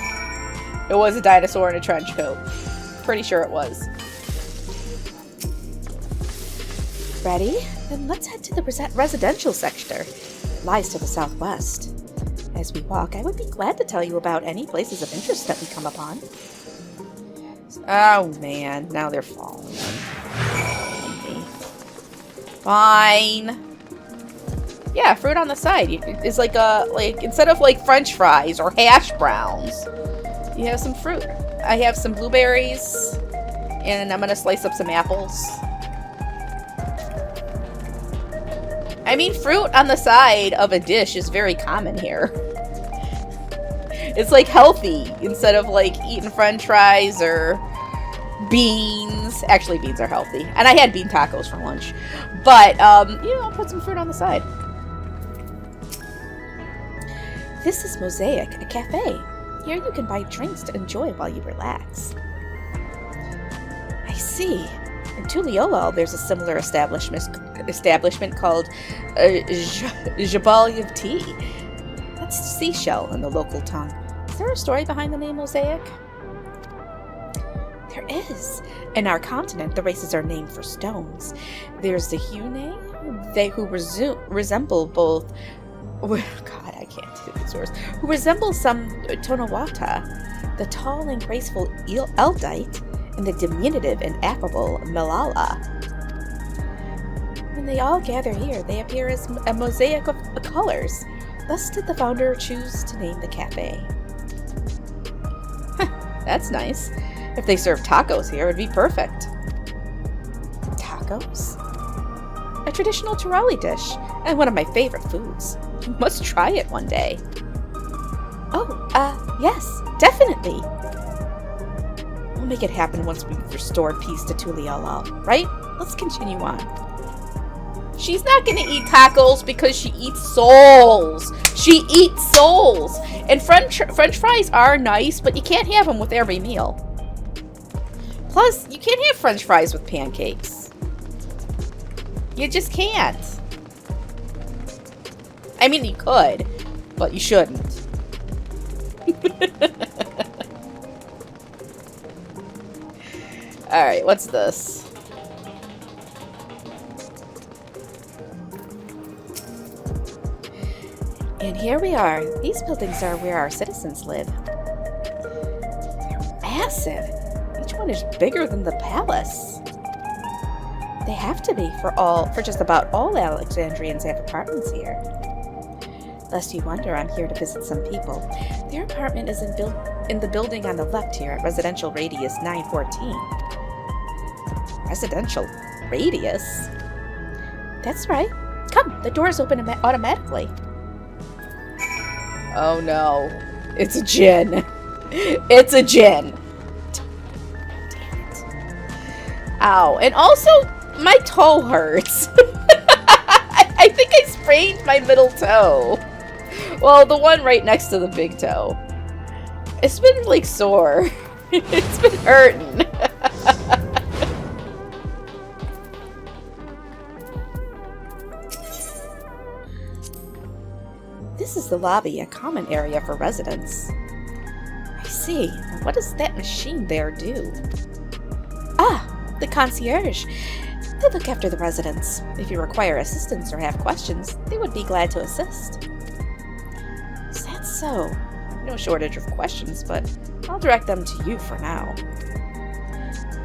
It was a dinosaur in a trench coat. Pretty sure it was. Ready? Then let's head to the residential sector. It lies to the southwest. As we walk, I would be glad to tell you about any places of interest that we come upon. Oh man, now they're falling. Fine. Yeah, fruit on the side. It's like instead of like French fries or hash browns, you have some fruit. I have some blueberries, and I'm gonna slice up some apples. I mean, fruit on the side of a dish is very common here. It's like healthy instead of like eating French fries or beans. Actually, beans are healthy, and I had bean tacos for lunch. But you know, I'll put some fruit on the side. This is Mosaic, a cafe. Here you can buy drinks to enjoy while you relax. I see. In Tuliolal, there's a similar establishment called Jabal of Tea. That's seashell in the local tongue. Is there a story behind the name Mosaic? There is. In our continent, the races are named for stones. There's the Hune, they who resemble both... God, I can't do these words. Who resemble some Tonawata, the tall and graceful Eldite, and the diminutive and affable Malala. When they all gather here, they appear as a mosaic of colors. Thus did the founder choose to name the cafe. That's nice. If they serve tacos here, it'd be perfect. Tacos? A traditional Turali dish, and one of my favorite foods. You must try it one day. Oh, yes, definitely. We'll make it happen once we've restored peace to Tuliolal, right? let's continue on. She's not gonna eat tacos because she eats souls. She eats souls. And French fries are nice, but you can't have them with every meal. Plus, you can't have French fries with pancakes. You just can't. I mean, you could, but you shouldn't. Alright, what's this? And here we are. These buildings are where our citizens live. They're massive. Each one is bigger than the palace. They have to be for just about all Alexandrians have apartments here. Lest you wonder, I'm here to visit some people. Their apartment is in the building on the left here at Residential Radius 914. Residential Radius? That's right. Come, the doors open automatically. Oh no. It's a djinn. It's a djinn. Damn it. Ow. And also, my toe hurts. I think I sprained my middle toe. Well, the one right next to the big toe. It's been like sore. It's been hurting. This is the lobby, a common area for residents. I see. What does that machine there do? Ah, the concierge. They look after the residents. If you require assistance or have questions, they would be glad to assist. Is that so? No shortage of questions, but I'll direct them to you for now.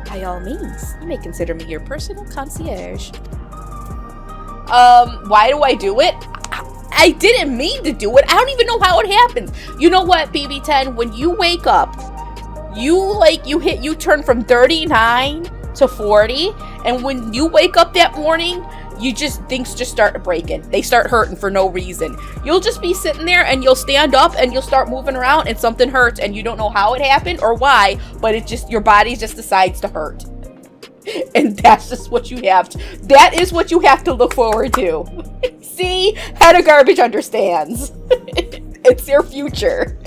By all means, you may consider me your personal concierge. Why do I do it? I didn't mean to do it. I don't even know how it happens. You know what, BB10? When you wake up, you turn from 39 to 40, and when you wake up that morning, things just start breaking. They start hurting for no reason. You'll just be sitting there and you'll stand up and you'll start moving around and something hurts and you don't know how it happened or why, but your body just decides to hurt. And that's just what you have that is what you have to look forward to. See? Head of Garbage understands. It's their future.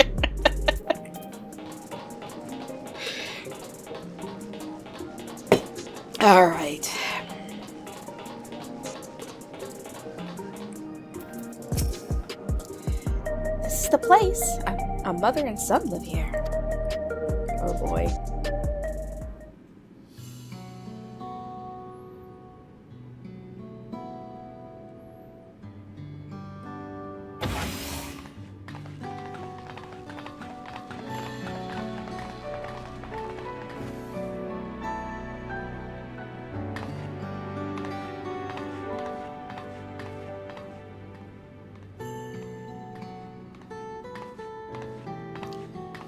Alright. This is the place. A mother and son live here. Oh boy.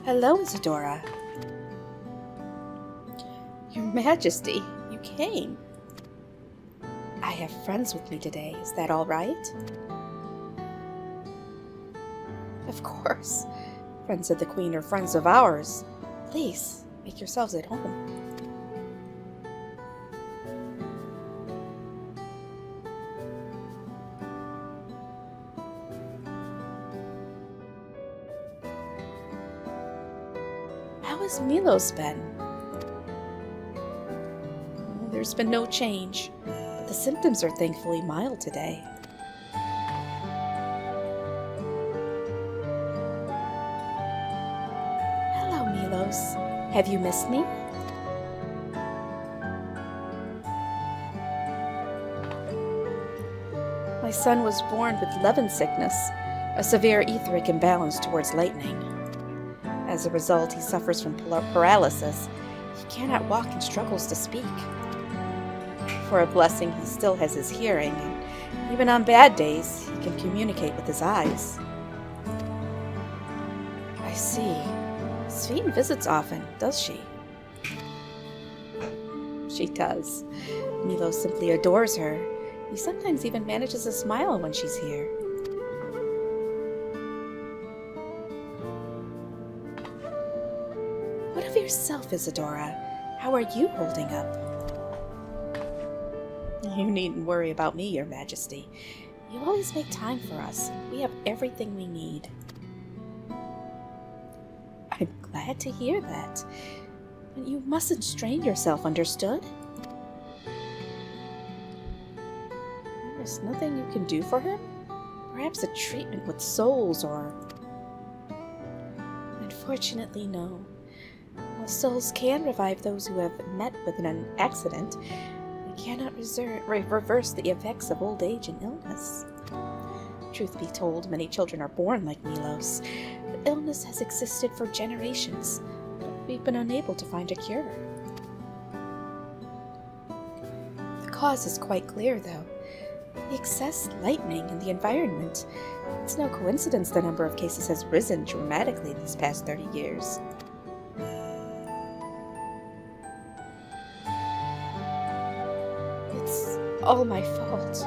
Hello, Isadora. Your Majesty, you came. I have friends with me today. Is that all right? Of course. Friends of the Queen are friends of ours. Please, make yourselves at home. How has Milos been? There's been no change, but the symptoms are thankfully mild today. Hello, Milos. Have you missed me? My son was born with Levin sickness, a severe etheric imbalance towards lightning. As a result, he suffers from paralysis. He cannot walk and struggles to speak. For a blessing, he still has his hearing, and even on bad days, he can communicate with his eyes. I see. Sveen visits often, does she? She does. Milos simply adores her. He sometimes even manages to smile when she's here. What of yourself, Isadora? How are you holding up? You needn't worry about me, Your Majesty. You always make time for us. We have everything we need. I'm glad to hear that. But you mustn't strain yourself, understood? There's nothing you can do for him? Perhaps a treatment with souls or... Unfortunately, no. While souls can revive those who have met with an accident, they cannot reverse the effects of old age and illness. Truth be told, many children are born like Milos, but illness has existed for generations. We've been unable to find a cure. The cause is quite clear, though. The excess lightning in the environment. It's no coincidence the number of cases has risen dramatically these past 30 years. It's all my fault.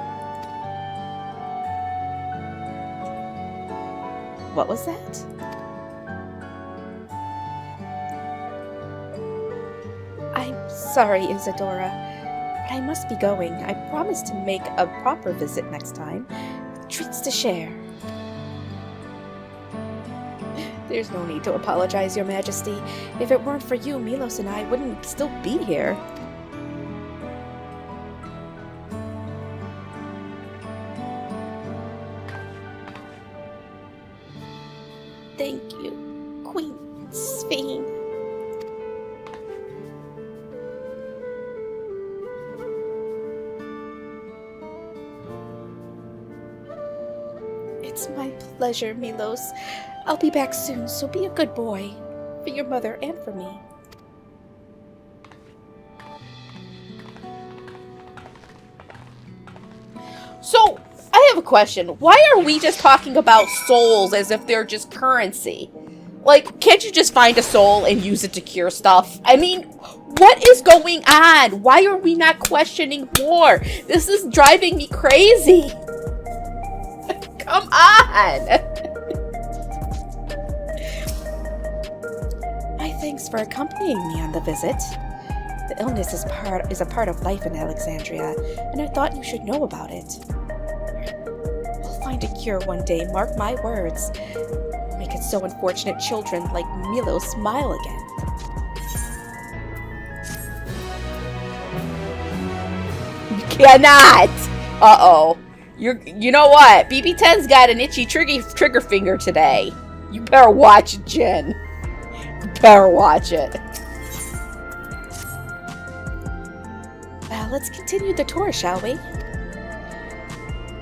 What was that? I'm sorry, Isadora, but I must be going. I promised to make a proper visit next time, with treats to share. There's no need to apologize, Your Majesty. If it weren't for you, Milos and I wouldn't still be here. Thank you, Queen Sphene. It's my pleasure, Milos. I'll be back soon, so be a good boy. For your mother and for me. So, I have a question. Why are we just talking about souls as if they're just currency? Like, can't you just find a soul and use it to cure stuff? I mean, what is going on? Why are we not questioning more? This is driving me crazy. Come on! My thanks for accompanying me on the visit. The illness is a part of life in Alexandria, and I thought you should know about it. We'll find a cure one day, mark my words. Make it so unfortunate children like Milo smile again. You cannot! Uh-oh. You know what? BB10's got an itchy trigger finger today. You better watch it, Jen. You better watch it. Well, let's continue the tour, shall we?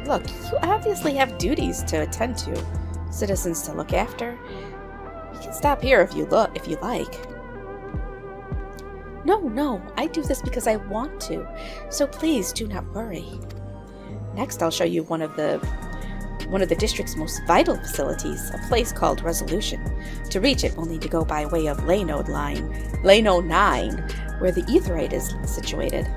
Look, you obviously have duties to attend to, citizens to look after. We can stop here if you like. No, I do this because I want to, so please do not worry. Next, I'll show you one of the district's most vital facilities, a place called Resolution. To reach it, we'll need to go by way of Lano 9, where the Aetheryte is situated.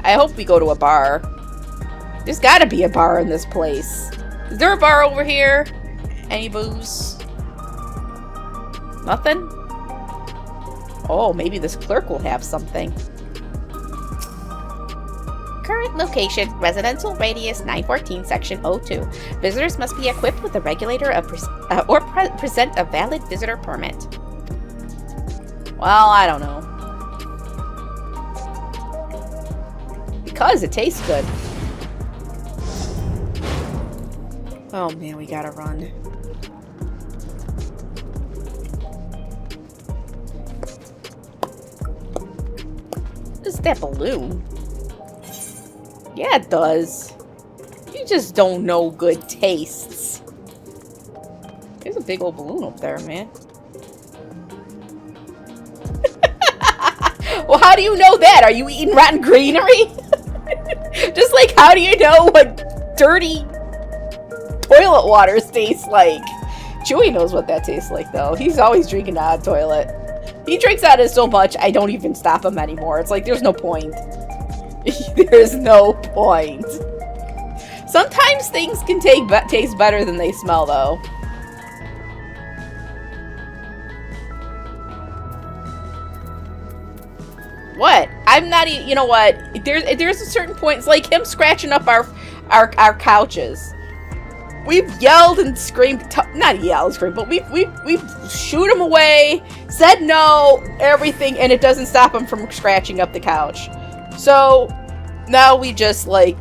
I hope we go to a bar. There's gotta be a bar in this place. Is there a bar over here? Any booze? Nothing? Oh, maybe this clerk will have something. Current location, residential radius 914, section 02. Visitors must be equipped with a regulator or present a valid visitor permit. Well, I don't know. Because it tastes good. Oh man, we gotta run. What is that balloon? Yeah, it does. You just don't know good tastes. There's a big old balloon up there, man. Well, how do you know that? Are you eating rotten greenery? Just like, how do you know what dirty toilet water tastes like? Chewie knows what that tastes like, though. He's always drinking out of the toilet. He drinks out of it so much, I don't even stop him anymore. It's like, there's no point. There's no point. Sometimes things can taste better than they smell, though. What? I'm not. You know what? There's a certain point. It's like him scratching up our couches. We've yelled and screamed. Not yelled and screamed, but we've shooed him away. Said no, everything, and it doesn't stop him from scratching up the couch. So now we just like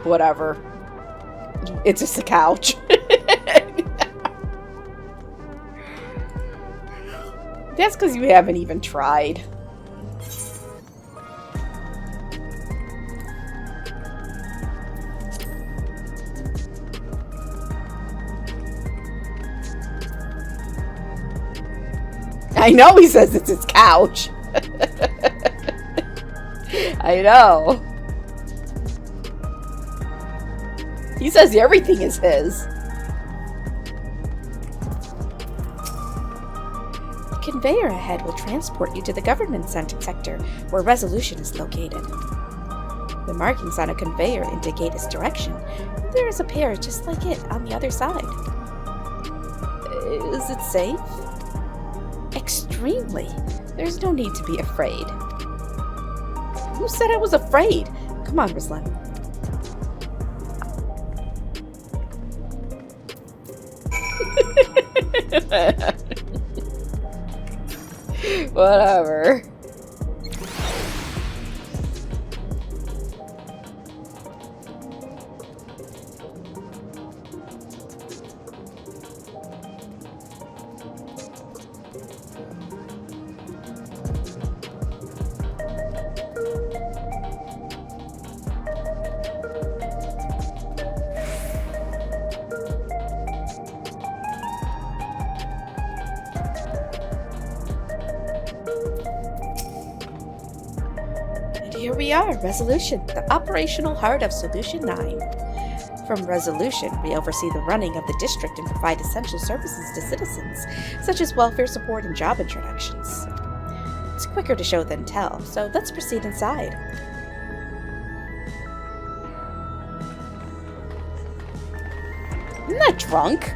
whatever. It's just a couch. That's because you haven't even tried. I know he says it's his couch. I know. He says everything is his. The conveyor ahead will transport you to the government sector, where Resolution is located. The markings on a conveyor indicate its direction. There is a pair just like it on the other side. Is it safe? Extremely. There's no need to be afraid. Who said I was afraid? Come on, Ruslan. Whatever. Here we are, Resolution, the operational heart of Solution 9. From Resolution, we oversee the running of the district and provide essential services to citizens, such as welfare support and job introductions. It's quicker to show than tell, so let's proceed inside. I'm not drunk.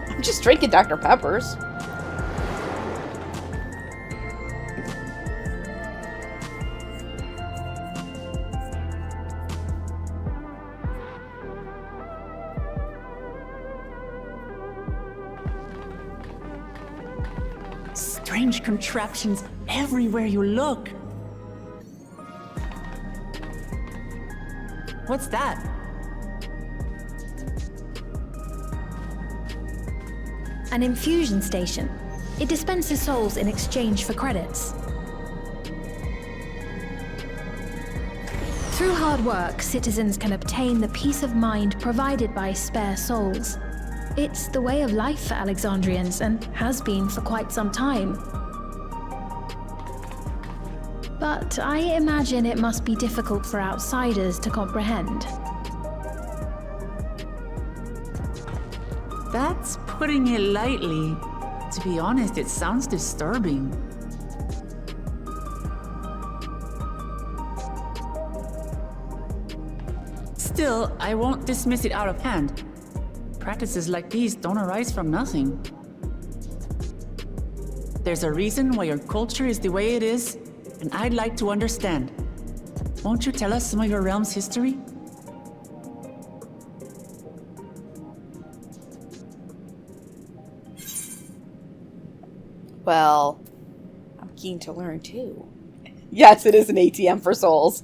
I'm just drinking Dr. Peppers.
Strange contraptions everywhere you look. What's that?
An infusion station. It dispenses souls in exchange for credits. Through hard work, citizens can obtain the peace of mind provided by spare souls. It's the way of life for Alexandrians, and has been for quite some time. But I imagine it must be difficult for outsiders to comprehend.
That's putting it lightly. To be honest, it sounds disturbing. Still, I won't dismiss it out of hand. Practices like these don't arise from nothing. There's a reason why your culture is the way it is, and I'd like to understand. Won't you tell us some of your realm's history?
Well, I'm keen to learn too. Yes, it is an ATM for souls.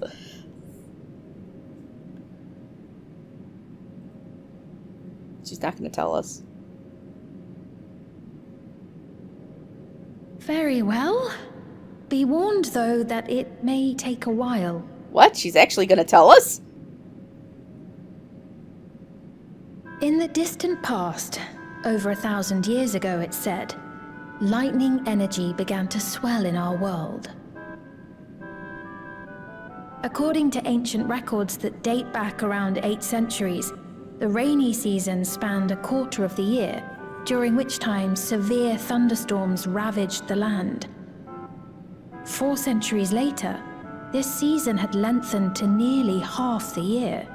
She's not going to tell us.
Very well. Be warned, though, that it may take a while.
What? She's actually going to tell us?
In the distant past, over 1,000 years ago, it's said, lightning energy began to swell in our world. According to ancient records that date back around 8 centuries, the rainy season spanned a quarter of the year, during which time severe thunderstorms ravaged the land. 4 centuries later, this season had lengthened to nearly half the year.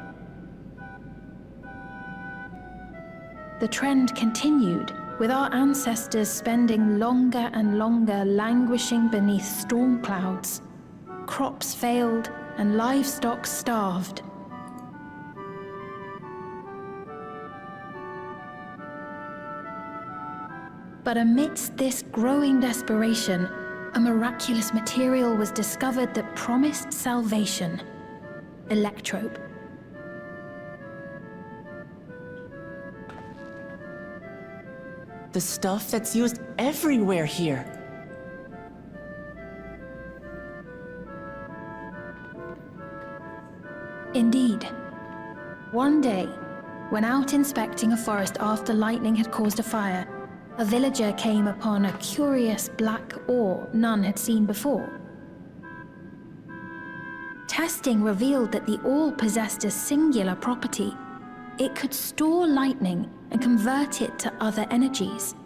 The trend continued, with our ancestors spending longer and longer languishing beneath storm clouds, crops failed and livestock starved. But amidst this growing desperation, a miraculous material was discovered that promised salvation: electrope.
The stuff that's used everywhere here.
Indeed. One day, when out inspecting a forest after lightning had caused a fire, a villager came upon a curious black ore none had seen before. Testing revealed that the ore possessed a singular property. It could store lightning and convert it to other energies.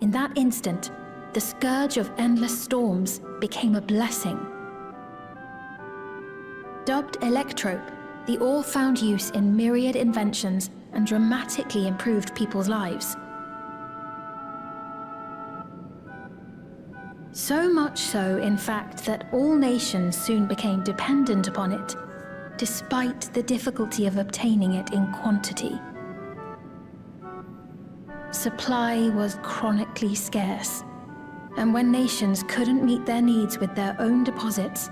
In that instant, the scourge of endless storms became a blessing. Dubbed electrope, the ore found use in myriad inventions and dramatically improved people's lives. So much so, in fact, that all nations soon became dependent upon it, despite the difficulty of obtaining it in quantity. Supply was chronically scarce, and when nations couldn't meet their needs with their own deposits,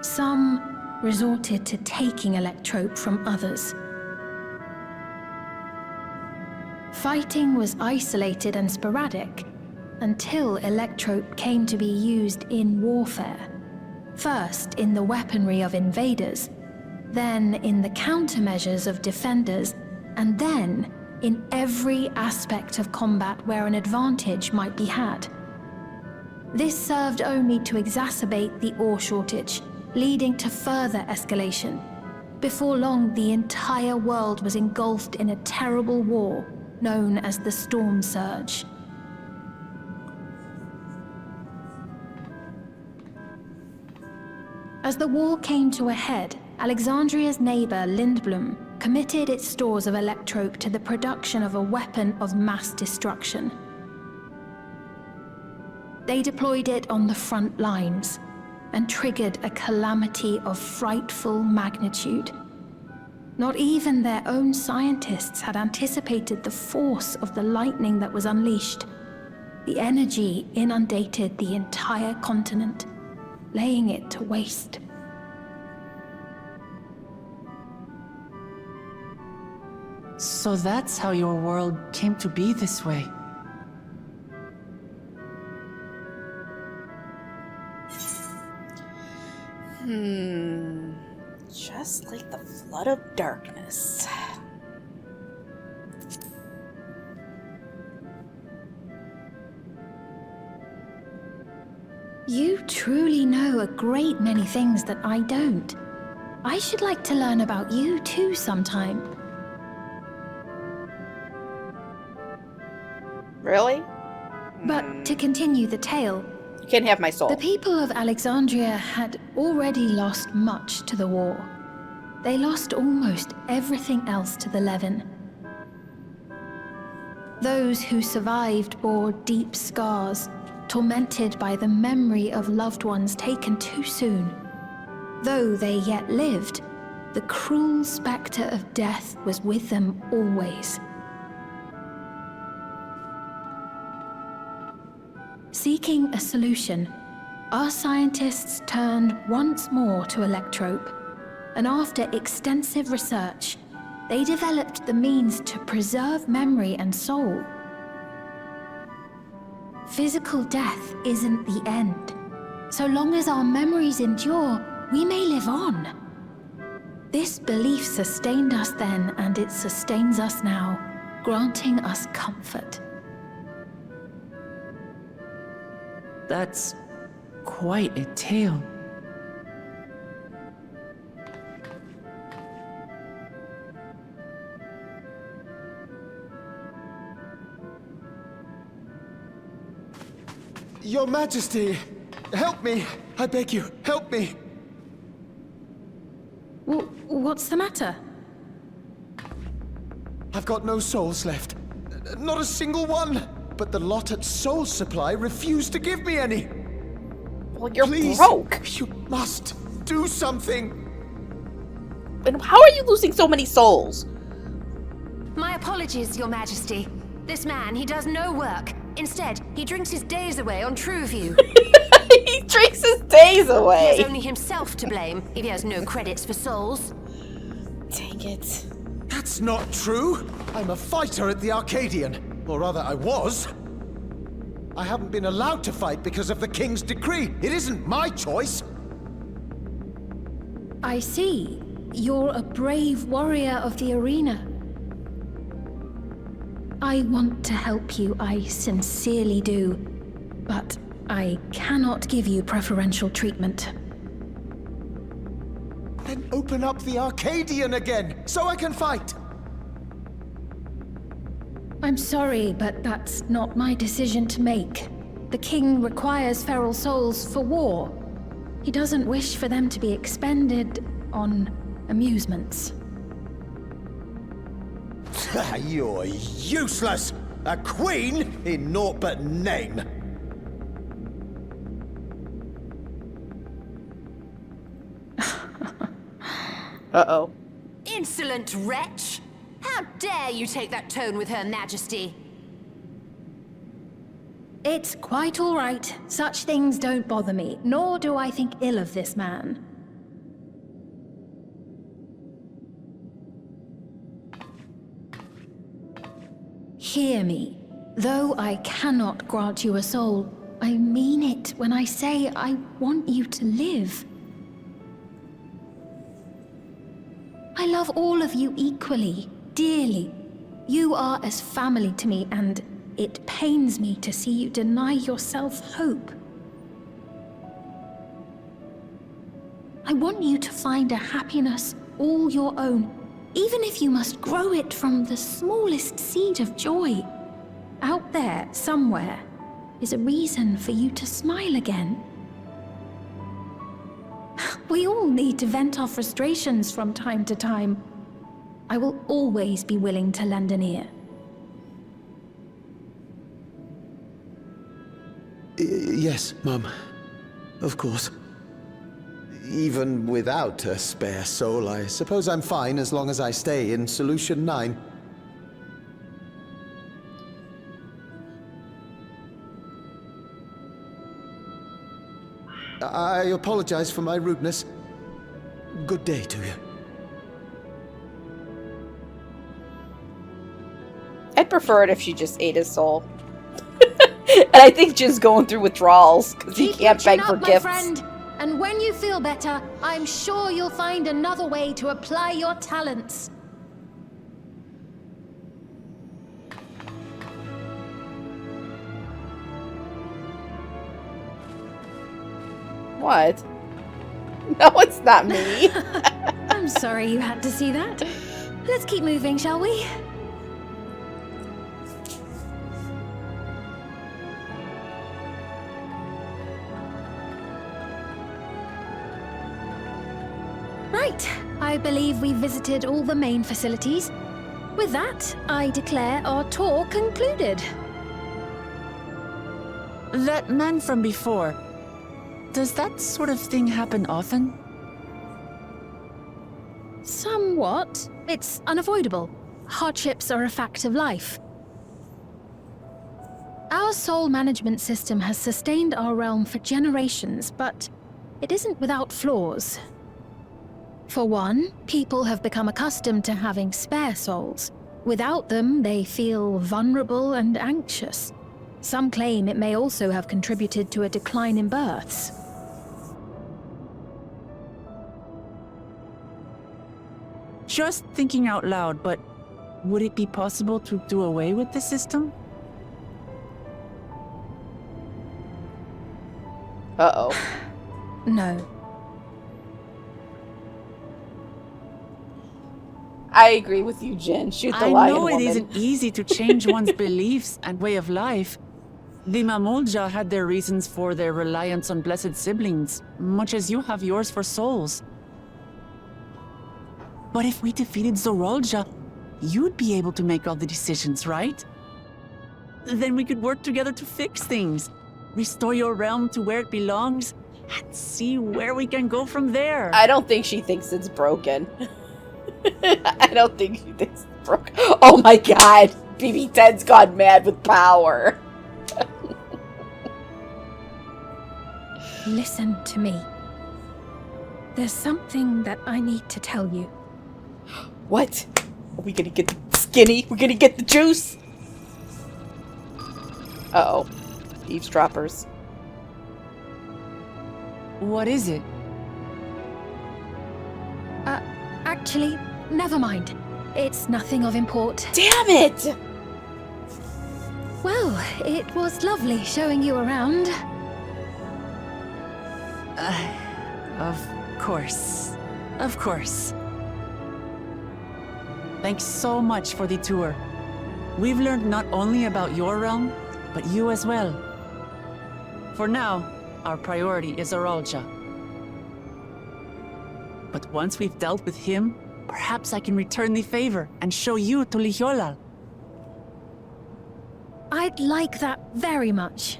some resorted to taking electrope from others. Fighting was isolated and sporadic until electrope came to be used in warfare. First in the weaponry of invaders, then in the countermeasures of defenders, and then in every aspect of combat where an advantage might be had. This served only to exacerbate the ore shortage, leading to further escalation. Before long, the entire world was engulfed in a terrible war known as the Storm Surge. As the war came to a head, Alexandria's neighbor, Lindblum, committed its stores of electrope to the production of a weapon of mass destruction. They deployed it on the front lines and triggered a calamity of frightful magnitude. Not even their own scientists had anticipated the force of the lightning that was unleashed. The energy inundated the entire continent, laying it to waste.
So that's how your world came to be this way.
Just like the flood of darkness.
You truly know a great many things that I don't. I should like to learn about you too sometime.
Really?
But to continue the tale,
you can't have my soul.
The people of Alexandria had already lost much to the war. They lost almost everything else to the Levin. Those who survived bore deep scars, tormented by the memory of loved ones taken too soon. Though they yet lived, the cruel specter of death was with them always. Seeking a solution, our scientists turned once more to electrope, and after extensive research, they developed the means to preserve memory and soul. Physical death isn't the end. So long as our memories endure, we may live on. This belief sustained us then, and it sustains us now, granting us comfort.
That's quite a tale.
Your Majesty, help me! I beg you, help me!
What's the matter?
I've got no souls left. Not a single one! But the lot at Soul Supply refused to give me any!
Well, you're
Please,
broke.
you must do something.
And how are you losing so many souls?
My apologies, Your Majesty. This man, he does no work. Instead, he drinks his days away on Trueview.
He drinks his days
He
away.
has only himself to blame if he has no credits for souls.
Dang it.
That's not true. I'm a fighter at the Arcadian. Or rather, I was. I haven't been allowed to fight because of the King's decree. It isn't my choice.
I see. You're a brave warrior of the arena. I want to help you, I sincerely do. But I cannot give you preferential treatment.
Then open up the Arcadian again, so I can fight.
I'm sorry, but that's not my decision to make. The king requires feral souls for war. He doesn't wish for them to be expended on amusements.
You're useless! A queen in naught but name!
Uh-oh.
Insolent wretch! How dare you take that tone with Her Majesty?
It's quite all right. Such things don't bother me, nor do I think ill of this man. Hear me. Though I cannot grant you a soul, I mean it when I say I want you to live. I love all of you equally, dearly. You are as family to me, and it pains me to see you deny yourself hope. I want you to find a happiness all your own, even if you must grow it from the smallest seed of joy. Out there, somewhere, is a reason for you to smile again. We all need to vent our frustrations from time to time. I will always be willing to lend an ear.
Yes, Mum. Of course. Even without a spare soul, I suppose I'm fine as long as I stay in Solution 9. I apologize for my rudeness. Good day to you.
I'd prefer it if she just ate his soul. And I think Jin's going through withdrawals because he can't beg for gifts.
My friend. And when you feel better, I'm sure you'll find another way to apply your talents.
What? No, it's not me.
I'm sorry you had to see that. Let's keep moving, shall we? Right, I believe we've visited all the main facilities. With that, I declare our tour concluded.
That man from before, does that sort of thing happen often?
Somewhat. It's unavoidable. Hardships are a fact of life. Our soul management system has sustained our realm for generations, but it isn't without flaws. For one, people have become accustomed to having spare souls. Without them, they feel vulnerable and anxious. Some claim it may also have contributed to a decline in births.
Just thinking out loud, but would it be possible to do away with the system?
Uh-oh.
No.
I agree with you, Jin. Shoot the lion woman.
I know it isn't easy to change one's beliefs and way of life. The Mamulja had their reasons for their reliance on blessed siblings, much as you have yours for souls. But if we defeated Zorolja, you'd be able to make all the decisions, right? Then we could work together to fix things. Restore your realm to where it belongs, and see where we can go from there.
I don't think she thinks it's broken. I don't think she thinks it's broken. Oh my god! BB-10's gone mad with power.
Listen to me. There's something that I need to tell you.
What? Are we gonna get the skinny? We're gonna get the juice? Uh-oh. Eavesdroppers.
What is it?
Actually, never mind. It's nothing of import.
Damn it!
Well, it was lovely showing you around.
Of course. Of course. Thanks so much for the tour. We've learned not only about your realm, but you as well. For now, our priority is Aralja. But once we've dealt with him, perhaps I can return the favor and show you to Lihiolal.
I'd like that very much.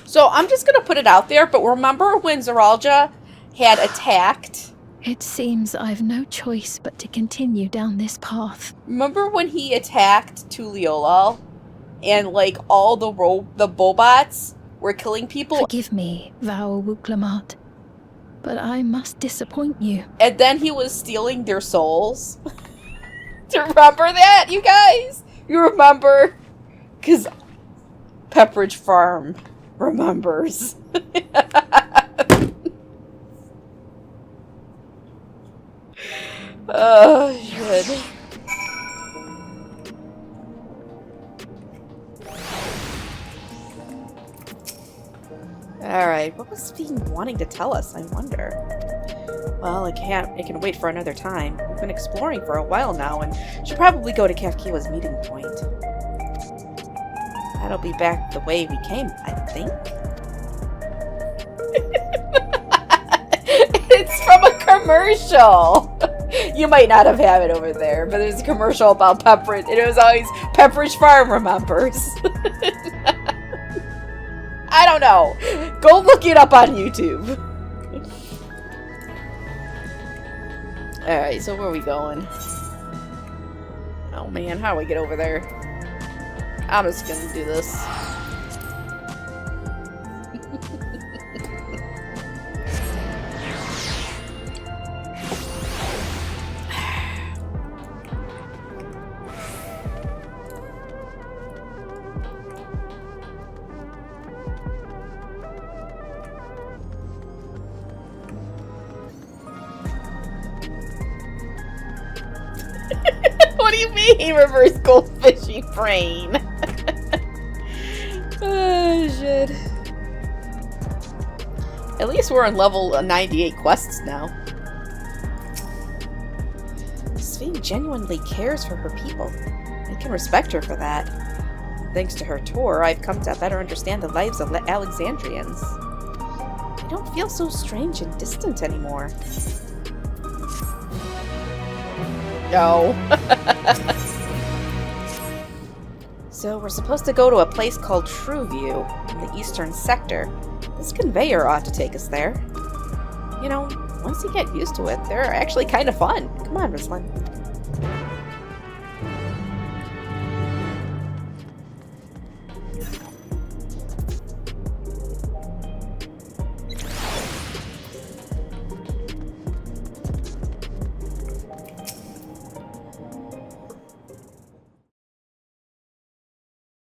So I'm just gonna put it out there, but remember when Zaralja had attacked?
It seems I've no choice but to continue down this path.
Remember when he attacked Tuliolal and like all the Bobots were killing people?
Forgive me, Vau Wuklamat, but I must disappoint you.
And then he was stealing their souls. Do you remember that, you guys? You remember? Because Pepperidge Farm remembers. Oh, shit. Alright, what was Fiend wanting to tell us, I wonder? Well, it can wait for another time. We've been exploring for a while now, and should probably go to Kafkiwa's meeting point. That'll be back the way we came, I think. It's from a commercial! You might not have had it over there, but there's a commercial about Pepperidge, and it was always Pepperidge Farm remembers. I don't know. Go look it up on YouTube. Alright, so where are we going? Oh man, how do we get over there? I'm just gonna do this. What do you mean, reverse goldfishy brain? Oh, shit. At least we're on level 98 quests now. Sphene genuinely cares for her people. I can respect her for that. Thanks to her tour, I've come to better understand the lives of Alexandrians. I don't feel so strange and distant anymore. No. So we're supposed to go to a place called Trueview in the eastern sector. This conveyor ought to take us there. You know, once you get used to it, they're actually kind of fun. Come on, Ruslan.